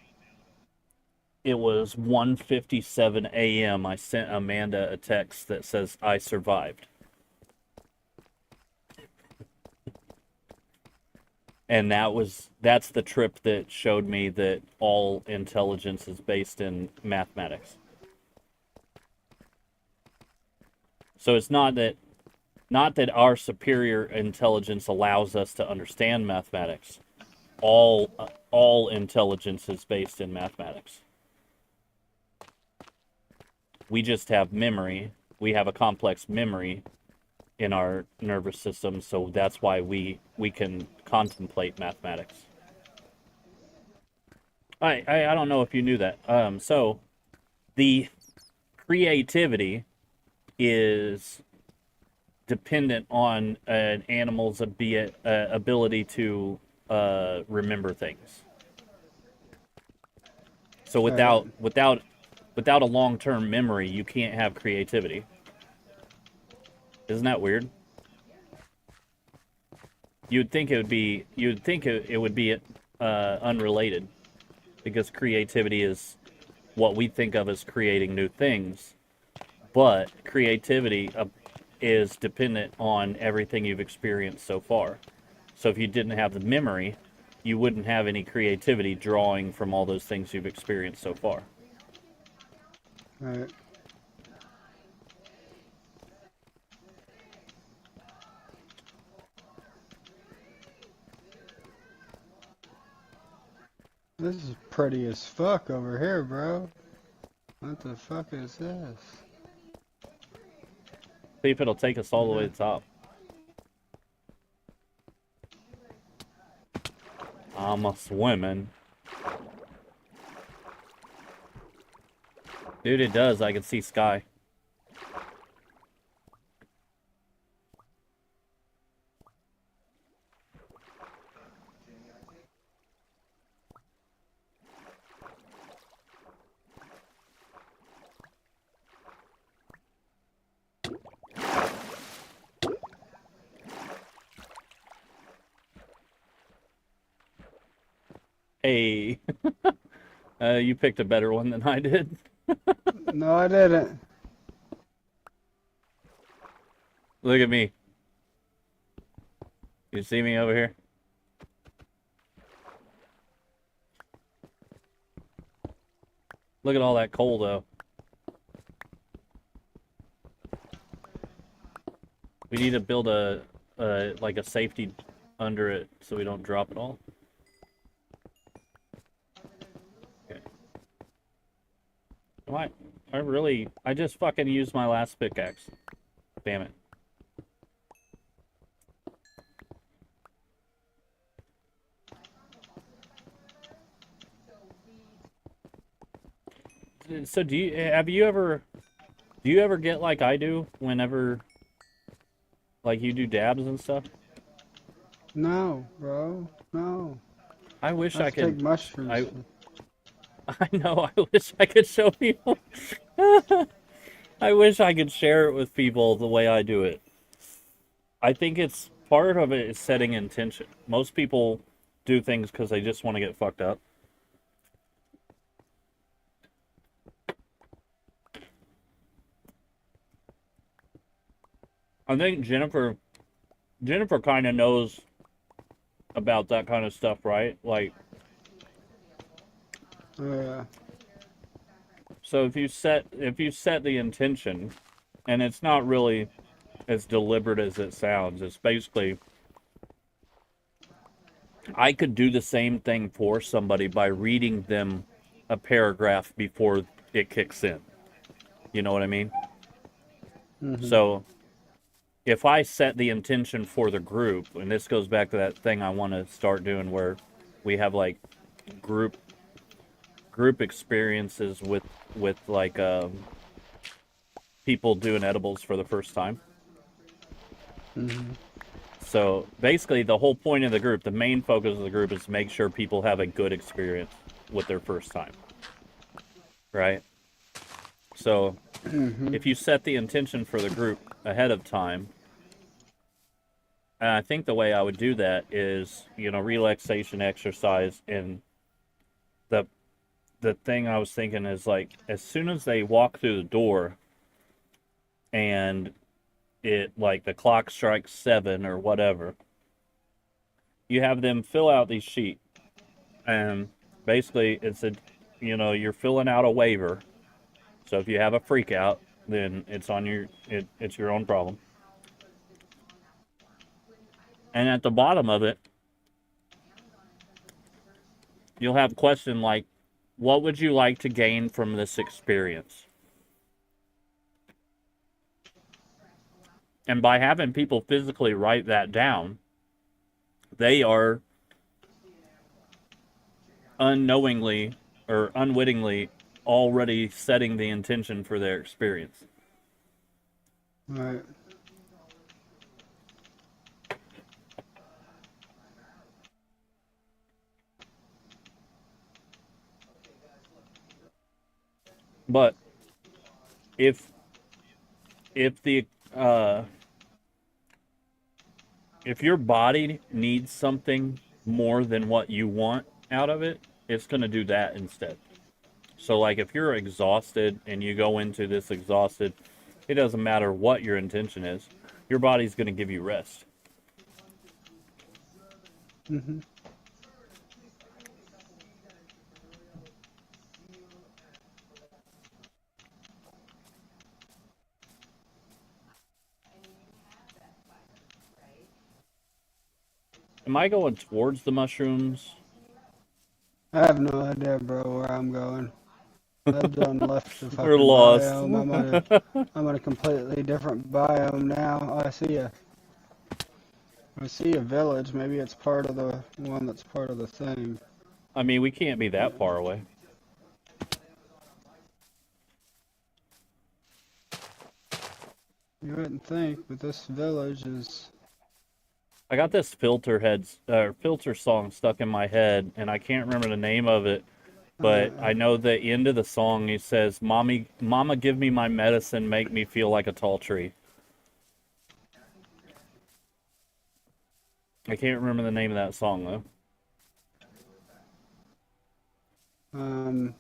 it was 1:57 a.m. I sent Amanda a text that says I survived. And that's the trip that showed me that all intelligence is based in mathematics. So it's not that our superior intelligence allows us to understand mathematics. All intelligence is based in mathematics. We just have memory. We have a complex memory in our nervous system, so that's why we can contemplate mathematics. I don't know if you knew that. So the creativity is dependent on an animal's ability to remember things. So without a long-term memory, you can't have creativity. Isn't that weird? You'd think it would be unrelated, because creativity is what we think of as creating new things, but creativity is dependent on everything you've experienced so far. So if you didn't have the memory, you wouldn't have any creativity drawing from all those things you've experienced so far. Alright. This is pretty as fuck over here, bro. What the fuck is this? See if it'll take us all the way to the top. I'm a swimming. Dude, it does. I can see sky. Hey, you picked a better one than I did. No, I didn't. Look at me. You see me over here? Look at all that coal, though. We need to build like a safety under it so we don't drop it all. What? I just fucking used my last pickaxe. Damn it. So do you ever get like I do whenever like you do dabs and stuff? No, bro. No. I wish I could take mushrooms. I know, I wish I could show people. I wish I could share it with people the way I do it. I think it's part of it is setting intention. Most people do things because they just want to get fucked up. I think Jennifer kind of knows about that kind of stuff, right? Like, Yeah. so if you set the intention, and it's not really as deliberate as it sounds. It's basically, I could do the same thing for somebody by reading them a paragraph before it kicks in. You know what I mean? Mm-hmm. So if I set the intention for the group, and this goes back to that thing I want to start doing where we have like group experiences with like people doing edibles for the first time. Mm-hmm. So basically the whole point of the group, the main focus of the group, is to make sure people have a good experience with their first time. Right? So if you set the intention for the group ahead of time, and I think the way I would do that is, relaxation exercise. And the thing I was thinking is, like, as soon as they walk through the door and it, like, the clock strikes 7 or whatever, you have them fill out these sheets. And basically it's you're filling out a waiver. So if you have a freak out, then it's it's your own problem. And at the bottom of it, you'll have a question like, what would you like to gain from this experience? And by having people physically write that down, they are unknowingly or unwittingly already setting the intention for their experience. Right. But if your body needs something more than what you want out of it, it's going to do that instead. So, like, if you're exhausted and you go into this exhausted, it doesn't matter what your intention is, your body's going to give you rest. Mm-hmm. Am I going towards the mushrooms? I have no idea, bro, where I'm going. I've done left the fucking We're lost. biome. I'm in a completely different biome now. I see a village. Maybe it's part of the one that's part of the thing. I mean, we can't be that far away. You wouldn't think, but this village is... I got this filter song stuck in my head, and I can't remember the name of it, but I know the end of the song, he says, Mama, give me my medicine, make me feel like a tall tree. I can't remember the name of that song, though.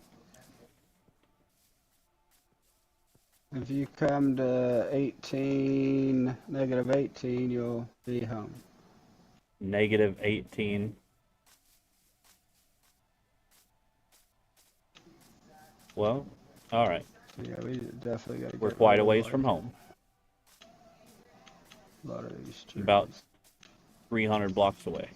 If you come to -18, you'll be home. -18. Well, all right. Yeah, we definitely got to. We're quite a ways from home. A lot of these trees. About 300 blocks away.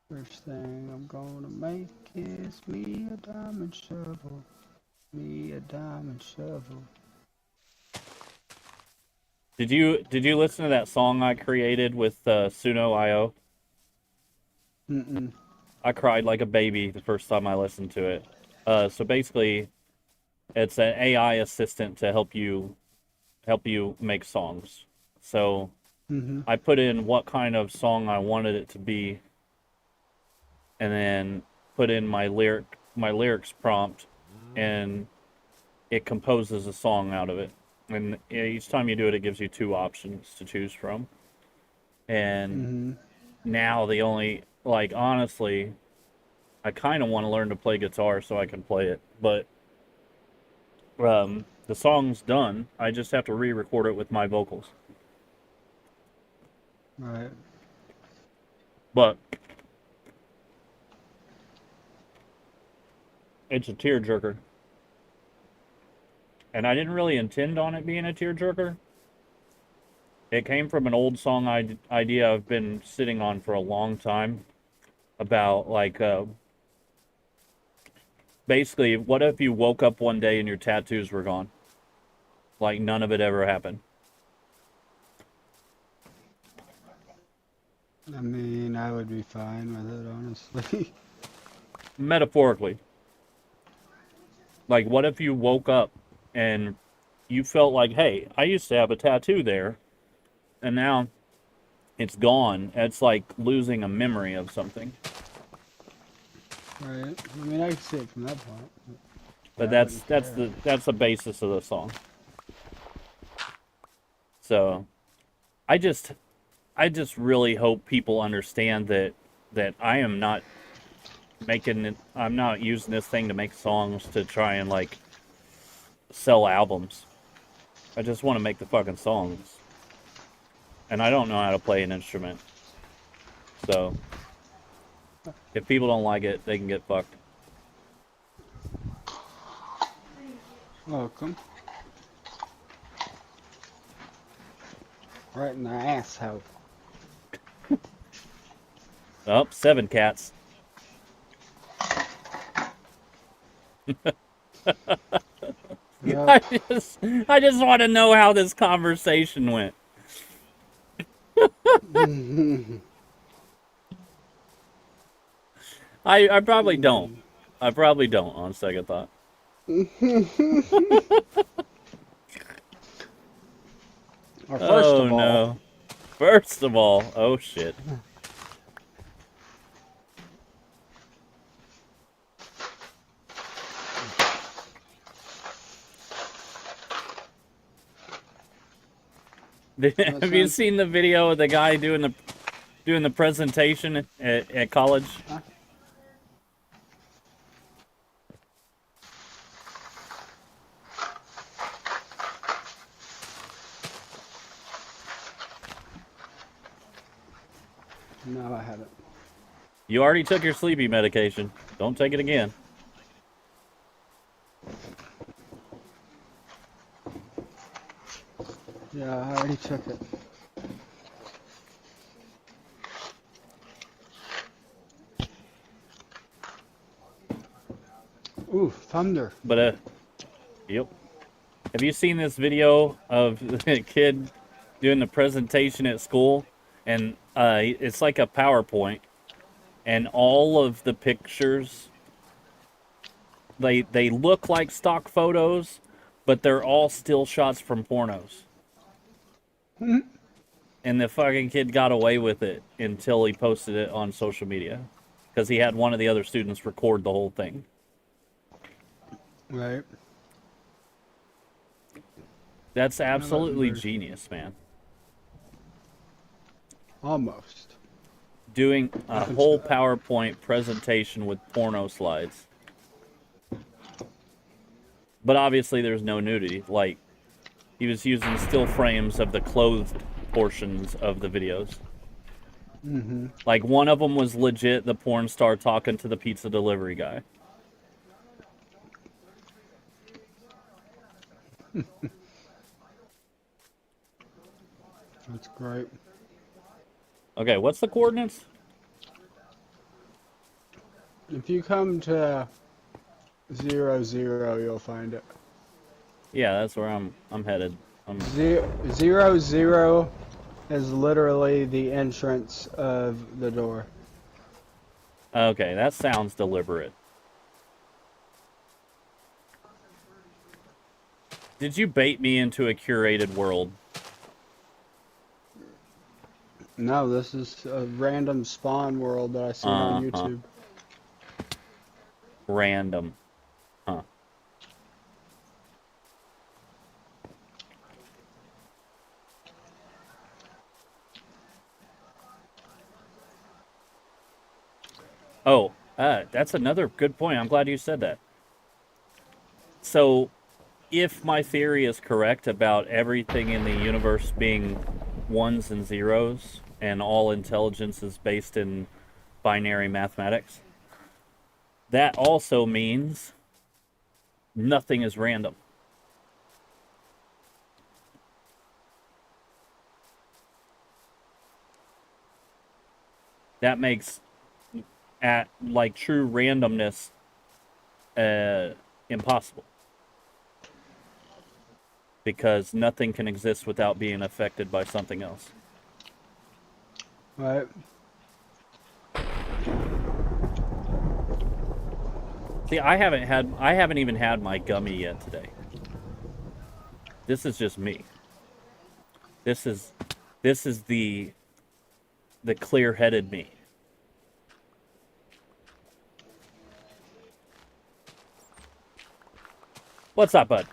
First thing I'm gonna make is me a diamond shovel. Me a diamond shovel. Did you listen to that song I created with Suno.io? Mm-mm. I cried like a baby the first time I listened to it. So basically, it's an AI assistant to help you make songs. So I put in what kind of song I wanted it to be, and then put in my lyrics prompt, and it composes a song out of it. And each time you do it, it gives you 2 options to choose from. And now the only, like, honestly, I kind of want to learn to play guitar so I can play it, but the song's done. I just have to re-record it with my vocals. Right. But it's a tearjerker. And I didn't really intend on it being a tearjerker. It came from an old song idea I've been sitting on for a long time about, like, basically, what if you woke up one day and your tattoos were gone? Like, none of it ever happened. I mean, I would be fine with it, honestly. Metaphorically. Like, what if you woke up and you felt like, hey, I used to have a tattoo there, and now it's gone. It's like losing a memory of something. Right. I mean, I can see it from that point. But that's the basis of the song. So, I just really hope people understand that I am not I'm not using this thing to make songs to try and, like, sell albums. I just want to make the fucking songs. And I don't know how to play an instrument. So, if people don't like it, they can get fucked. Welcome. Right in the asshole. Oh, 7 cats. Yep. I just want to know how this conversation went. I probably don't. I probably don't, on second thought. Or first of all. No. First of all, oh shit. Have you seen the video of the guy doing the presentation at college? Huh? No, I haven't. You already took your sleepy medication. Don't take it again. Yeah, I already took it. Ooh, thunder. But, yep. Have you seen this video of the kid doing the presentation at school? And it's like a PowerPoint. And all of the pictures, they look like stock photos, but they're all still shots from pornos. And the fucking kid got away with it until he posted it on social media. Because he had one of the other students record the whole thing. Right. That's absolutely genius, man. Almost. Doing a whole PowerPoint presentation with porno slides. But obviously there's no nudity. Like, he was using still frames of the clothed portions of the videos. Mm-hmm. Like, one of them was legit the porn star talking to the pizza delivery guy. That's great. Okay, what's the coordinates? If you come to 0, 0, you'll find it. Yeah, that's where I'm headed. 0, 0 is literally the entrance of the door. Okay, that sounds deliberate. Did you bait me into a curated world? No, this is a random spawn world that I see on YouTube. Random. Huh. Oh, that's another good point. I'm glad you said that. So, if my theory is correct about everything in the universe being ones and zeros, and all intelligence is based in binary mathematics, that also means nothing is random. That makes like true randomness impossible. Because nothing can exist without being affected by something else. Right. See, I haven't even had my gummy yet today. This is just me. This is the clear-headed me. What's up, bud?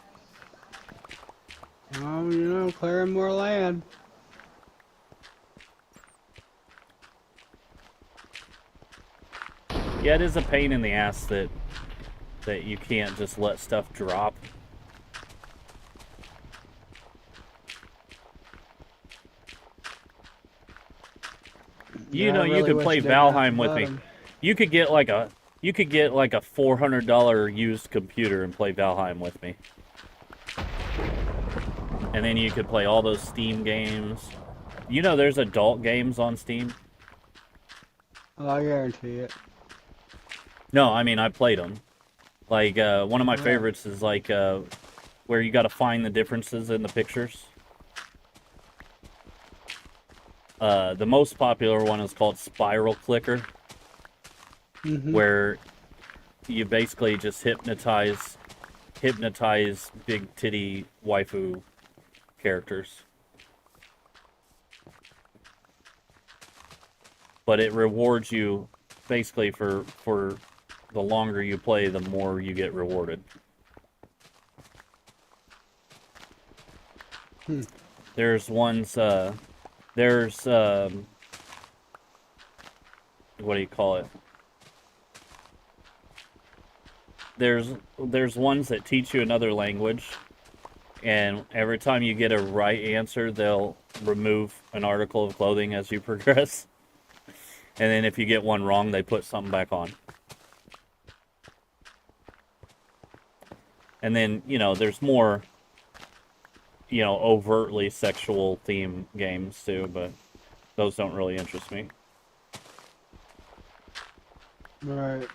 Oh, you know, clearing more land. Yeah, it is a pain in the ass that you can't just let stuff drop. You know, you could play Valheim with me. You could get like a $400 used computer and play Valheim with me. And then you could play all those Steam games. You know there's adult games on Steam? Oh, I guarantee it. No, I mean, I played them. Like, one of my favorites is like, where you gotta find the differences in the pictures. The most popular one is called Spiral Clicker. Where you basically just hypnotize big titty waifu characters. But it rewards you basically for the longer you play, the more you get rewarded. There's ones what do you call it? There's ones that teach you another language, and every time you get a right answer, they'll remove an article of clothing as you progress. And then if you get one wrong, they put something back on. And then, you know, there's more, you know, overtly sexual theme games too, but those don't really interest me. Right.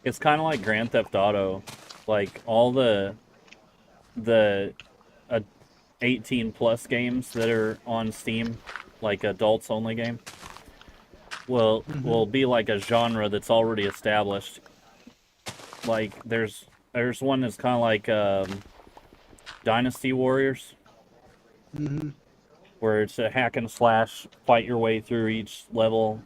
It's kind of like Grand Theft Auto, like all the 18 plus games that are on Steam, like adults only game, will be like a genre that's already established. Like there's one that's kind of like Dynasty Warriors, where it's a hack and slash, fight your way through each level.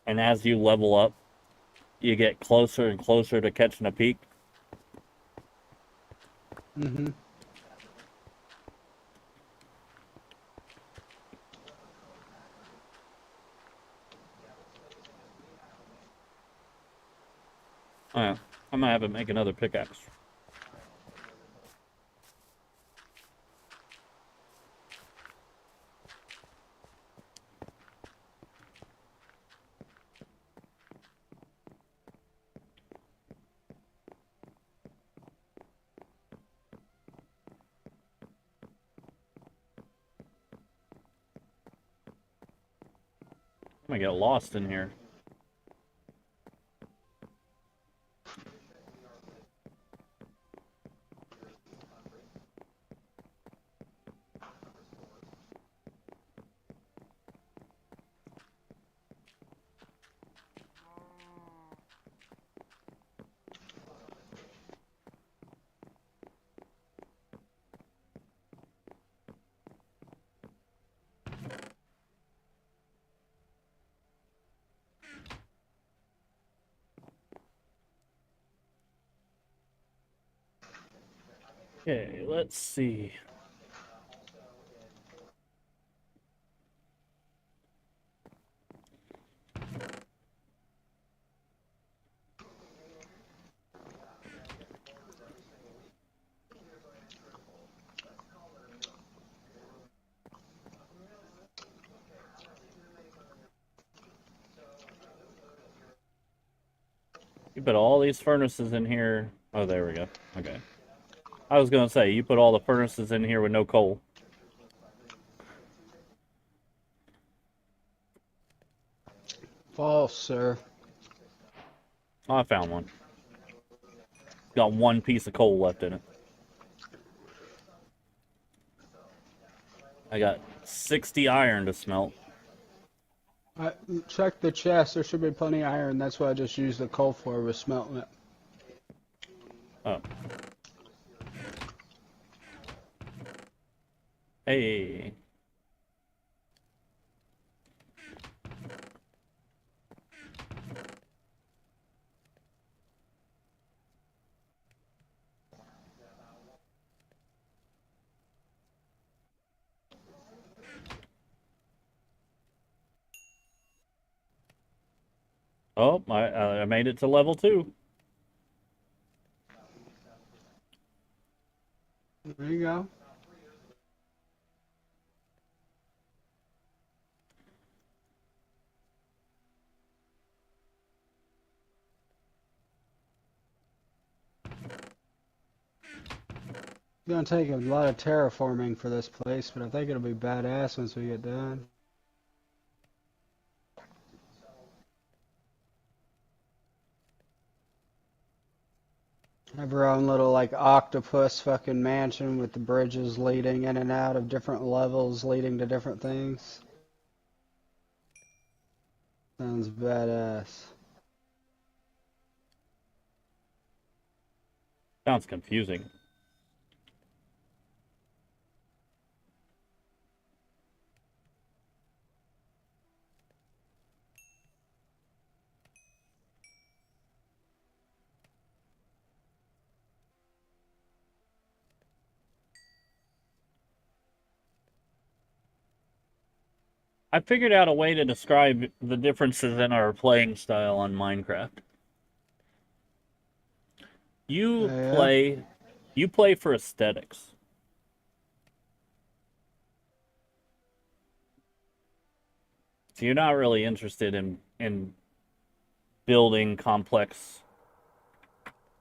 And as you level up, you get closer and closer to catching a peak. Oh, yeah. I'm gonna have it make another pickaxe. I'm gonna get lost in here. Okay, let's see. You put all these furnaces in here. Oh, there we go. Okay. I was going to say, you put all the furnaces in here with no coal. False, sir. Oh, I found one. Got one piece of coal left in it. I got 60 iron to smelt. Check the chest. There should be plenty of iron. That's what I just used the coal for, was smelting it. Oh. Hey. Oh, I made it to level 2. There you go. It's gonna take a lot of terraforming for this place, but I think it'll be badass once we get done. Have our own little like octopus fucking mansion with the bridges leading in and out of different levels leading to different things. Sounds badass. Sounds confusing. I figured out a way to describe the differences in our playing style on Minecraft. You play for aesthetics. So you're not really interested in building complex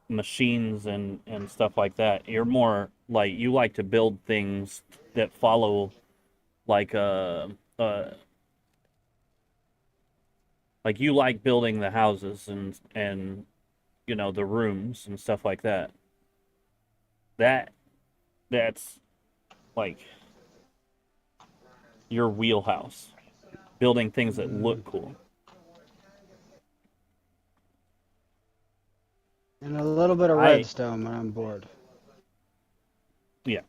machines and stuff like that. You're more like, you like to build things that follow like like you like building the houses and you know, the rooms and stuff like that. That's like your wheelhouse. Building things that look cool. And a little bit of redstone when I'm bored. Yeah.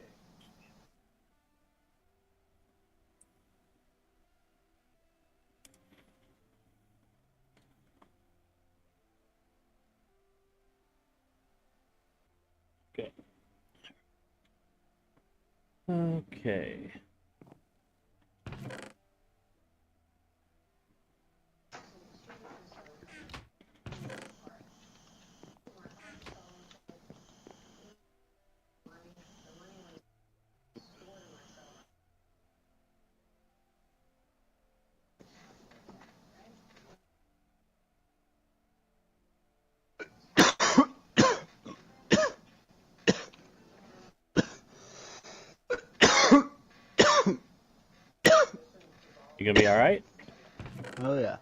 Okay. Okay. You gonna be all right? Oh yeah.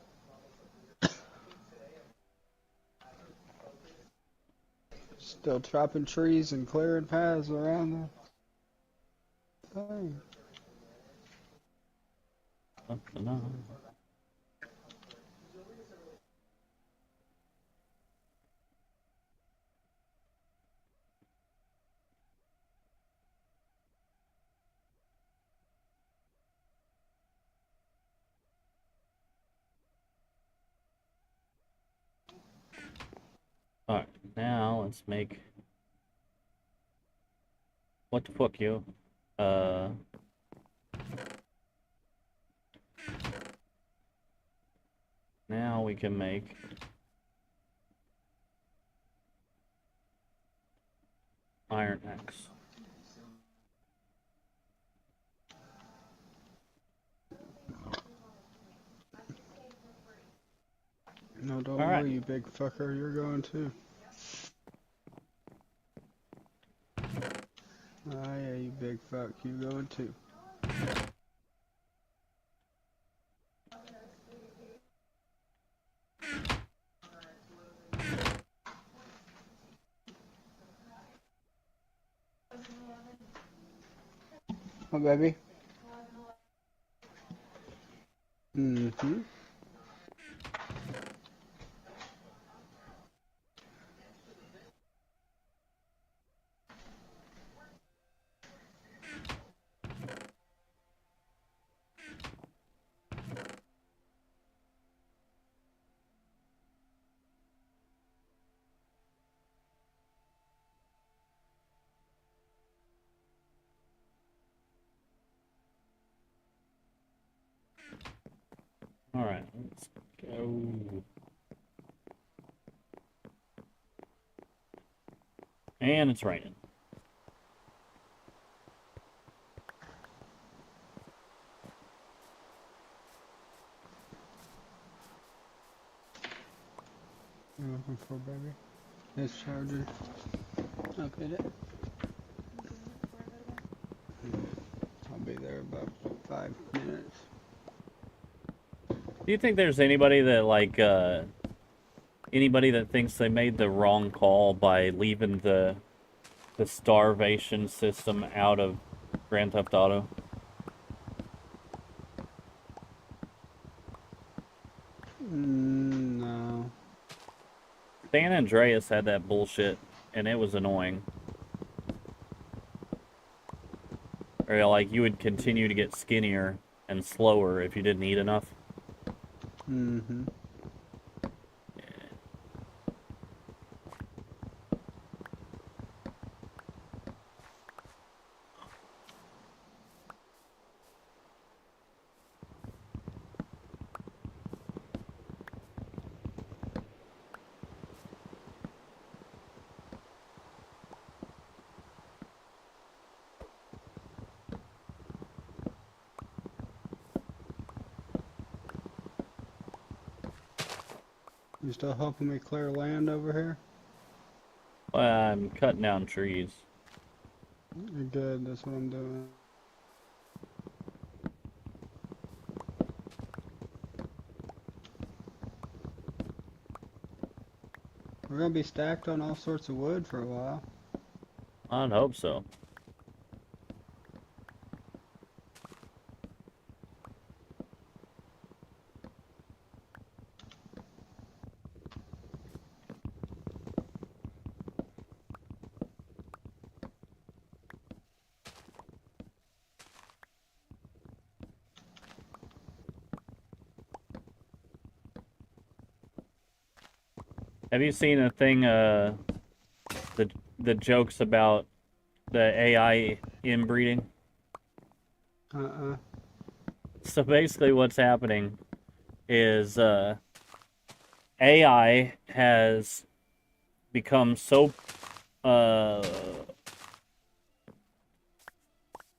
Still chopping trees and clearing paths around the thing. No. All right, now let's make What the fuck, you? Now we can make iron axe. No, don't All right. worry, you big fucker. You're going too. Oh yeah, you big fuck. You going too. Oh, baby. Mm-hmm. All right, let's go. And it's raining. You're looking for, baby? This charger. I'll get it. I'll be there about 5 minutes. Do you think there's anybody that like anybody that thinks they made the wrong call by leaving the starvation system out of Grand Theft Auto? No. San Andreas had that bullshit, and it was annoying. Or like you would continue to get skinnier and slower if you didn't eat enough. Mm-hmm. You still helping me clear land over here? Well, I'm cutting down trees. You're good, that's what I'm doing. We're gonna be stacked on all sorts of wood for a while. I'd hope so. Have you seen a thing, the jokes about the AI inbreeding? Uh-uh. So basically what's happening is, AI has become so,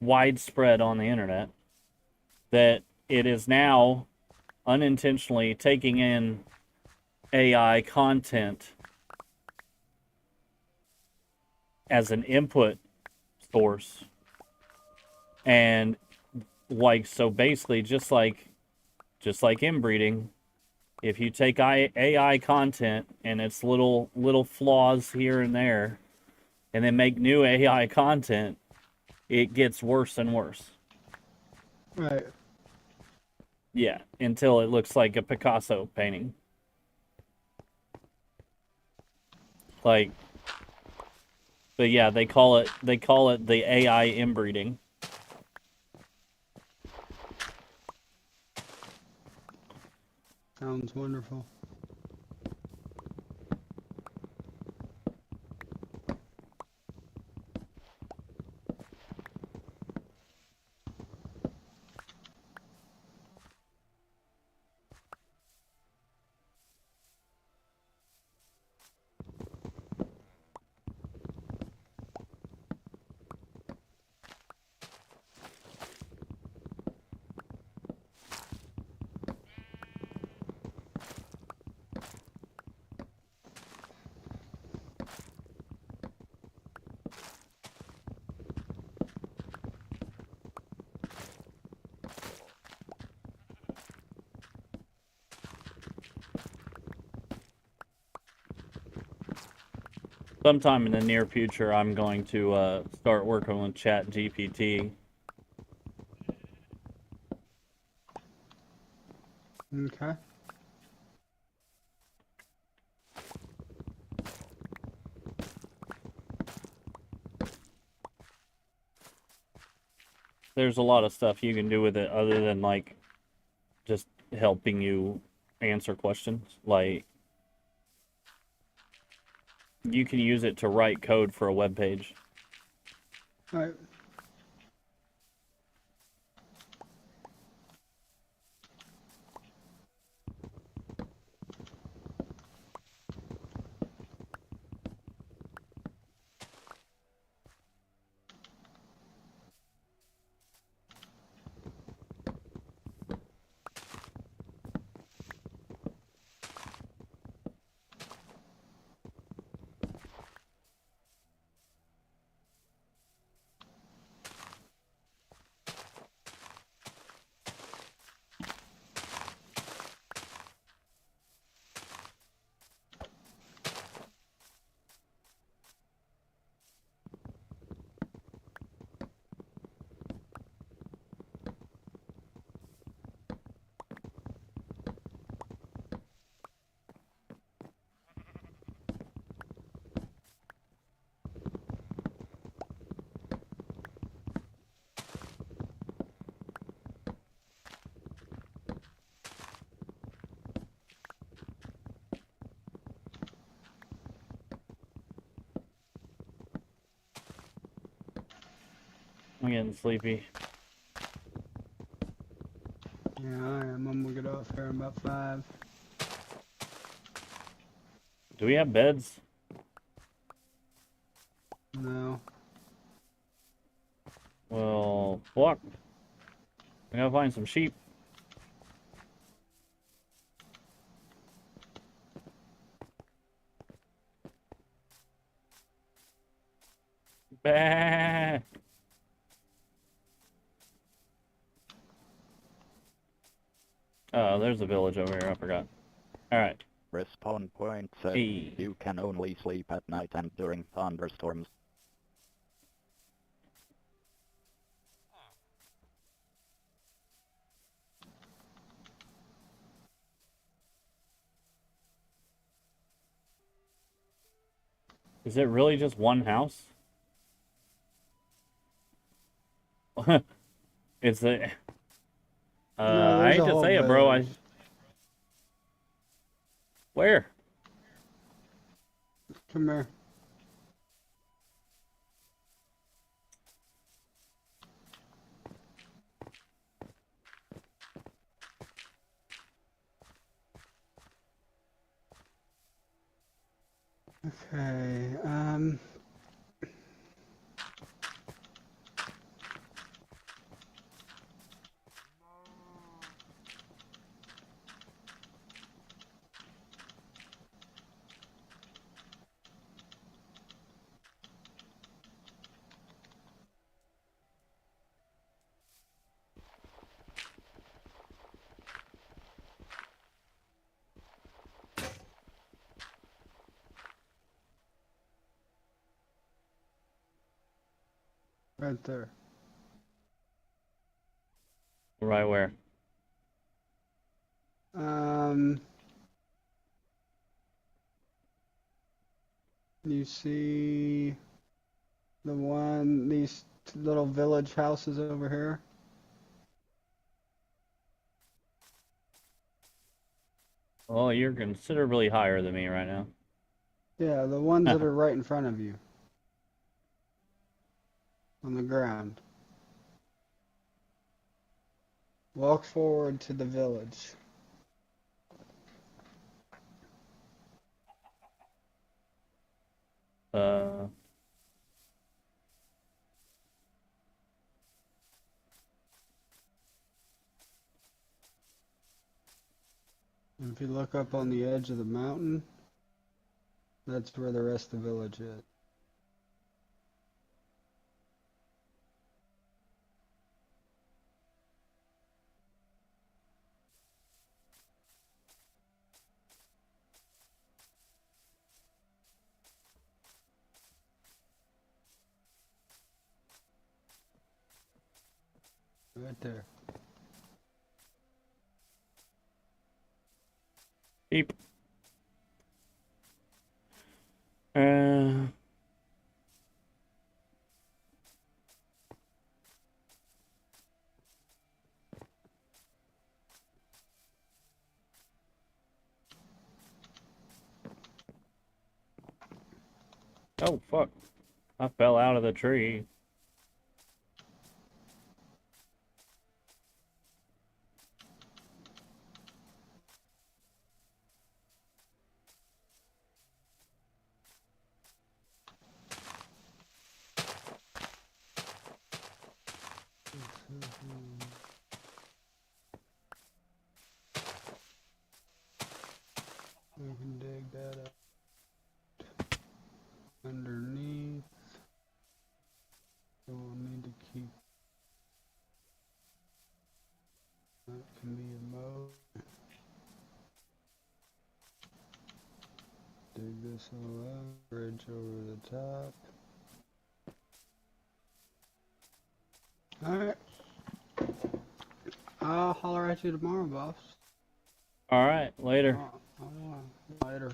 widespread on the internet that it is now unintentionally taking in AI content as an input source, and like, so basically just like inbreeding, if you take AI content and its little flaws here and there and then make new AI content, it gets worse and worse. Right. Yeah, until it looks like a Picasso painting. Like, but yeah, they call it the AI inbreeding. Sounds wonderful. Sometime in the near future, I'm going to start working with Chat GPT. Okay. There's a lot of stuff you can do with it other than, like, just helping you answer questions. Like, you can use it to write code for a web page. Alright. I'm getting sleepy. Yeah, I am. I'm gonna get off here in about 5. Do we have beds? No. Well, fuck. I gotta find some sheep. Bah. Oh, there's a village over here. I forgot. Alright. Respawn point said Hey. you can only sleep at night and during thunderstorms. Is it really just one house? It's a... No, I there's hate a to whole say it, bro. village. Where? Come here. Okay, right there. Right where? You see these little village houses over here? Well, you're considerably higher than me right now. Yeah, the ones that are right in front of you. On the ground. Walk forward to the village. If you look up on the edge of the mountain, that's where the rest of the village is. Right there. Beep. Oh, fuck. I fell out of the tree. We can dig that up. Underneath. So we'll need to keep that can be a mode. Dig this all out. Bridge over the top. Alright. I'll holler at you tomorrow, boss. Alright, later. Later.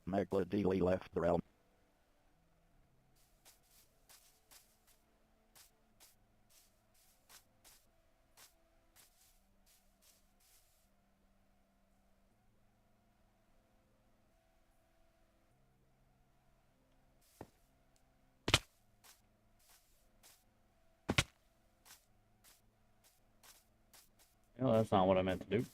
Megalodili left the realm. Well, that's not what I meant to do.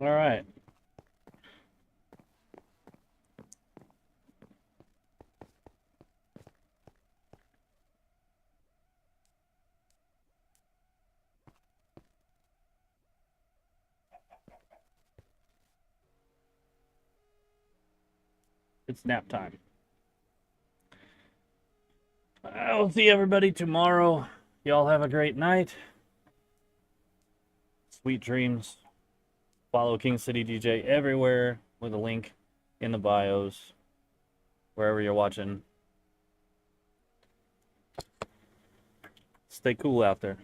Alright. It's nap time. I will see everybody tomorrow. Y'all have a great night. Sweet dreams. Follow KingCityDJ everywhere with a link in the bios. Wherever you're watching. Stay cool out there.